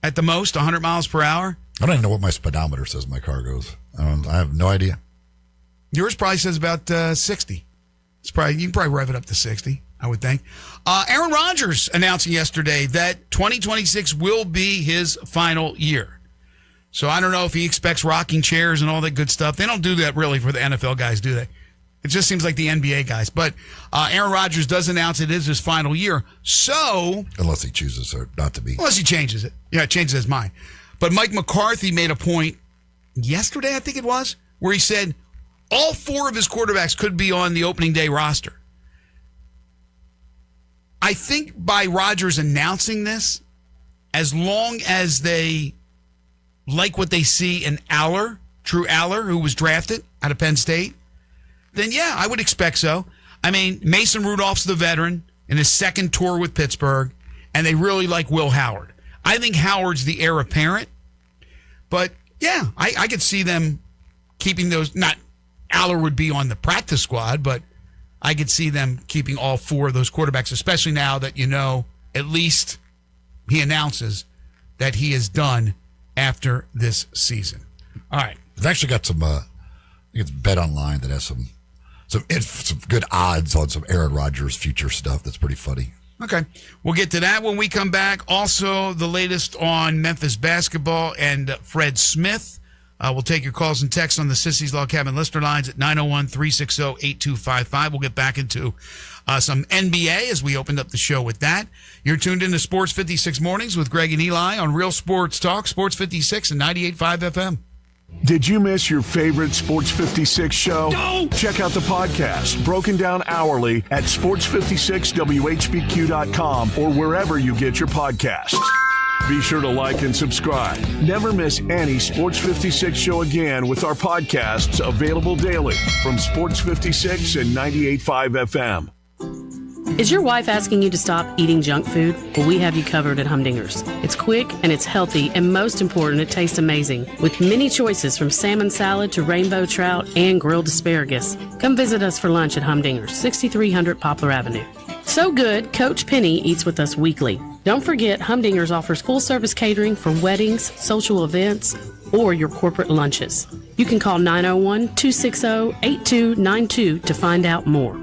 at the most, 100 miles per hour. I don't even know what my speedometer says my car goes. I have no idea. Yours probably says about 60. You can probably rev it up to 60, I would think. Aaron Rodgers announcing yesterday that 2026 will be his final year. So I don't know if he expects rocking chairs and all that good stuff. They don't do that really for the NFL guys, do they? It just seems like the NBA guys. But Aaron Rodgers does announce it is his final year. So unless he chooses not to be. Unless he changes it. Yeah, changes his mind. But Mike McCarthy made a point yesterday, I think it was, where he said all 4 of his quarterbacks could be on the opening day roster. I think by Rodgers announcing this, as long as they like what they see in Drew Aller, who was drafted out of Penn State, then yeah, I would expect so. I mean, Mason Rudolph's the veteran in his second tour with Pittsburgh, and they really like Will Howard. I think Howard's the heir apparent, but yeah, I could see them keeping those. Not Aller would be on the practice squad, but I could see them keeping all 4 of those quarterbacks, especially now that at least he announces that he is done after this season. All right. I've actually got some, I think it's Bet Online that has some good odds on some Aaron Rodgers future stuff. That's pretty funny. Okay. We'll get to that when we come back. Also, the latest on Memphis basketball and Fred Smith. We'll take your calls and texts on the Sissy's Log Cabin listener lines at 901-360-8255. We'll get back into some NBA as we opened up the show with that. You're tuned in to Sports 56 Mornings with Greg and Eli on Real Sports Talk, Sports 56 and 98.5 FM. Did you miss your favorite Sports 56 show? No! Check out the podcast, broken down hourly at sports56whbq.com or wherever you get your podcasts. Be sure to like and subscribe. Never miss any Sports 56 show again with our podcasts available daily from Sports 56 and 98.5 FM. Is your wife asking you to stop eating junk food? Well, we have you covered at Humdinger's. It's quick and it's healthy, and most important, it tastes amazing. With many choices from salmon salad to rainbow trout and grilled asparagus. Come visit us for lunch at Humdinger's, 6300 Poplar Avenue. So good, Coach Penny eats with us weekly. Don't forget, Humdinger's offers full-service catering for weddings, social events, or your corporate lunches. You can call 901-260-8292 to find out more.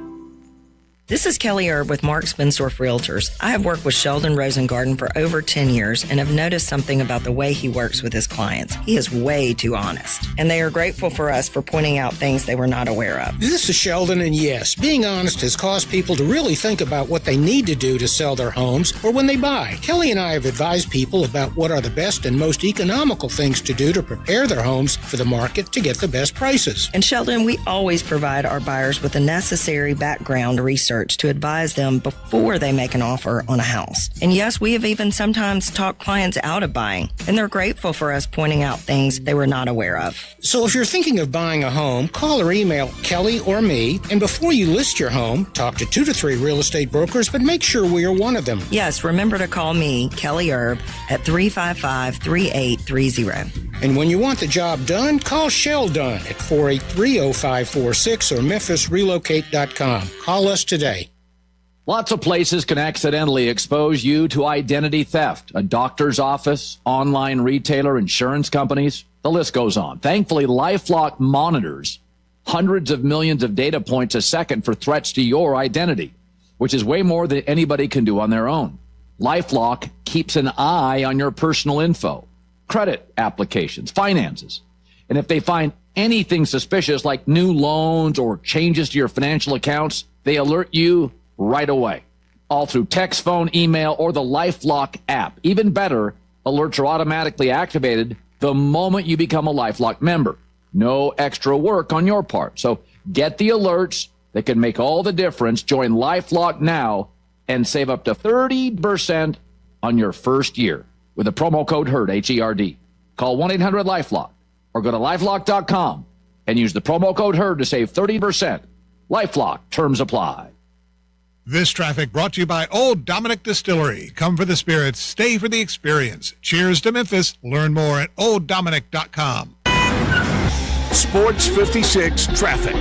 This is Kelly Erb with Mark Spensdorf Realtors. I have worked with Sheldon Rosengarten for over 10 years and have noticed something about the way he works with his clients. He is way too honest, and they are grateful for us for pointing out things they were not aware of. This is Sheldon, and yes, being honest has caused people to really think about what they need to do to sell their homes or when they buy. Kelly and I have advised people about what are the best and most economical things to do to prepare their homes for the market to get the best prices. And Sheldon, we always provide our buyers with the necessary background research to advise them before they make an offer on a house. And yes, we have even sometimes talked clients out of buying, and they're grateful for us pointing out things they were not aware of. So if you're thinking of buying a home, call or email Kelly or me, and before you list your home, talk to 2 to 3 real estate brokers, but make sure we are one of them. Yes, remember to call me, Kelly Erb, at 355-3830. And when you want the job done, call Sheldon at 483-0546 or memphisrelocate.com. Call us today. Lots of places can accidentally expose you to identity theft. A doctor's office, online retailer, insurance companies, the list goes on. Thankfully, LifeLock monitors hundreds of millions of data points a second for threats to your identity, which is way more than anybody can do on their own. LifeLock keeps an eye on your personal info, credit applications, finances. And if they find anything suspicious like new loans or changes to your financial accounts, they alert you right away, all through text, phone, email, or the LifeLock app. Even better, alerts are automatically activated the moment you become a LifeLock member. No extra work on your part. So get the alerts that can make all the difference. Join LifeLock now and save up to 30% on your first year with the promo code HERD, H-E-R-D. Call 1-800-LifeLock or go to LifeLock.com and use the promo code HERD to save 30%. LifeLock. Terms apply. This traffic brought to you by Old Dominick Distillery. Come for the spirits, stay for the experience. Cheers to Memphis. Learn more at olddominick.com. Sports 56 traffic.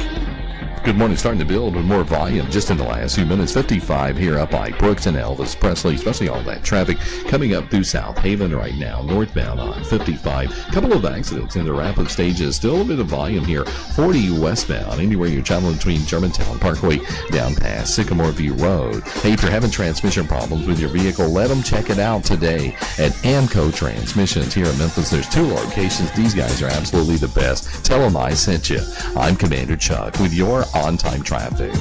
Good morning. Starting to build with more volume just in the last few minutes. 55 here up by Brooks and Elvis Presley, especially all that traffic coming up through South Haven right now, northbound on 55. A couple of accidents in the rapid stages. Still a bit of volume here. 40 westbound, anywhere you're traveling between Germantown Parkway down past Sycamore View Road. Hey, if you're having transmission problems with your vehicle, let them check it out today at Amco Transmissions here in Memphis. There's 2 locations. These guys are absolutely the best. Tell them I sent you. I'm Commander Chuck with your on-time traffic.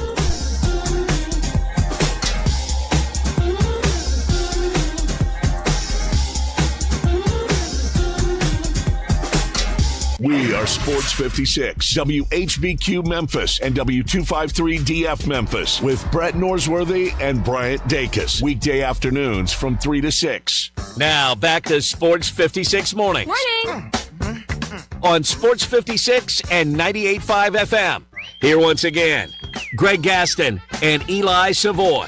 We are Sports 56, WHBQ Memphis, and W253DF Memphis with Brett Norsworthy and Bryant Dacus. Weekday afternoons from 3 to 6. Now back to Sports 56 Mornings. Morning. On Sports 56 and 98.5 FM. Here once again, Greg Gaston and Eli Savoy.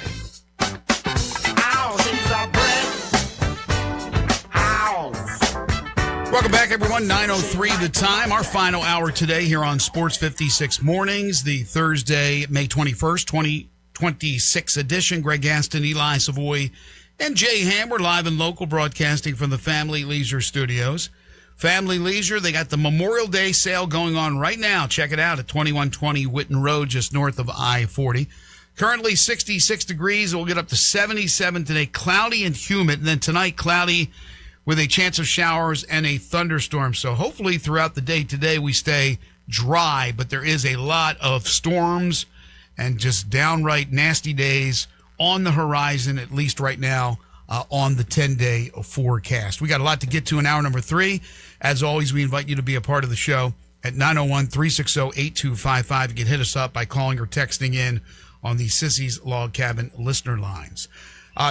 Welcome back, everyone. 9:03 the time. Our final hour today here on Sports 56 Mornings, the Thursday, May 21st, 2026 edition. Greg Gaston, Eli Savoy, and Jay Ham. We're live and local, broadcasting from the Family Leisure Studios. Family Leisure, they got the Memorial Day sale going on right now. Check it out at 2120 Whitten Road, just north of I-40. Currently 66 degrees. We'll get up to 77 today. Cloudy and humid. And then tonight, cloudy with a chance of showers and a thunderstorm. So hopefully throughout the day today we stay dry, but there is a lot of storms and just downright nasty days on the horizon, at least right now, on the 10-day forecast. We got a lot to get to in hour number 3. As always, we invite you to be a part of the show at 901-360-8255. You can hit us up by calling or texting in on the Sissy's Log Cabin listener lines.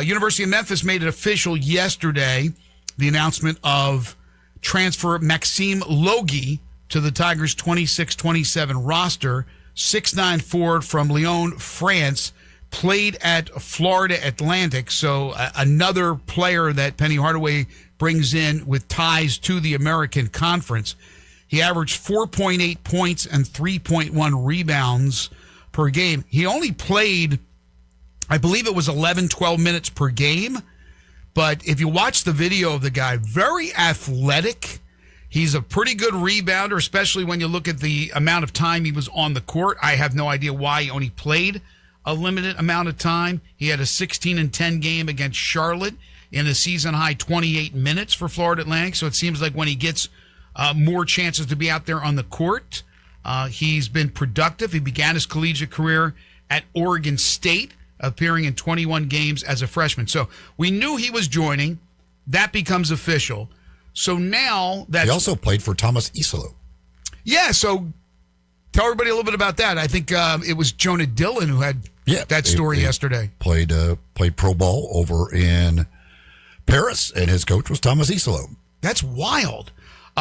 University of Memphis made it official yesterday, the announcement of transfer Maxime Logie to the Tigers' 26-27 roster. 6'9" forward from Lyon, France, played at Florida Atlantic, so another player that Penny Hardaway brings in with ties to the American Conference. He averaged 4.8 points and 3.1 rebounds per game. He only played, I believe it was 11, 12 minutes per game. But if you watch the video of the guy, very athletic. He's a pretty good rebounder, especially when you look at the amount of time he was on the court. I have no idea why he only played a limited amount of time. He had a 16-10 game against Charlotte in a season-high 28 minutes for Florida Atlantic. So it seems like when he gets more chances to be out there on the court, he's been productive. He began his collegiate career at Oregon State, appearing in 21 games as a freshman. So we knew he was joining. That becomes official. So now that he also played for Thomas Isolo. Yeah, so tell everybody a little bit about that. I think it was Jonah Dillon who had that story yesterday. Played pro ball over in Paris, and his coach was Thomas Isolo. That's wild.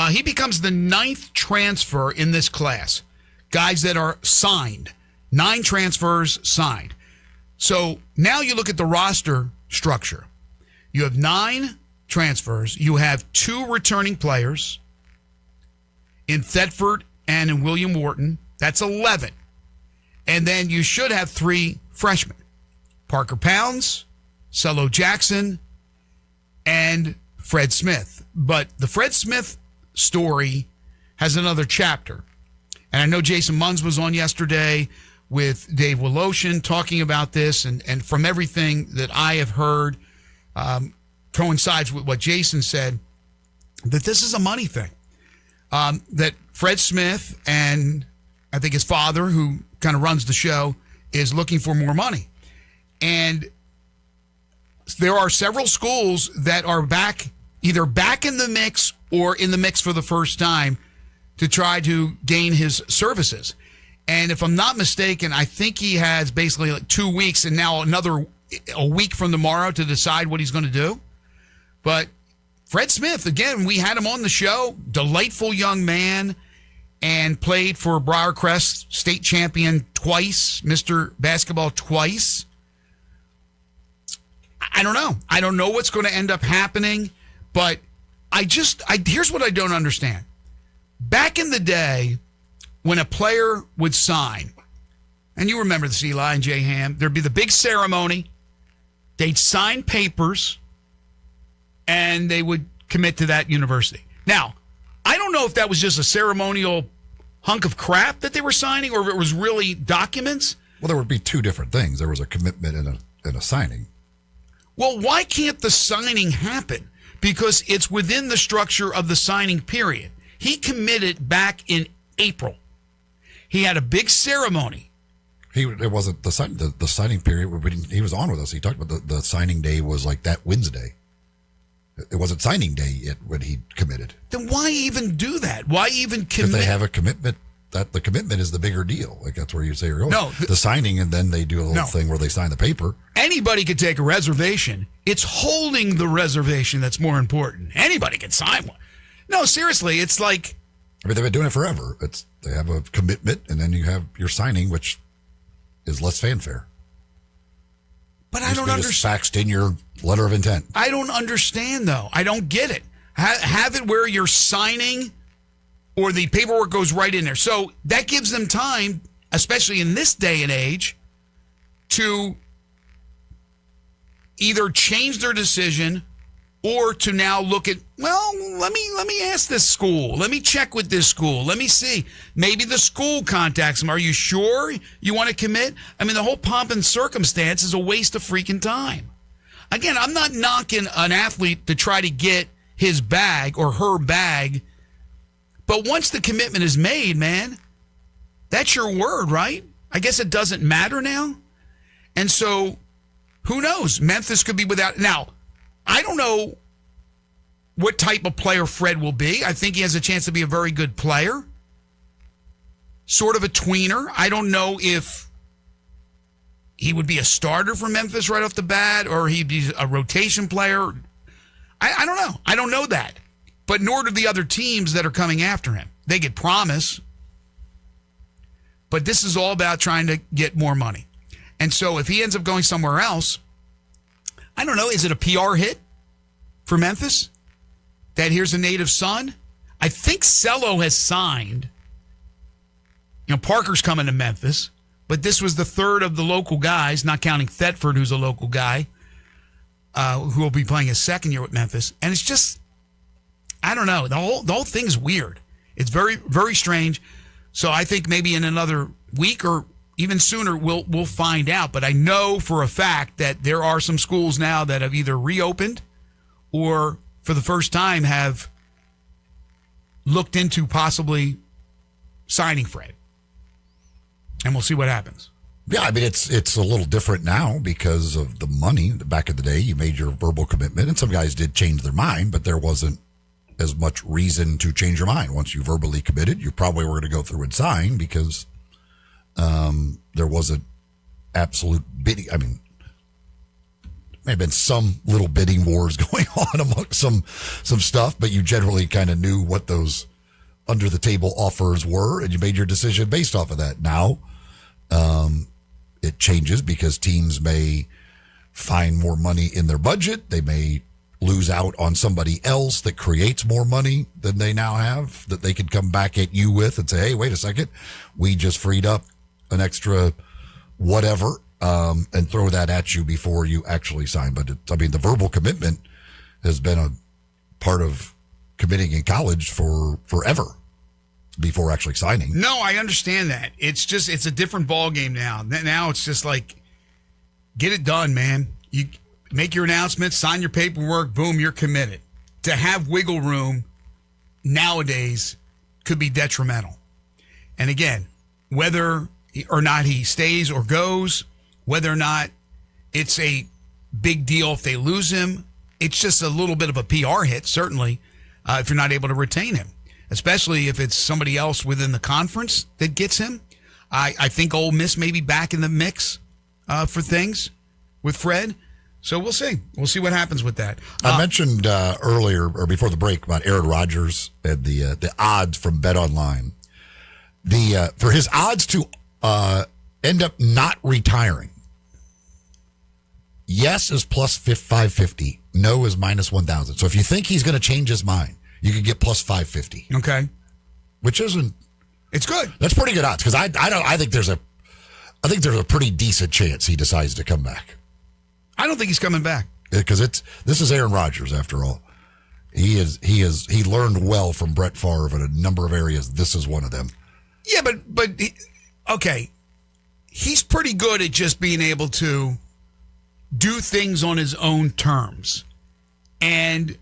He becomes the 9th transfer in this class. Guys that are signed. 9 transfers signed. So now you look at the roster structure. You have 9 transfers. You have 2 returning players in Thetford and in William Wharton. That's 11. And then you should have 3 freshmen. Parker Pounds, Cello Jackson, and Fred Smith. But the Fred Smith story has another chapter. And I know Jason Munz was on yesterday with Dave Woloshin talking about this. And from everything that I have heard, coincides with what Jason said, that this is a money thing. That Fred Smith and I think his father, who kind of runs the show, is looking for more money. And there are several schools that are either back in the mix or in the mix for the first time to try to gain his services. And if I'm not mistaken, I think he has basically like 2 weeks and now a week from tomorrow to decide what he's going to do. But Fred Smith, again, we had him on the show, delightful young man, and played for Briarcrest, state champion twice, Mr. Basketball twice. I don't know. I don't know what's going to end up happening, but here's what I don't understand. Back in the day, when a player would sign, and you remember this, Eli and Jay Ham, there'd be the big ceremony. They'd sign papers, and they would commit to that university. Now, I don't know if that was just a ceremonial hunk of crap that they were signing or if it was really documents. Well, there would be 2 different things. There was a commitment and a signing. Well, why can't the signing happen? Because it's within the structure of the signing period. He committed back in April. He had a big ceremony. It wasn't the signing period. He was on with us. He talked about the signing day was like that Wednesday. It wasn't signing day yet when he committed. Then why even do that? Why even commit? If they have a commitment, that the commitment is the bigger deal. Like that's where you say you're going. No, the signing, and then they do a little thing where they sign the paper. Anybody could take a reservation. It's holding the reservation that's more important. Anybody can sign one. No, seriously, it's like. I mean, they've been doing it forever. They have a commitment, and then you have your signing, which is less fanfare. But I don't understand. Faxed in your letter of intent. I don't understand, though. I don't get it. Have it where you're signing or the paperwork goes right in there. So that gives them time, especially in this day and age, to either change their decision or to now look at, well, let me ask this school. Let me check with this school. Let me see. Maybe the school contacts them. Are you sure you want to commit? I mean, the whole pomp and circumstance is a waste of freaking time. Again, I'm not knocking an athlete to try to get his bag or her bag. But once the commitment is made, man, that's your word, right? I guess it doesn't matter now. And so who knows? Memphis could be without. Now, I don't know what type of player Fred will be. I think he has a chance to be a very good player. Sort of a tweener. I don't know if he would be a starter for Memphis right off the bat or he'd be a rotation player. I don't know. I don't know that. But nor do the other teams that are coming after him. They get promise. But this is all about trying to get more money. And so if he ends up going somewhere else, I don't know, is it a PR hit for Memphis? That here's a native son? I think Cello has signed. You know, Parker's coming to Memphis, but this was the third of the local guys, not counting Thetford, who's a local guy, who will be playing his second year with Memphis. And it's just, I don't know. The whole thing's weird. It's very, very strange. So I think maybe in another week or even sooner we'll find out. But I know for a fact that there are some schools now that have either reopened or for the first time have looked into possibly signing Fred. And we'll see what happens. Yeah, I mean, it's a little different now because of the money. Back in the day, you made your verbal commitment, and some guys did change their mind, but there wasn't as much reason to change your mind. Once you verbally committed, you probably were going to go through and sign because there wasn't absolute bidding. I mean, there may have been some little bidding wars going on among some stuff, but you generally kind of knew what those under-the-table offers were, and you made your decision based off of that. Now, it changes because teams may find more money in their budget. They may lose out on somebody else that creates more money than they now have that they could come back at you with and say, hey, wait a second, we just freed up an extra whatever, and throw that at you before you actually sign. But the verbal commitment has been a part of committing in college for forever before actually signing. No, I understand that. It's a different ball game now. Now it's just like, get it done, man. You make your announcement, sign your paperwork, boom, you're committed. To have wiggle room nowadays could be detrimental. And again, whether or not he stays or goes, whether or not it's a big deal if they lose him, it's just a little bit of a PR hit, certainly, if you're not able to retain him. Especially if it's somebody else within the conference that gets him. I think Ole Miss may be back in the mix for things with Fred. So we'll see. We'll see what happens with that. I mentioned earlier or before the break about Aaron Rodgers and the odds from BetOnline. For his odds to end up not retiring, yes is plus 550, no is minus 1,000. So if you think he's going to change his mind, you could get plus 550. Okay. Which isn't. It's good. That's pretty good odds because I think there's a pretty decent chance he decides to come back. I don't think he's coming back because this is Aaron Rodgers after all. He learned well from Brett Favre in a number of areas. This is one of them. Yeah, but okay, he's pretty good at just being able to do things on his own terms, and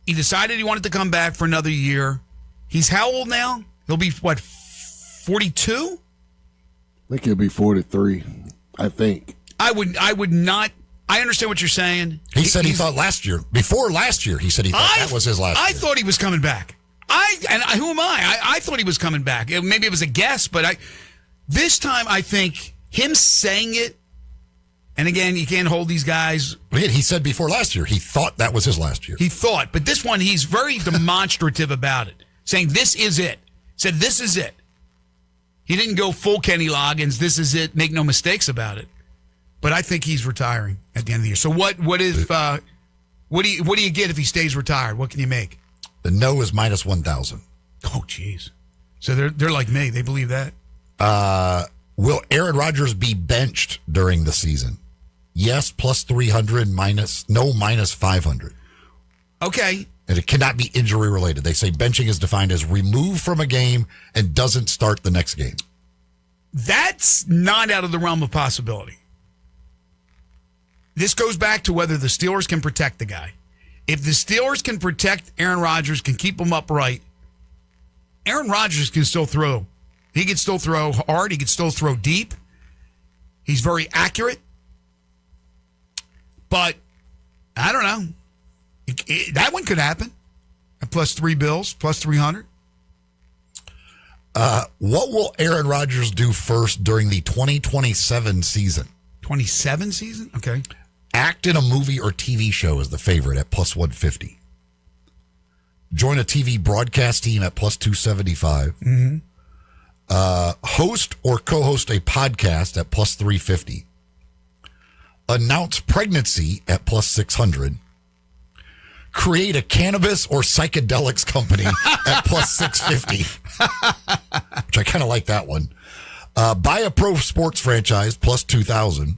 he decided he wanted to come back for another year. He's how old now? He'll be, 42? I think he'll be 43, I think. I would not. I understand what you're saying. He said he thought before last year, he said he thought that was his last year. I thought he was coming back. Who am I? I thought he was coming back. Maybe it was a guess, but this time I think him saying it, and again, you can't hold these guys. He said before last year, he thought that was his last year. He thought, but this one, he's very demonstrative about it, saying this is it. Said this is it. He didn't go full Kenny Loggins, this is it, make no mistakes about it. But I think he's retiring at the end of the year. So what do you get if he stays retired? What can you make? The no is minus 1,000. Oh, jeez. So they're like me. They believe that. Will Aaron Rodgers be benched during the season? Yes, plus 300, minus 500. Okay. And it cannot be injury related. They say benching is defined as removed from a game and doesn't start the next game. That's not out of the realm of possibility. This goes back to whether the Steelers can protect the guy. If the Steelers can protect Aaron Rodgers, can keep him upright, Aaron Rodgers can still throw. He can still throw hard. He can still throw deep. He's very accurate. But I don't know. That one could happen. Plus 3 bills, plus 300. What will Aaron Rodgers do first during the 2027 season? 27 season? Okay. Act in a movie or TV show is the favorite at plus 150. Join a TV broadcast team at plus 275. Mm-hmm. Host or co-host a podcast at plus 350. Announce pregnancy at plus 600. Create a cannabis or psychedelics company at plus 650. Which I kind of like that one. Buy a pro sports franchise plus 2,000.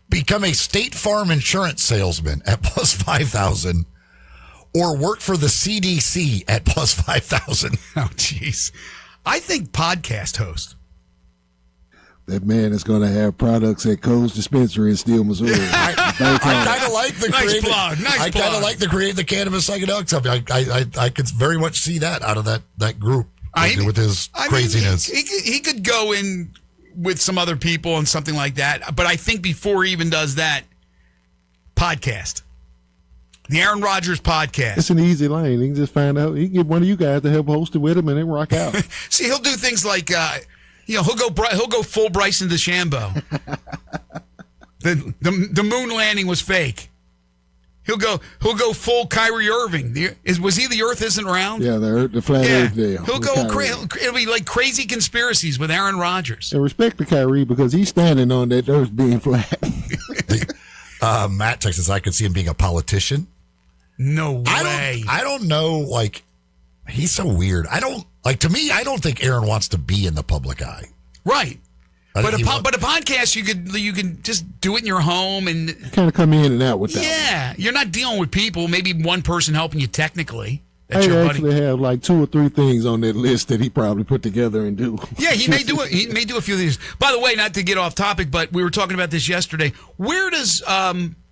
Become a State Farm insurance salesman at plus 5,000. or work for the CDC at plus 5,000. Oh, jeez. I think podcast host. That man is going to have products at Cole's Dispensary in Steele, Missouri. I kind of like the Nice create. plug. Nice I kind plug. of like the create the cannabis psychedelic stuff. I could very much see that out of that group with his craziness. He could go in with some other people and something like that. But I think before he even does that, podcast. The Aaron Rodgers podcast. It's an easy lane. He can just find out. He can get one of you guys to help host it with him and then rock out. See, he'll do things like, he'll go full Bryson DeChambeau. The moon landing was fake. He'll go full Kyrie Irving. Was he the Earth isn't round? Yeah, the flat Earth deal. He'll go crazy. It'll be like crazy conspiracies with Aaron Rodgers. And respect to Kyrie because he's standing on that Earth being flat. Matt texts us, I could see him being a politician. No way. I don't know. Like, he's so weird. To me, I don't think Aaron wants to be in the public eye. Right. But a podcast, you could just do it in your home and kind of come in and out with that. Yeah, you're not dealing with people. Maybe one person helping you technically. I actually have like 2 or 3 things on that list that he probably put together and do. Yeah, he may do it. He may do a few of these. By the way, not to get off topic, but we were talking about this yesterday. Where does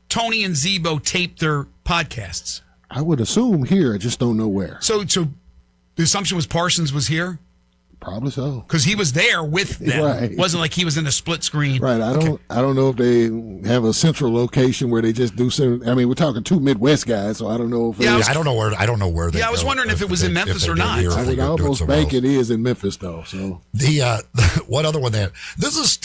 Tony and Zebo tape their podcasts? I would assume here. I just don't know where. So the assumption was Parsons was here. Probably so. Because he was there with them. Right. It wasn't like he was in a split screen. Right. I don't know if they have a central location where they just do some. I mean, we're talking 2 Midwest guys, so I don't know if I don't know where they I was wondering if it was in Memphis or not. I would almost bank it is in Memphis though. So one other one that this is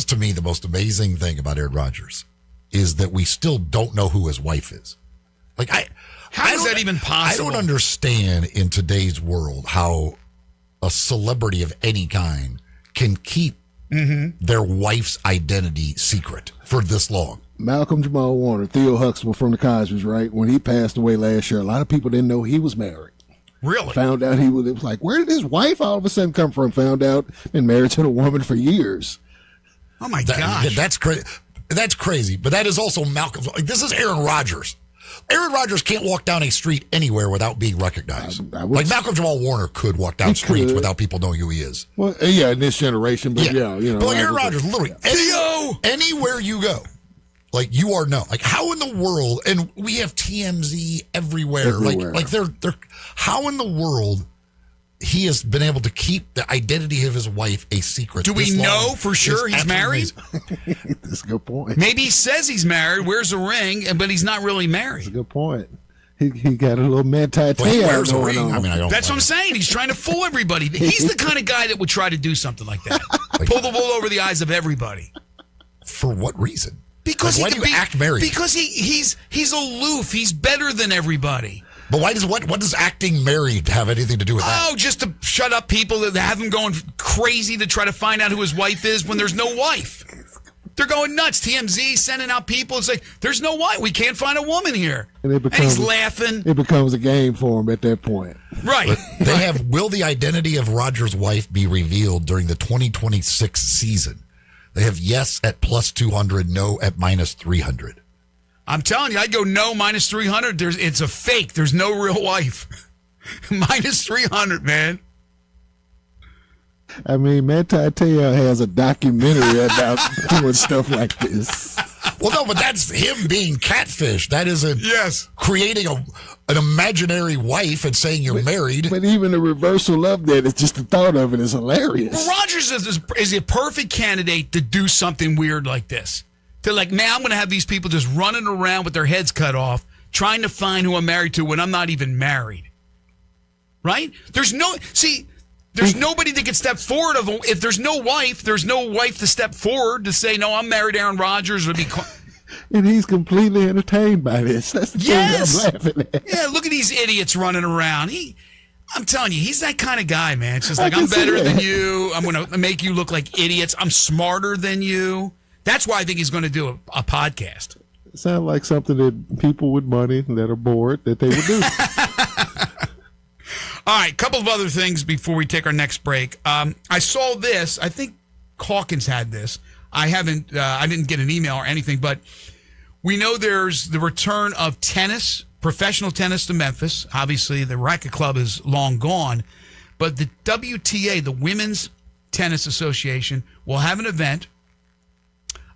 to me the most amazing thing about Aaron Rodgers is that we still don't know who his wife is. Like how is that even possible? I don't understand in today's world how a celebrity of any kind can keep their wife's identity secret for this long. Malcolm Jamal Warner, Theo Huxtable from the Cosbys, right? When he passed away last year, a lot of people didn't know he was married. Really? Found out it was like, where did his wife all of a sudden come from? Found out been married to the woman for years. Oh my gosh. That's crazy. That's crazy. But that is also Malcolm. This is Aaron Rodgers. Aaron Rodgers can't walk down a street anywhere without being recognized. Like Malcolm Jamal Warner could walk down streets without people knowing who he is. Well, yeah, in this generation, but yeah you know. But like Aaron Rodgers, literally, anywhere you go, like you are known. Like how in the world? And we have TMZ everywhere. Like they're how in the world he has been able to keep the identity of his wife a secret? Do we know for sure he's married? That's a good point. Maybe he says he's married, wears a ring, but he's not really married. That's a good point. He got a little manti-tail wears a going ring. on. I mean, That's what I'm saying. He's trying to fool everybody. He's the kind of guy that would try to do something like that. Pull the wool over the eyes of everybody. For what reason? Because why do you act married? Because he's aloof. He's better than everybody. But why what does acting married have anything to do with that? Oh, just to shut up people that have him going crazy to try to find out who his wife is when there's no wife. They're going nuts. TMZ sending out people. It's like, there's no wife. We can't find a woman here. And he's laughing. It becomes a game for him at that point. Right. But they have, will the identity of Rodgers' wife be revealed during the 2026 season? They have yes at plus 200, no at minus 300. I'm telling you, I'd go no minus 300. It's a fake. There's no real wife. Minus 300, man. I mean, Manti-Te'o has a documentary about doing stuff like this. Well, no, but that's him being catfish. That isn't creating an imaginary wife and saying you're married. But even the reversal of that, it's just the thought of it is hilarious. Well, Rodgers is a perfect candidate to do something weird like this. To like, man, I'm going to have these people just running around with their heads cut off, trying to find who I'm married to when I'm not even married. Right? There's nobody that can step forward. If there's no wife to step forward to say, no, I'm married to Aaron Rodgers. And he's completely entertained by this. That's the thing that I'm laughing at. Yeah, look at these idiots running around. I'm telling you, he's that kind of guy, man. It's just like, I'm better than you. I'm going to make you look like idiots. I'm smarter than you. That's why I think he's going to do a podcast. It sounds like something that people with money that are bored that they would do. All right, a couple of other things before we take our next break. I saw this. I think Hawkins had this. I didn't get an email or anything, but we know there's the return of tennis professional tennis to Memphis. Obviously, the racket club is long gone. But the WTA, the Women's Tennis Association, will have an event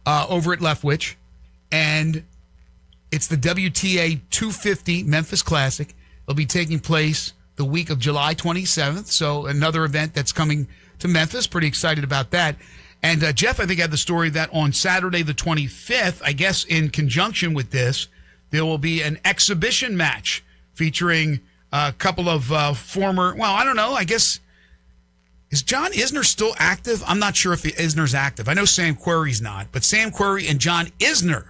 over at Leftwich. And it's the WTA 250 Memphis Classic. It'll be taking place the week of July 27th. So another event that's coming to Memphis. Pretty excited about that. And Jeff, I think, had the story that on Saturday the 25th, I guess in conjunction with this, there will be an exhibition match featuring a couple of former, well, I don't know, I guess, is John Isner still active? I'm not sure if Isner's active. I know Sam Querrey's not, but Sam Querrey and John Isner,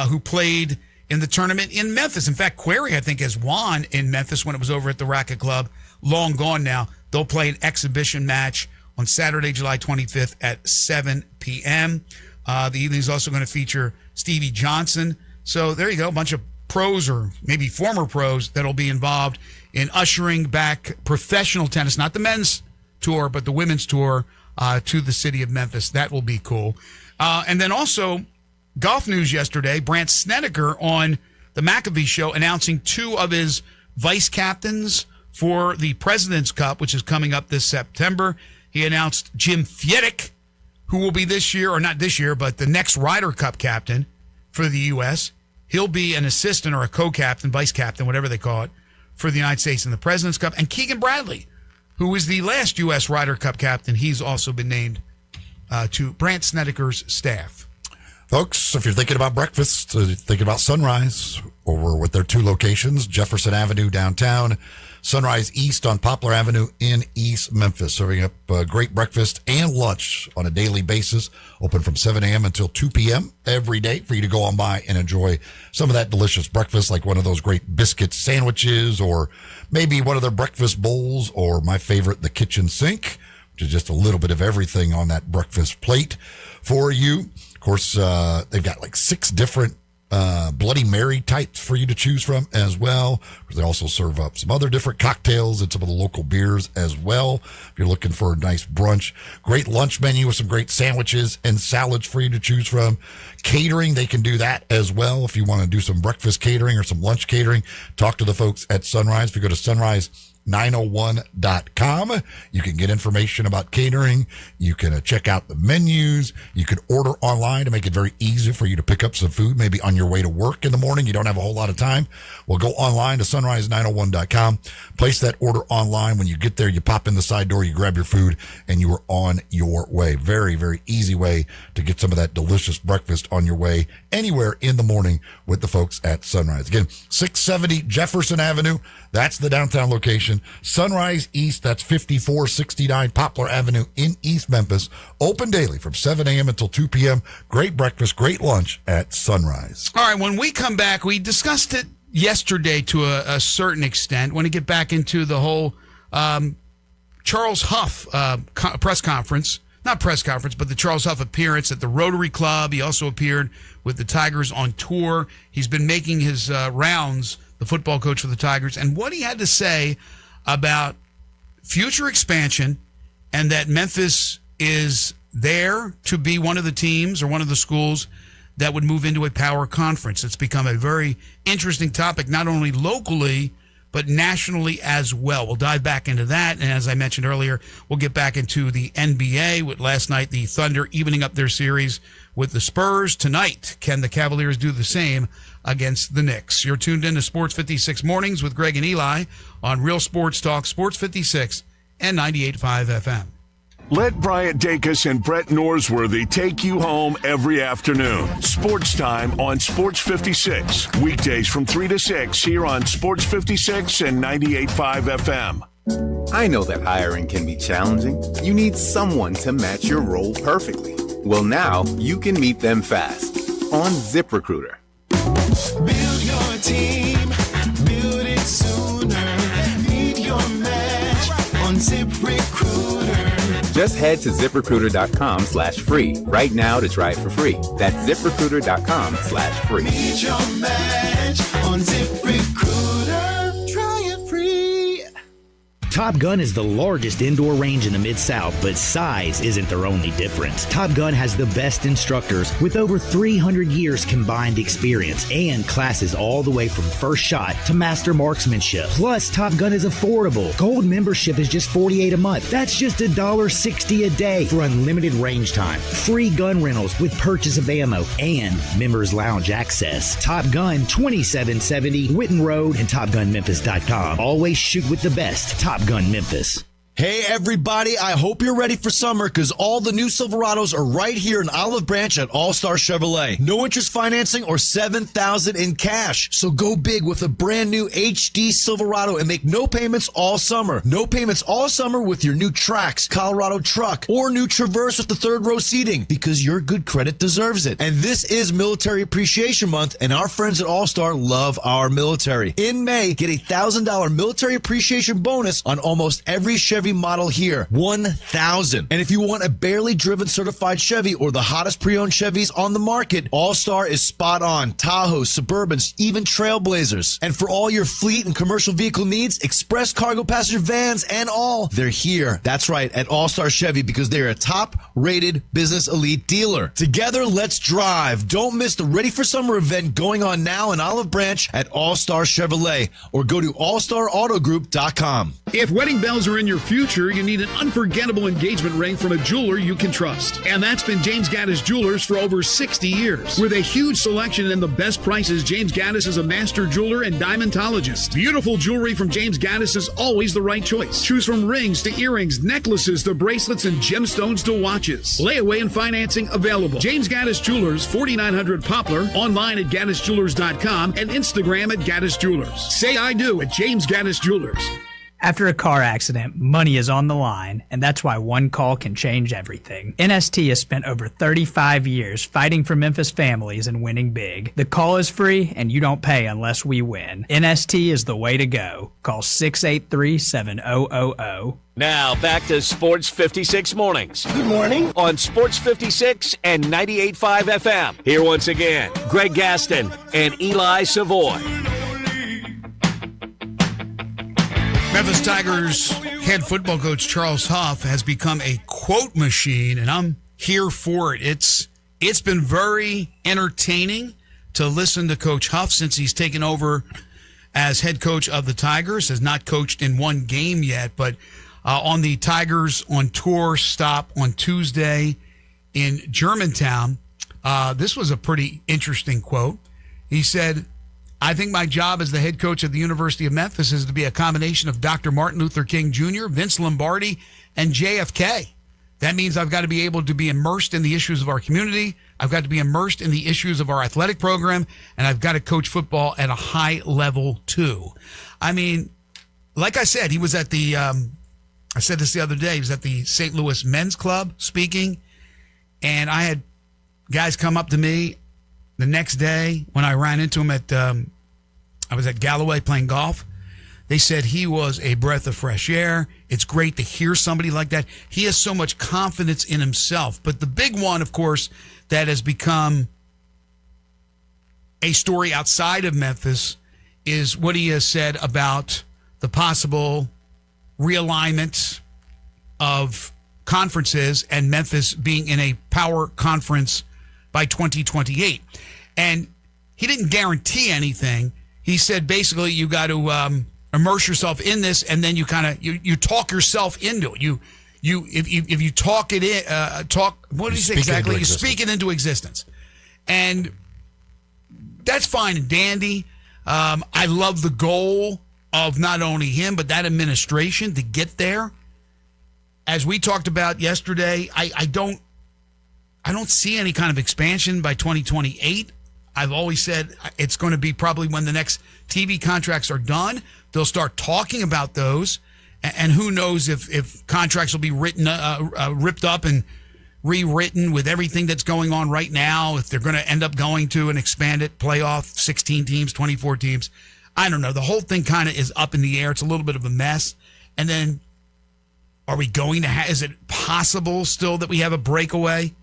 who played in the tournament in Memphis. In fact, Querrey, I think, has won in Memphis when it was over at the Racket Club. Long gone now. They'll play an exhibition match on Saturday, July 25th at 7 p.m. The evening is also going to feature Stevie Johnson. So there you go, a bunch of pros or maybe former pros that'll be involved in ushering back professional tennis, not the men's tour, but the women's tour to the city of Memphis. That will be cool. And then also, golf news yesterday, Brandt Snedeker on the McAfee Show announcing two of his vice captains for the President's Cup, which is coming up this September. He announced Jim Fiedek, who will be this year, or not this year, but the next Ryder Cup captain for the U.S. He'll be an assistant or a co-captain, vice captain, whatever they call it, for the United States in the President's Cup. And Keegan Bradley, who was the last U.S. Ryder Cup captain, he's also been named to Brandt Snedeker's staff. Folks, if you're thinking about breakfast, thinking about Sunrise over with their two locations, Jefferson Avenue downtown, Sunrise East on Poplar Avenue in East Memphis, serving up great breakfast and lunch on a daily basis, open from 7 a.m. until 2 p.m. every day for you to go on by and enjoy some of that delicious breakfast, like one of those great biscuit sandwiches, or maybe one of their breakfast bowls, or my favorite, the kitchen sink, which is just a little bit of everything on that breakfast plate for you. Of course, they've got like 6 different Bloody Mary types for you to choose from as well. They also serve up some other different cocktails and some of the local beers as well. If you're looking for a nice brunch, great lunch menu with some great sandwiches and salads for you to choose from. Catering, they can do that as well. If you want to do some breakfast catering or some lunch catering, talk to the folks at Sunrise. If you go to sunrise901.com, you can get information about catering. You can check out the menus. You can order online to make it very easy for you to pick up some food, maybe on your way to work in the morning. You don't have a whole lot of time. Well, go online to sunrise901.com. Place that order online. When you get there, you pop in the side door, you grab your food, and you are on your way. Very, very easy way to get some of that delicious breakfast on your way anywhere in the morning with the folks at Sunrise. Again, 670 Jefferson Avenue. That's the downtown location. Sunrise East, that's 5469 Poplar Avenue in East Memphis. Open daily from 7 a.m. until 2 p.m. Great breakfast, great lunch at Sunrise. All right, when we come back, we discussed it yesterday to a certain extent. Want to get back into the whole Charles Huff press conference. Not press conference, but the Charles Huff appearance at the Rotary Club. He also appeared with the Tigers on tour. He's been making his rounds, the football coach for the Tigers, and what he had to say about future expansion and that Memphis is there to be one of the teams or one of the schools that would move into a power conference. It's become a very interesting topic, not only locally, but nationally as well. We'll dive back into that. And as I mentioned earlier, we'll get back into the NBA with last night, the Thunder evening up their series with the Spurs. Tonight, can the Cavaliers do the same against the Knicks? You're tuned in to Sports 56 Mornings with Greg and Eli on Real Sports Talk, Sports 56 and 98.5 FM. Let Bryant Dacus and Brett Norsworthy take you home every afternoon. Sports Time on Sports 56. Weekdays from 3 to 6 here on Sports 56 and 98.5 FM. I know that hiring can be challenging. You need someone to match your role perfectly. Well, now you can meet them fast on ZipRecruiter. Build your team, build it sooner. Meet your match on ZipRecruiter. Just head to ZipRecruiter.com/free right now to try it for free. That's ZipRecruiter.com/free. Meet your match on ZipRecruiter. Try it free. Top Gun is the largest indoor range in the Mid-South, but size isn't their only difference. Top Gun has the best instructors with over 300 years combined experience and classes all the way from first shot to master marksmanship. Plus, Top Gun is affordable. Gold membership is just $48 a month. That's just $1.60 a day for unlimited range time, free gun rentals with purchase of ammo, and members lounge access. Top Gun, 2770 Witten Road and TopGunMemphis.com. Always shoot with the best. Top Gun Memphis. Hey everybody, I hope you're ready for summer because all the new Silverados are right here in Olive Branch at All-Star Chevrolet. No interest financing or $7,000 in cash. So go big with a brand new HD Silverado and make no payments all summer. No payments all summer with your new Trax, Colorado truck, or new Traverse with the third row seating because your good credit deserves it. And this is Military Appreciation Month and our friends at All-Star love our military. In May, get a $1,000 military appreciation bonus on almost every Chevy model here, 1,000. And if you want a barely driven certified Chevy or the hottest pre-owned Chevys on the market, All-Star is spot on. Tahoes, Suburbans, even Trailblazers. And for all your fleet and commercial vehicle needs, express cargo passenger vans and all, they're here. That's right, at All-Star Chevy because they're a top-rated business elite dealer. Together, let's drive. Don't miss the Ready for Summer event going on now in Olive Branch at All-Star Chevrolet or go to allstarautogroup.com. If wedding bells are in your future, you need an unforgettable engagement ring from a jeweler you can trust. And that's been James Gaddis Jewelers for over 60 years. With a huge selection and the best prices, James Gaddis is a master jeweler and diamondologist. Beautiful jewelry from James Gaddis is always the right choice. Choose from rings to earrings, necklaces to bracelets, and gemstones to watches. Layaway and financing available. James Gaddis Jewelers, 4900 Poplar, online at GaddisJewelers.com and Instagram at Gaddis Jewelers. Say I do at James Gaddis Jewelers. After a car accident, money is on the line, and that's why one call can change everything. NST has spent over 35 years fighting for Memphis families and winning big. The call is free, and you don't pay unless we win. NST is the way to go. Call 683-7000. Now back to Sports 56 Mornings. Good morning. On Sports 56 and 98.5 FM. Here once again, Greg Gaston and Eli Savoy. Memphis Tigers head football coach Charles Huff has become a quote machine, and I'm here for it. It's been very entertaining to listen to Coach Huff since he's taken over as head coach of the Tigers. Has not coached in one game yet, but on the Tigers on tour stop on Tuesday in Germantown, this was a pretty interesting quote. He said, "I think my job as the head coach of the University of Memphis is to be a combination of Dr. Martin Luther King Jr., Vince Lombardi, and JFK. That means I've got to be able to be immersed in the issues of our community. I've got to be immersed in the issues of our athletic program, and I've got to coach football at a high level too." I mean, like I said, he was at the, I said this the other day, he was at the St. Louis Men's Club speaking, and I had guys come up to me the next day when I ran into him at, I was at Galloway playing golf. They said he was a breath of fresh air. It's great to hear somebody like that. He has so much confidence in himself. But the big one, of course, that has become a story outside of Memphis is what he has said about the possible realignment of conferences and Memphis being in a power conference by 2028. And he didn't guarantee anything. He said basically you got to immerse yourself in this, and then you kind of you talk yourself into it. If you talk it in, what did he say exactly? You speak it into existence, and that's fine and dandy. I love the goal of not only him but that administration to get there. As we talked about yesterday, I don't see any kind of expansion by 2028. I've always said it's going to be probably when the next TV contracts are done. They'll start talking about those, and who knows if contracts will be ripped up and rewritten with everything that's going on right now, if they're going to end up going to an expanded playoff, 16 teams, 24 teams. I don't know. The whole thing kind of is up in the air. It's a little bit of a mess. And then are we going to is it possible still that we have a breakaway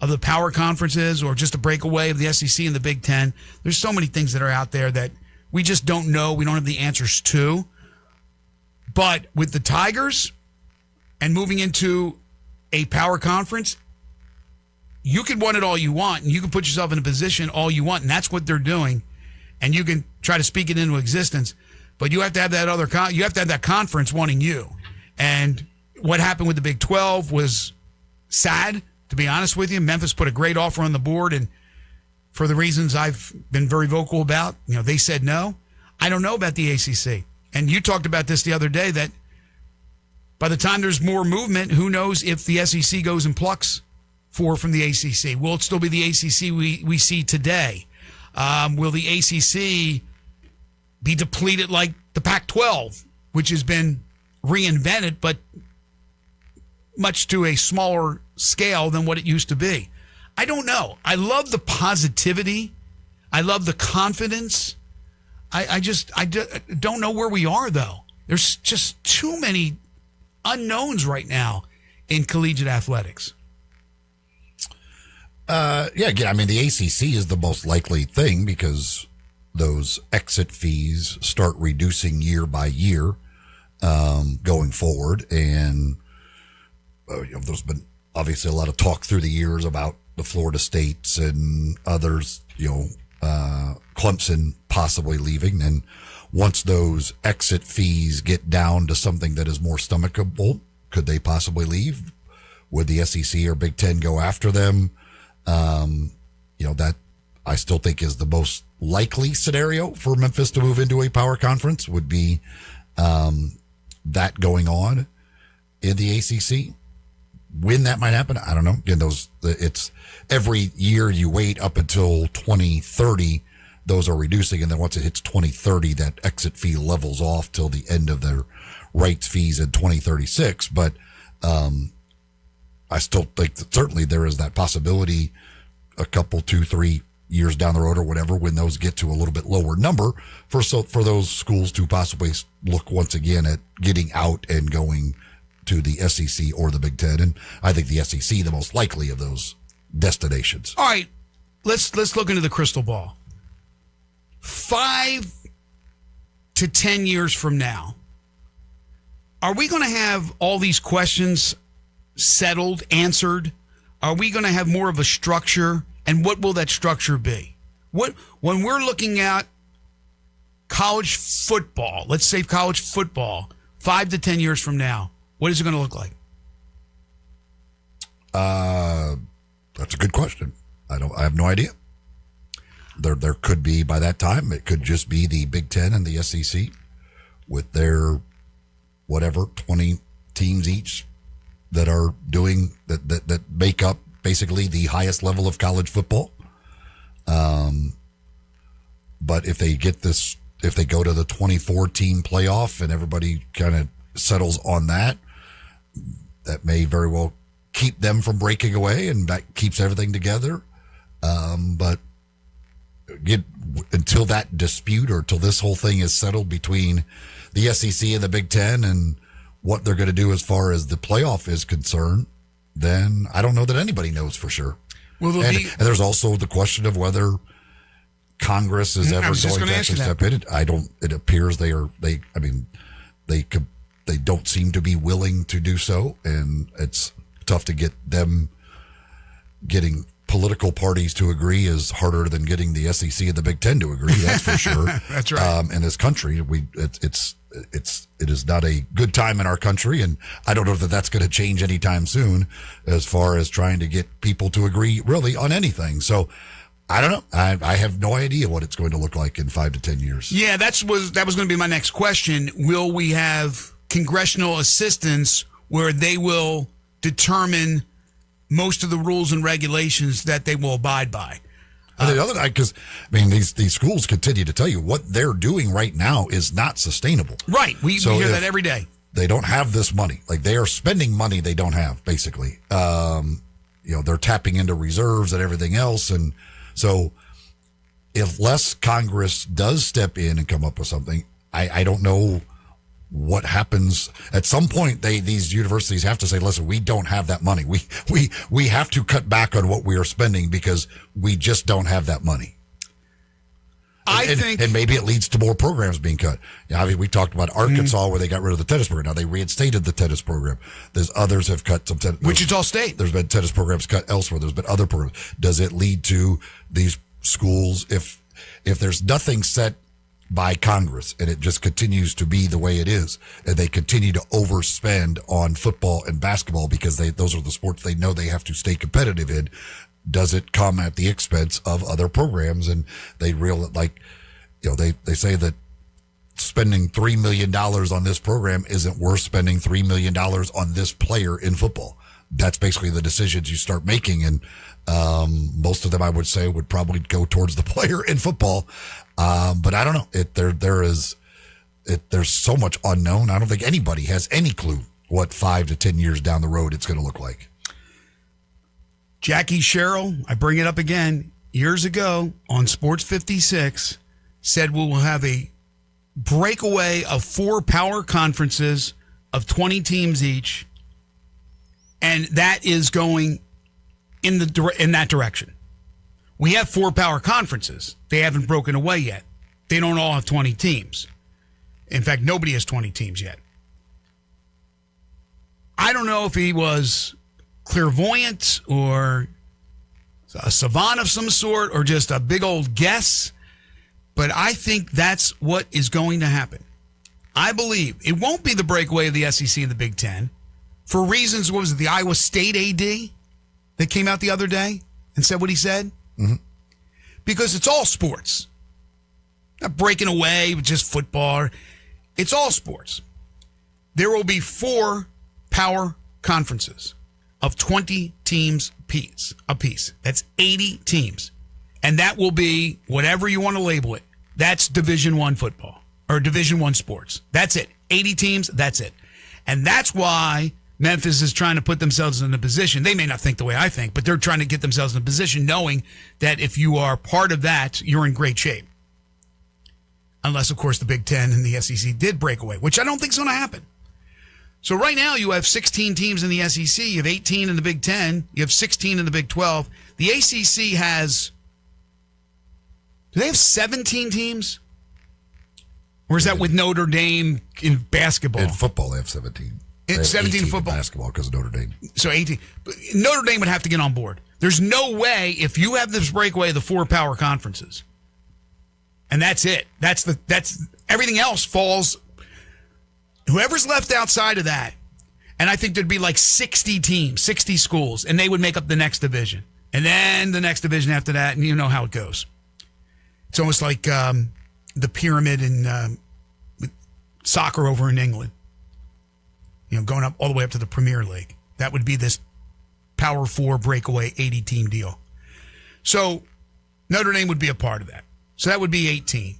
of the power conferences or just a breakaway of the SEC and the Big Ten? There's so many things that are out there that we just don't know. We don't have the answers to. But with the Tigers and moving into a power conference, you can want it all you want, and you can put yourself in a position all you want, and that's what they're doing. And you can try to speak it into existence, but you have to have that you have to have that conference wanting you. And what happened with the Big 12 was sad, to be honest with you. Memphis put a great offer on the board, and for the reasons I've been very vocal about, they said no. I don't know about the ACC. And you talked about this the other day, that by the time there's more movement, who knows if the SEC goes and plucks 4 from the ACC. Will it still be the ACC we see today? Will the ACC be depleted like the Pac-12, which has been reinvented, but much to a smaller scale than what it used to be? I don't know. I love the positivity. I love the confidence. I don't know where we are, though. There's just too many unknowns right now in collegiate athletics. Again, I mean, the ACC is the most likely thing because those exit fees start reducing year by year going forward. And there's been obviously a lot of talk through the years about the Florida States and others, Clemson possibly leaving. And once those exit fees get down to something that is more stomachable, could they possibly leave? Would the SEC or Big Ten go after them? That I still think is the most likely scenario for Memphis to move into a power conference would be that going on in the ACC. When that might happen, I don't know. Again, it's every year you wait up until 2030, those are reducing, and then once it hits 2030, that exit fee levels off till the end of their rights fees in 2036. But I still think that certainly there is that possibility a couple, 2-3 years down the road or whatever, when those get to a little bit lower number for those schools to possibly look once again at getting out and going to the SEC or the Big Ten. And I think the SEC, the most likely of those destinations. All right, let's look into the crystal ball. 5 to 10 years from now, are we going to have all these questions settled, answered? Are we going to have more of a structure? And what will that structure be? When we're looking at college football, let's say college football, 5 to 10 years from now, what is it going to look like? That's a good question. I have no idea. There could be, by that time, it could just be the Big Ten and the SEC with their 20 teams each that are doing that make up basically the highest level of college football. But if they go to the 24 team playoff and everybody kind of settles on that may very well keep them from breaking away, and that keeps everything together. But until that dispute or until this whole thing is settled between the SEC and the Big Ten and what they're going to do as far as the playoff is concerned, then I don't know that anybody knows for sure. And there's also the question of whether Congress is ever going to actually step in. It appears they don't seem to be willing to do so, and it's tough to get them. Getting political parties to agree is harder than getting the SEC and the Big Ten to agree. That's for sure. That's right. In this country, it is not a good time in our country, and I don't know that that's going to change anytime soon as far as trying to get people to agree really on anything. So I don't know. I have no idea what it's going to look like in 5 to 10 years. Yeah, that was going to be my next question. Will we have congressional assistance where they will determine most of the rules and regulations that they will abide by? The other night, because these schools continue to tell you what they're doing right now is not sustainable. Right, we hear that every day. They don't have this money. Like, they are spending money they don't have, basically. They're tapping into reserves and everything else, and so unless Congress does step in and come up with something, I don't know what happens. At some point, these universities have to say, listen, we don't have that money. We have to cut back on what we are spending because we just don't have that money. And maybe it leads to more programs being cut. I mean, we talked about Arkansas where they got rid of the tennis program. Now they reinstated the tennis program. There's others have cut some tennis. Wichita State. There's been tennis programs cut elsewhere. There's been other programs. Does it lead to these schools if there's nothing set by Congress and it just continues to be the way it is, and they continue to overspend on football and basketball because those are the sports they know they have to stay competitive in? Does it come at the expense of other programs? And they they say that spending $3 million on this program isn't worth spending $3 million on this player in football. That's basically the decisions you start making. And most of them, I would say, would probably go towards the player in football. But I don't know. There's so much unknown. I don't think anybody has any clue what 5 to 10 years down the road it's going to look like. Jackie Sherrill, I bring it up again, years ago on Sports 56, said we will have a breakaway of 4 power conferences of 20 teams each, and that is going in that direction. We have 4 power conferences. They haven't broken away yet. They don't all have 20 teams. In fact, nobody has 20 teams yet. I don't know if he was clairvoyant or a savant of some sort or just a big old guess, but I think that's what is going to happen. I believe it won't be the breakaway of the SEC and the Big Ten for reasons. What was it, the Iowa State AD that came out the other day and said what he said? Mm-hmm. Because it's all sports. Not breaking away with just football. It's all sports. There will be 4 power conferences of 20 teams apiece. That's 80 teams. And that will be whatever you want to label it. That's Division I football or Division I sports. That's it. 80 teams, that's it. And that's why Memphis is trying to put themselves in a position. They may not think the way I think, but they're trying to get themselves in a position knowing that if you are part of that, you're in great shape. Unless, of course, the Big Ten and the SEC did break away, which I don't think is going to happen. So right now you have 16 teams in the SEC, you have 18 in the Big Ten, you have 16 in the Big 12. The ACC has, do they have 17 teams? Or is that with Notre Dame in basketball? In football, they have 17. It's 17 football. Basketball because of Notre Dame. So 18. But Notre Dame would have to get on board. There's no way if you have this breakaway of the 4 power conferences, and that's it. That's everything else falls. Whoever's left outside of that, and I think there'd be like 60 teams, 60 schools, and they would make up the next division. And then the next division after that, and you know how it goes. It's almost like the pyramid in soccer over in England. You know, going up all the way up to the Premier League. That would be this Power 4 breakaway 80-team deal. So Notre Dame would be a part of that. So that would be 18.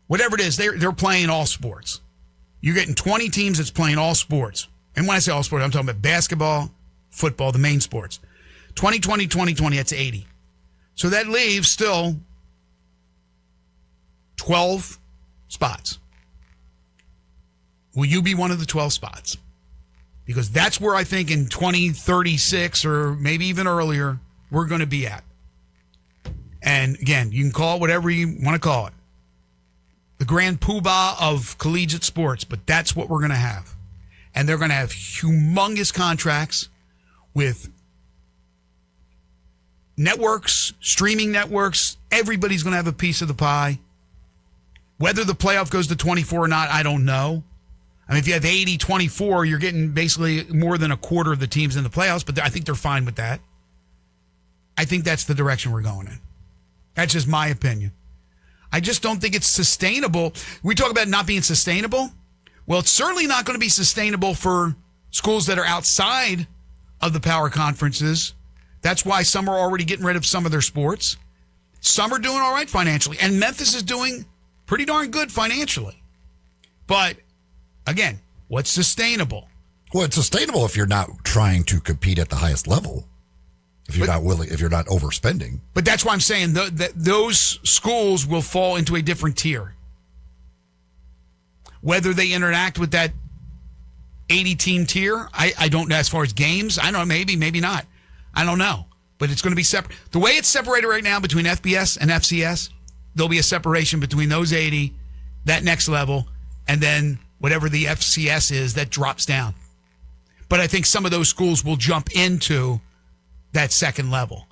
Whatever it is, they're playing all sports. You're getting 20 teams that's playing all sports. And when I say all sports, I'm talking about basketball, football, the main sports. 2020, that's 80. So that leaves still 12 spots. Will you be one of the 12 spots? Because that's where I think in 2036 or maybe even earlier, we're going to be at. And again, you can call it whatever you want to call it. The grand poobah of collegiate sports, but that's what we're going to have. And they're going to have humongous contracts with networks, streaming networks. Everybody's going to have a piece of the pie. Whether the playoff goes to 24 or not, I don't know. I mean, if you have 80-24, you're getting basically more than a quarter of the teams in the playoffs, but I think they're fine with that. I think that's the direction we're going in. That's just my opinion. I just don't think it's sustainable. We talk about not being sustainable. Well, it's certainly not going to be sustainable for schools that are outside of the power conferences. That's why some are already getting rid of some of their sports. Some are doing all right financially. And Memphis is doing pretty darn good financially. But, again, what's sustainable? Well, it's sustainable if you're not trying to compete at the highest level. If you're not willing, if you're not overspending. But that's why I'm saying that those schools will fall into a different tier. Whether they interact with that 80-team tier, I don't know. As far as games, I don't know. Maybe not. I don't know. But it's going to be separate. The way it's separated right now between FBS and FCS, there'll be a separation between those 80, that next level, and then whatever the FCS is that drops down. But I think some of those schools will jump into that second level.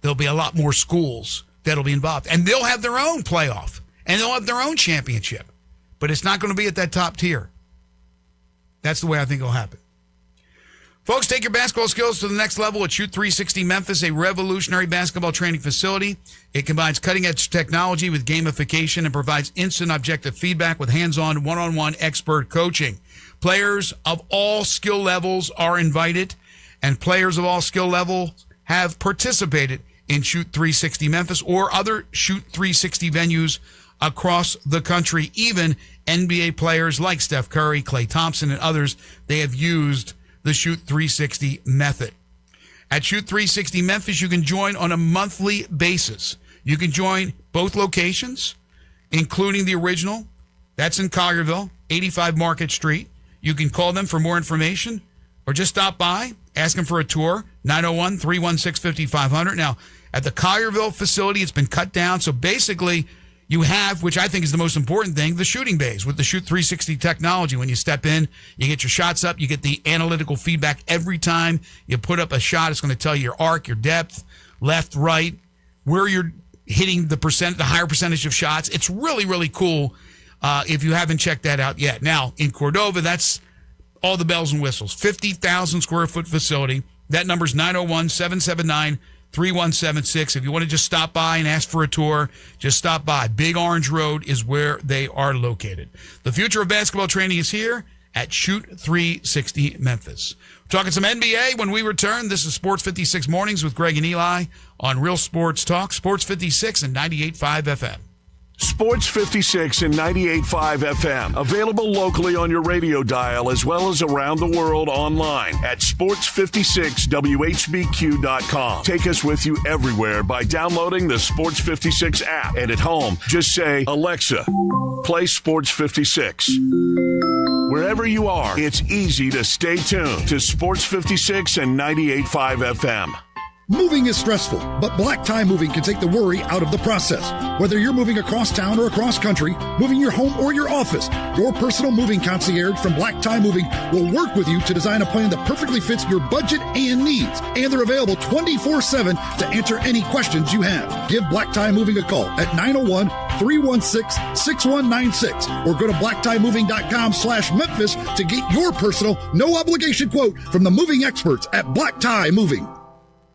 There'll be a lot more schools that'll be involved. And they'll have their own playoff, and they'll have their own championship. But it's not going to be at that top tier. That's the way I think it'll happen. Folks, take your basketball skills to the next level at Shoot 360 Memphis, a revolutionary basketball training facility. It combines cutting-edge technology with gamification and provides instant objective feedback with hands-on, one-on-one expert coaching. Players of all skill levels are invited, and players of all skill levels have participated in Shoot 360 Memphis or other Shoot 360 venues across the country. Even NBA players like Steph Curry, Klay Thompson, and others, they have used the Shoot 360 method. At Shoot 360 Memphis, you can join on a monthly basis. You can join both locations, including the original. That's in Collierville, 85 Market Street. You can call them for more information or just stop by, ask them for a tour, 901-316-5500. Now, at the Collierville facility, it's been cut down. So basically, you have, which I think is the most important thing, the shooting bays with the Shoot 360 technology. When you step in, you get your shots up. You get the analytical feedback every time you put up a shot. It's going to tell you your arc, your depth, left, right, where you're hitting the higher percentage of shots. It's really, really cool if you haven't checked that out yet. Now, in Cordova, that's all the bells and whistles. 50,000 square foot facility. That number's 901-779-3176. If you want to just stop by and ask for a tour, just stop by. Big Orange Road is where they are located. The future of basketball training is here at Shoot 360 Memphis. We're talking some NBA when we return. This is Sports 56 Mornings with Greg and Eli on Real Sports Talk, Sports 56 and 98.5 FM. Sports 56 and 98.5 FM. Available locally on your radio dial as well as around the world online at sports56whbq.com. Take us with you everywhere by downloading the Sports 56 app. And at home, just say, Alexa, play Sports 56. Wherever you are, it's easy to stay tuned to Sports 56 and 98.5 FM. Moving is stressful, but Black Tie Moving can take the worry out of the process. Whether you're moving across town or across country, moving your home or your office, your personal moving concierge from Black Tie Moving will work with you to design a plan that perfectly fits your budget and needs. And they're available 24/7 to answer any questions you have. Give Black Tie Moving a call at 901-316-6196 or go to blacktiemoving.com/Memphis to get your personal, no obligation quote from the moving experts at Black Tie Moving.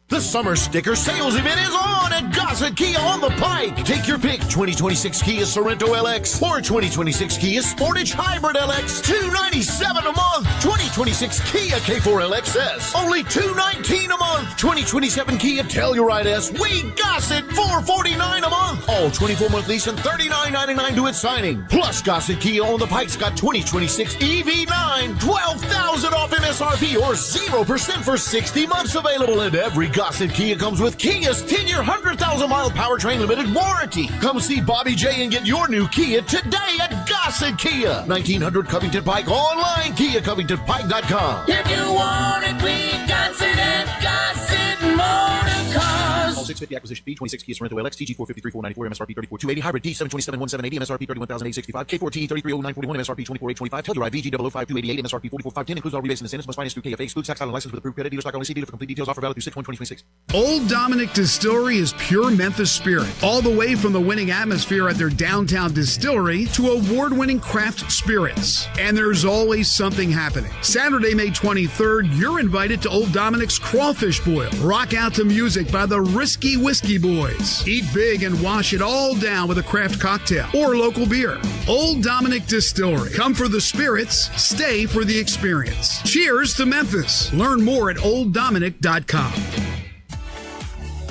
The summer sticker sales event is on at Gossett Kia on the Pike. Take your pick, 2026 Kia Sorento LX or 2026 Kia Sportage Hybrid LX, $297 a month. 2026 Kia K4 LXS, only $219 a month. 2027 Kia Telluride S, we Gossett, $449 a month. All 24-month lease and $39.99 to its signing. Plus, Gossett Kia on the Pike's got 2026 EV9, $12,000 off MSRP or 0% for 60 months available, and every Gossett Kia comes with Kia's 10-year, 100,000-mile powertrain limited warranty. Come see Bobby J and get your new Kia today at Gossett Kia. 1900 Covington Pike, online, KiaCovingtonPike.com. If you want it, we Gossett at Gossett Motor Cars. All 650 acquisition fee, 26 Kia Sorento LX, TG 453,494, MSRP 34,280, hybrid D 727,170, MSRP 31,865, K4T 33,0941, MSRP 24,825, Telluride VG 005,288, MSRP 44,510, includes all rebates and incentives, must finance through KFA, excludes tax title and license with approved credit, dealer stock only, see dealer for complete details, offer valid through 6/1/2026. Old Dominic Distillery is pure Memphis spirit, all the way from the winning atmosphere at their downtown distillery to award-winning craft spirits. And there's always something happening. Saturday, May 23rd, you're invited to Old Dominic's Crawfish Boil. Rock out to music by the Risky Whiskey Boys. Eat big and wash it all down with a craft cocktail or local beer. Old Dominic Distillery. Come for the spirits, stay for the experience. Cheers to Memphis. Learn more at olddominic.com.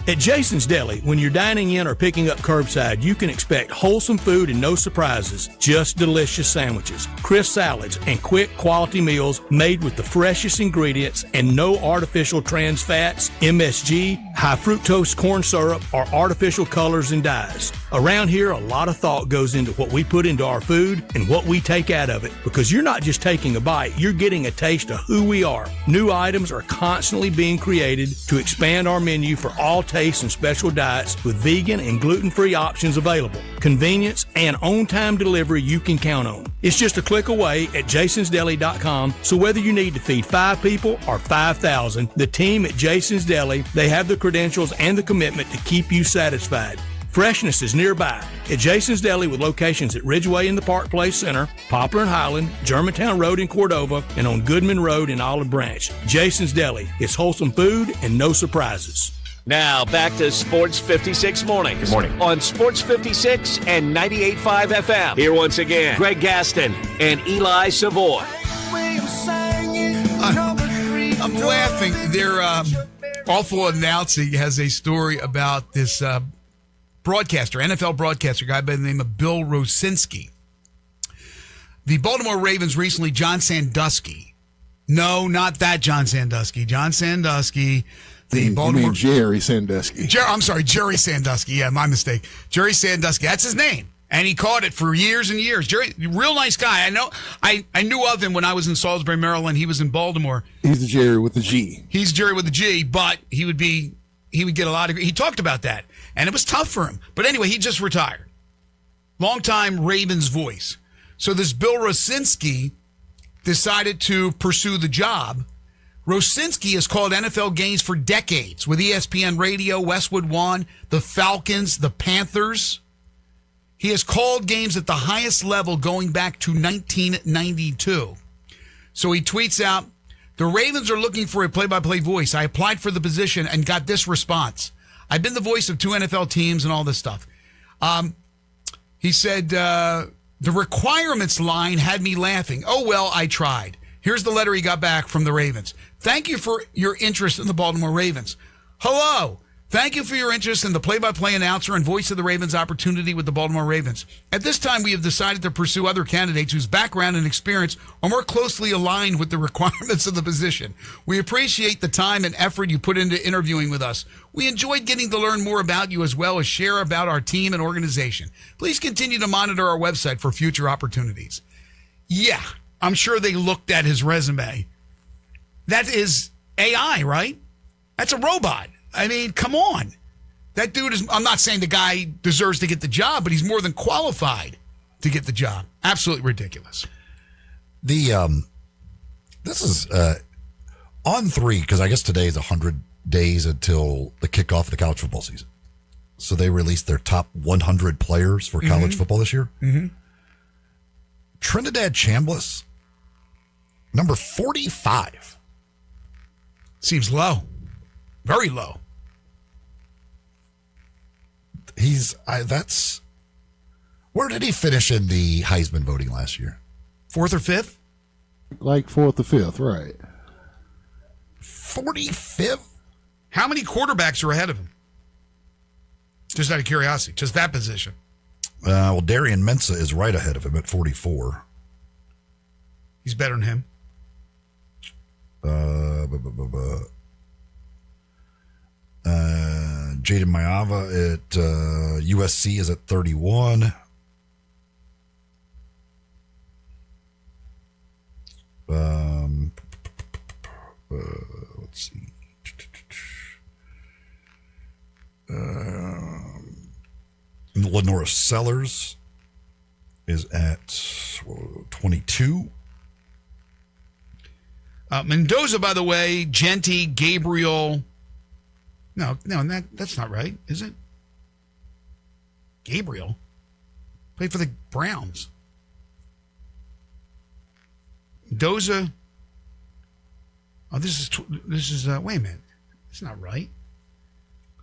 At Jason's Deli, when you're dining in or picking up curbside, you can expect wholesome food and no surprises, just delicious sandwiches, crisp salads, and quick quality meals made with the freshest ingredients and no artificial trans fats, MSG, high fructose corn syrup, or artificial colors and dyes. Around here, a lot of thought goes into what we put into our food and what we take out of it, because you're not just taking a bite, you're getting a taste of who we are. New items are constantly being created to expand our menu for all tastes and special diets with vegan and gluten-free options available. Convenience and on-time delivery you can count on. It's just a click away at jasonsdeli.com, so whether you need to feed 5 people or 5,000, the team at Jason's Deli, they have the credentials and the commitment to keep you satisfied. Freshness is nearby at Jason's Deli with locations at Ridgeway in the Park Place Center, Poplar and Highland, Germantown Road in Cordova, and on Goodman Road in Olive Branch. Jason's Deli. It's wholesome food and no surprises. Now back to Sports 56 Mornings. Good morning. On Sports 56 and 98.5 FM. Here once again, Greg Gaston and Eli Savoy. I'm laughing. Their Awful Announcing has a story about this broadcaster, NFL broadcaster, guy by the name of Bill Rosinski. The Baltimore Ravens recently, John Sandusky. No, not that John Sandusky. John Sandusky, the Baltimore... Jerry Sandusky. I'm sorry, Jerry Sandusky. Yeah, my mistake. Jerry Sandusky. That's his name. And he caught it for years and years. Jerry, real nice guy. I know. I knew of him when I was in Salisbury, Maryland. He was in Baltimore. He's the Jerry with the G. He's Jerry with the G, but he would get a lot of... He talked about that, and it was tough for him. But anyway, he just retired. Longtime Ravens voice. So this Bill Rosinski decided to pursue the job. Rosinski has called NFL games for decades with ESPN Radio, Westwood One, the Falcons, the Panthers. He has called games at the highest level going back to 1992. So he tweets out, "The Ravens are looking for a play-by-play voice. I applied for the position and got this response. I've been the voice of 2 NFL teams and all this stuff." He said, the requirements line had me laughing. Oh, well, I tried. Here's the letter he got back from the Ravens. "Thank you for your interest in the Baltimore Ravens. Hello. Thank you for your interest in the play-by-play announcer and voice of the Ravens opportunity with the Baltimore Ravens. At this time, we have decided to pursue other candidates whose background and experience are more closely aligned with the requirements of the position. We appreciate the time and effort you put into interviewing with us. We enjoyed getting to learn more about you as well as share about our team and organization. Please continue to monitor our website for future opportunities." Yeah, I'm sure they looked at his resume. That is AI, right? That's a robot. I mean, come on. That dude is, I'm not saying the guy deserves to get the job, but he's more than qualified to get the job. Absolutely ridiculous. This is on 3, because I guess today is 100 days until the kickoff of the college football season. So they released their top 100 players for college football this year. Mm-hmm. Trinidad Chambliss, number 45. Seems low. Very low. Where did he finish in the Heisman voting last year? 4th or 5th? Like 4th or 5th, right. 45th? How many quarterbacks are ahead of him? Just out of curiosity. Just that position. Well, Darian Mensah is right ahead of him at 44. He's better than him. Jaden Mayava at USC is at 31. Let's see. Lenora Sellers is at 22. Mendoza, by the way, Genti, Gabriel. No, that's not right, is it? Gabriel played for the Browns. Mendoza. Oh, this is. Wait a minute, it's not right.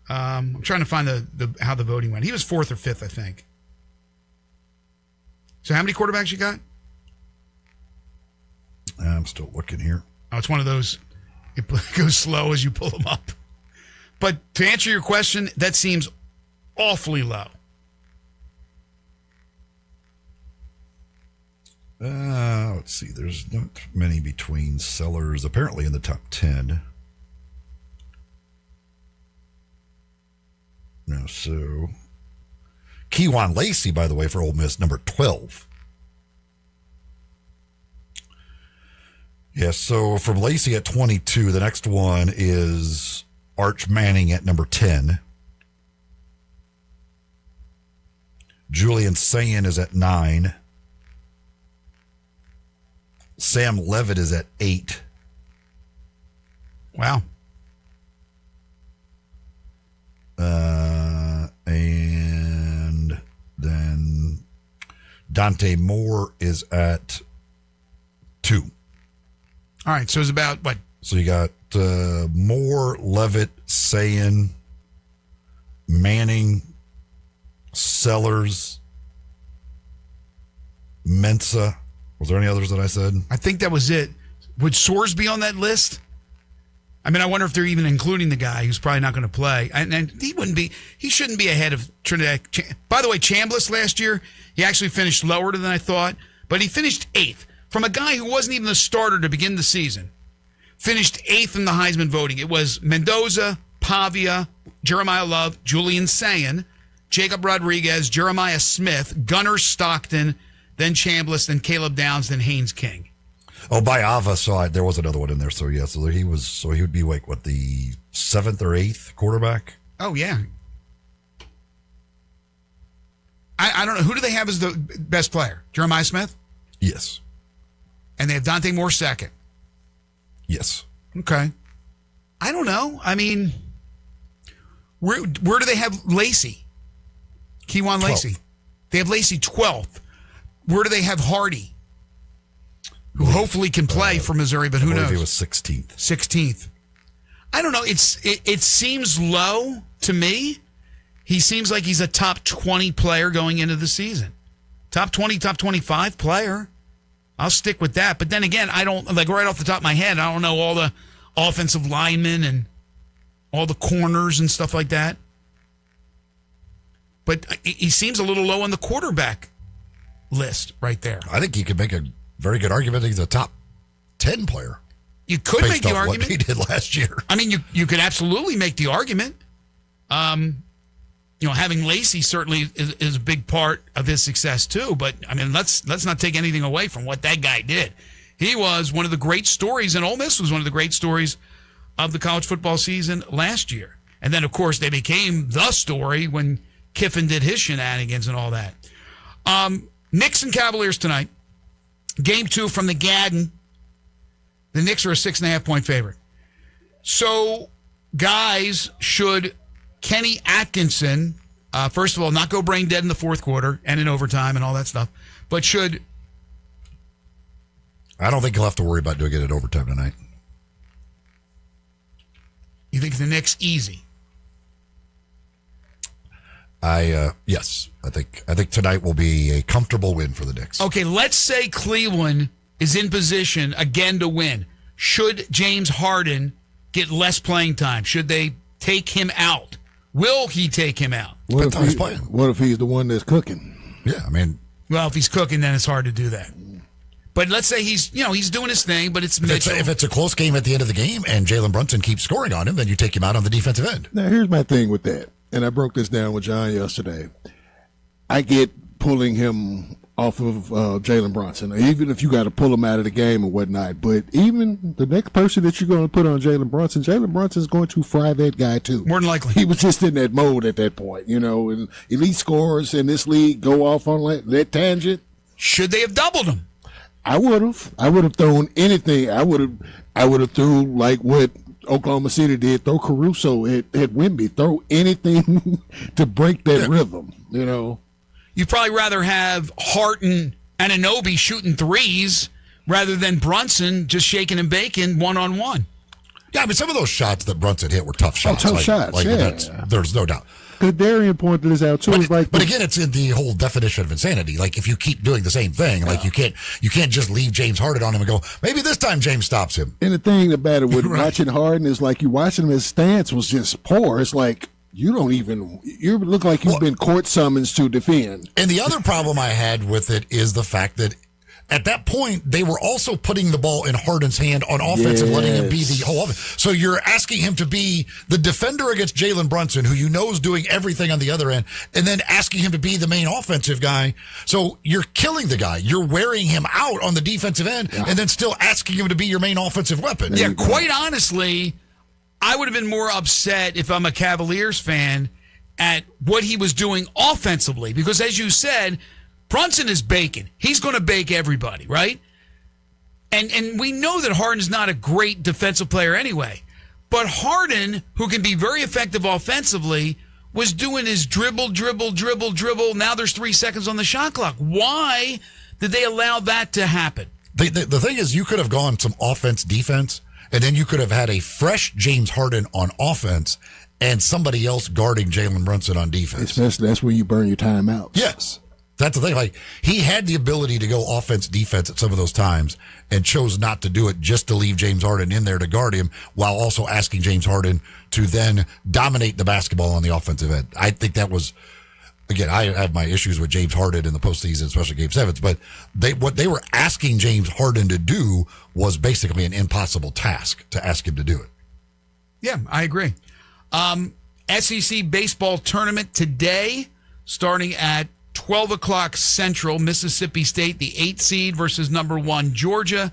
I'm trying to find the how the voting went. He was 4th or 5th, I think. So how many quarterbacks you got? I'm still looking here. Oh, it's one of those. It goes slow as you pull them up. But to answer your question, that seems awfully low. Let's see. There's not many between Sellers, apparently in the top 10. No, so Keywan Lacey, by the way, for Ole Miss, number 12. Yes, so from Lacey at 22, the next one is Arch Manning at number 10. Julian Sayin is at 9. Sam Levitt is at 8. Wow. And then Dante Moore is at 2. All right, so it's about what? So you got Moore, Levitt, Sayin, Manning, Sellers, Mensah. Was there any others that I said? I think that was it. Would Soares be on that list? I mean, I wonder if they're even including the guy who's probably not going to play. And he wouldn't be. He shouldn't be ahead of Trinidad. By the way, Chambliss last year, he actually finished lower than I thought, but he finished 8th. From a guy who wasn't even the starter to begin the season, finished 8th in the Heisman voting. It was Mendoza, Pavia, Jeremiah Love, Julian Sayin, Jacob Rodriguez, Jeremiah Smith, Gunnar Stockton, then Chambliss, then Caleb Downs, then Haynes King. Oh, by Ava, so there was another one in there. So yeah, so he would be like what, the 7th or 8th quarterback? Oh yeah. I don't know, who do they have as the best player? Jeremiah Smith? Yes. And they have Dante Moore second. Yes. Okay. I don't know. I mean, where do they have Lacey? Keywan Lacey. They have Lacey 12th. Where do they have Hardy? Who hopefully can play for Missouri, but who knows? He was 16th. 16th. I don't know. It seems low to me. He seems like he's a top 20 player going into the season. Top 20, top 25 player. I'll stick with that. But then again, I don't, like right off the top of my head, I don't know all the offensive linemen and all the corners and stuff like that. But he seems a little low on the quarterback list right there. I think you could make a very good argument that he's a top 10 player. You could make the argument. What he did last year. I mean, you could absolutely make the argument. Having Lacey certainly is a big part of his success too. But I mean, let's not take anything away from what that guy did. He was one of the great stories, and Ole Miss was one of the great stories of the college football season last year. And then, of course, they became the story when Kiffin did his shenanigans and all that. Knicks and Cavaliers tonight. Game 2 from the Gadden. The Knicks are a 6.5-point favorite. So, guys, should Kenny Atkinson, first of all, not go brain dead in the fourth quarter and in overtime and all that stuff, but should... I don't think he'll have to worry about doing it in overtime tonight. You think the Knicks easy? Yes. I think tonight will be a comfortable win for the Knicks. Okay, let's say Cleveland is in position again to win. Should James Harden get less playing time? Should they take him out? Will he take him out? What if he's the one that's cooking? Yeah, I mean... Well, if he's cooking, then it's hard to do that. But let's say he's doing his thing, but it's Mitchell. If it's a close game at the end of the game and Jalen Brunson keeps scoring on him, then you take him out on the defensive end. Now, here's my thing with that, and I broke this down with John yesterday. I get pulling him off of Jalen Brunson, even if you got to pull him out of the game or whatnot. But even the next person that you're going to put on Jalen Brunson's going to fry that guy too. More than likely. He was just in that mode at that point, and elite scorers in this league go off on that tangent. Should they have doubled him? I would have thrown anything. I would have thrown like what Oklahoma City did. Throw Caruso at Wemby. Throw anything to break that rhythm. You'd probably rather have Harton and Anunoby shooting threes rather than Brunson just shaking and baking one-on-one. Yeah, I mean, some of those shots that Brunson hit were tough shots. There's no doubt. Because Darian pointed this out too. But again, it's in the whole definition of insanity. Like if you keep doing the same thing, like you can't just leave James Harden on him and go, maybe this time James stops him. And the thing about it with watching Harden is like you watching him, his stance was just poor. It's like you look like you've been court summons to defend. And the other problem I had with it is the fact that at that point, they were also putting the ball in Harden's hand on offense and letting him be the whole offense. So you're asking him to be the defender against Jalen Brunson, who you know is doing everything on the other end, and then asking him to be the main offensive guy. So you're killing the guy. You're wearing him out on the defensive end, and then still asking him to be your main offensive weapon. Yeah, quite honestly, I would have been more upset if I'm a Cavaliers fan at what he was doing offensively, because as you said, Brunson is baking. He's going to bake everybody, right? And we know that Harden's not a great defensive player anyway. But Harden, who can be very effective offensively, was doing his dribble. Now there's 3 seconds on the shot clock. Why did they allow that to happen? The thing is, you could have gone some offense-defense, and then you could have had a fresh James Harden on offense and somebody else guarding Jalen Brunson on defense. Especially that's when you burn your timeouts. Yes. That's the thing. Like, he had the ability to go offense, defense at some of those times and chose not to do it, just to leave James Harden in there to guard him, while also asking James Harden to then dominate the basketball on the offensive end. I think that was, again, I have my issues with James Harden in the postseason, especially Game 7s, but what they were asking James Harden to do was basically an impossible task to ask him to do it. Yeah, I agree. SEC baseball tournament today, starting at 12 o'clock Central. Mississippi State, the 8th seed versus number 1 Georgia.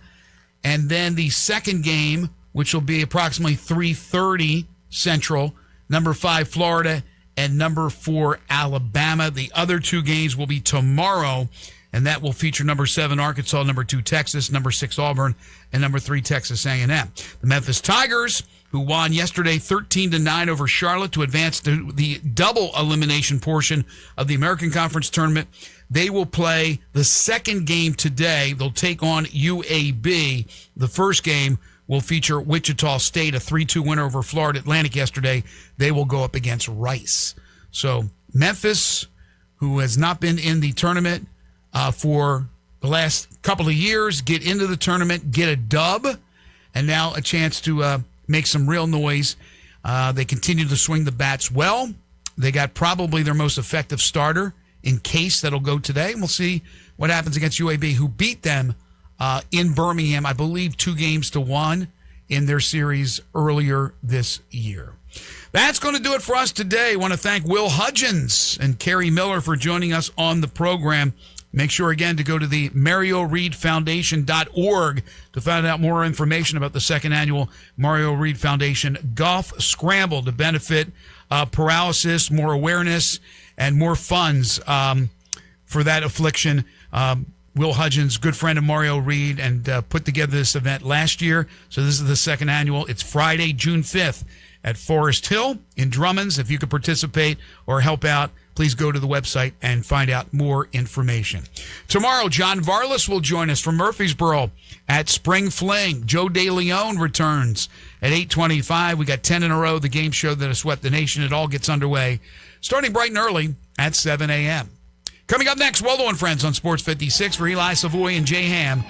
And then the second game, which will be approximately 3:30 Central, number 5 Florida and number 4 Alabama. The other 2 games will be tomorrow, and that will feature number 7 Arkansas, number 2 Texas, number 6 Auburn, and number 3 Texas A&M. The Memphis Tigers, who won yesterday 13-9 over Charlotte to advance to the double elimination portion of the American Conference Tournament. They will play the second game today. They'll take on UAB. The first game will feature Wichita State, a 3-2 winner over Florida Atlantic yesterday. They will go up against Rice. So Memphis, who has not been in the tournament for the last couple of years, get into the tournament, get a dub, and now a chance to make some real noise. They continue to swing the bats well. They got probably their most effective starter in Case that'll go today. And we'll see what happens against UAB, who beat them in Birmingham, I believe 2-1 in their series earlier this year. That's going to do it for us today. I want to thank Will Hudgens and Carrie Miller for joining us on the program. Make sure, again, to go to the MarioReedFoundation.org to find out more information about the second annual Mario Reed Foundation Golf Scramble to benefit paralysis, more awareness, and more funds for that affliction. Will Hudgens, good friend of Mario Reed, and put together this event last year. So this is the second annual. It's Friday, June 5th at Forest Hill in Drummond's. If you could participate or help out, please go to the website and find out more information. Tomorrow, John Varlas will join us from Murfreesboro at Spring Fling. Joe DeLeon returns at 8:25. We got 10 in a row, the game show that has swept the nation. It all gets underway, starting bright and early at 7 a.m. Coming up next, Waldo and Friends on Sports 56 for Eli Savoy and Jay Ham.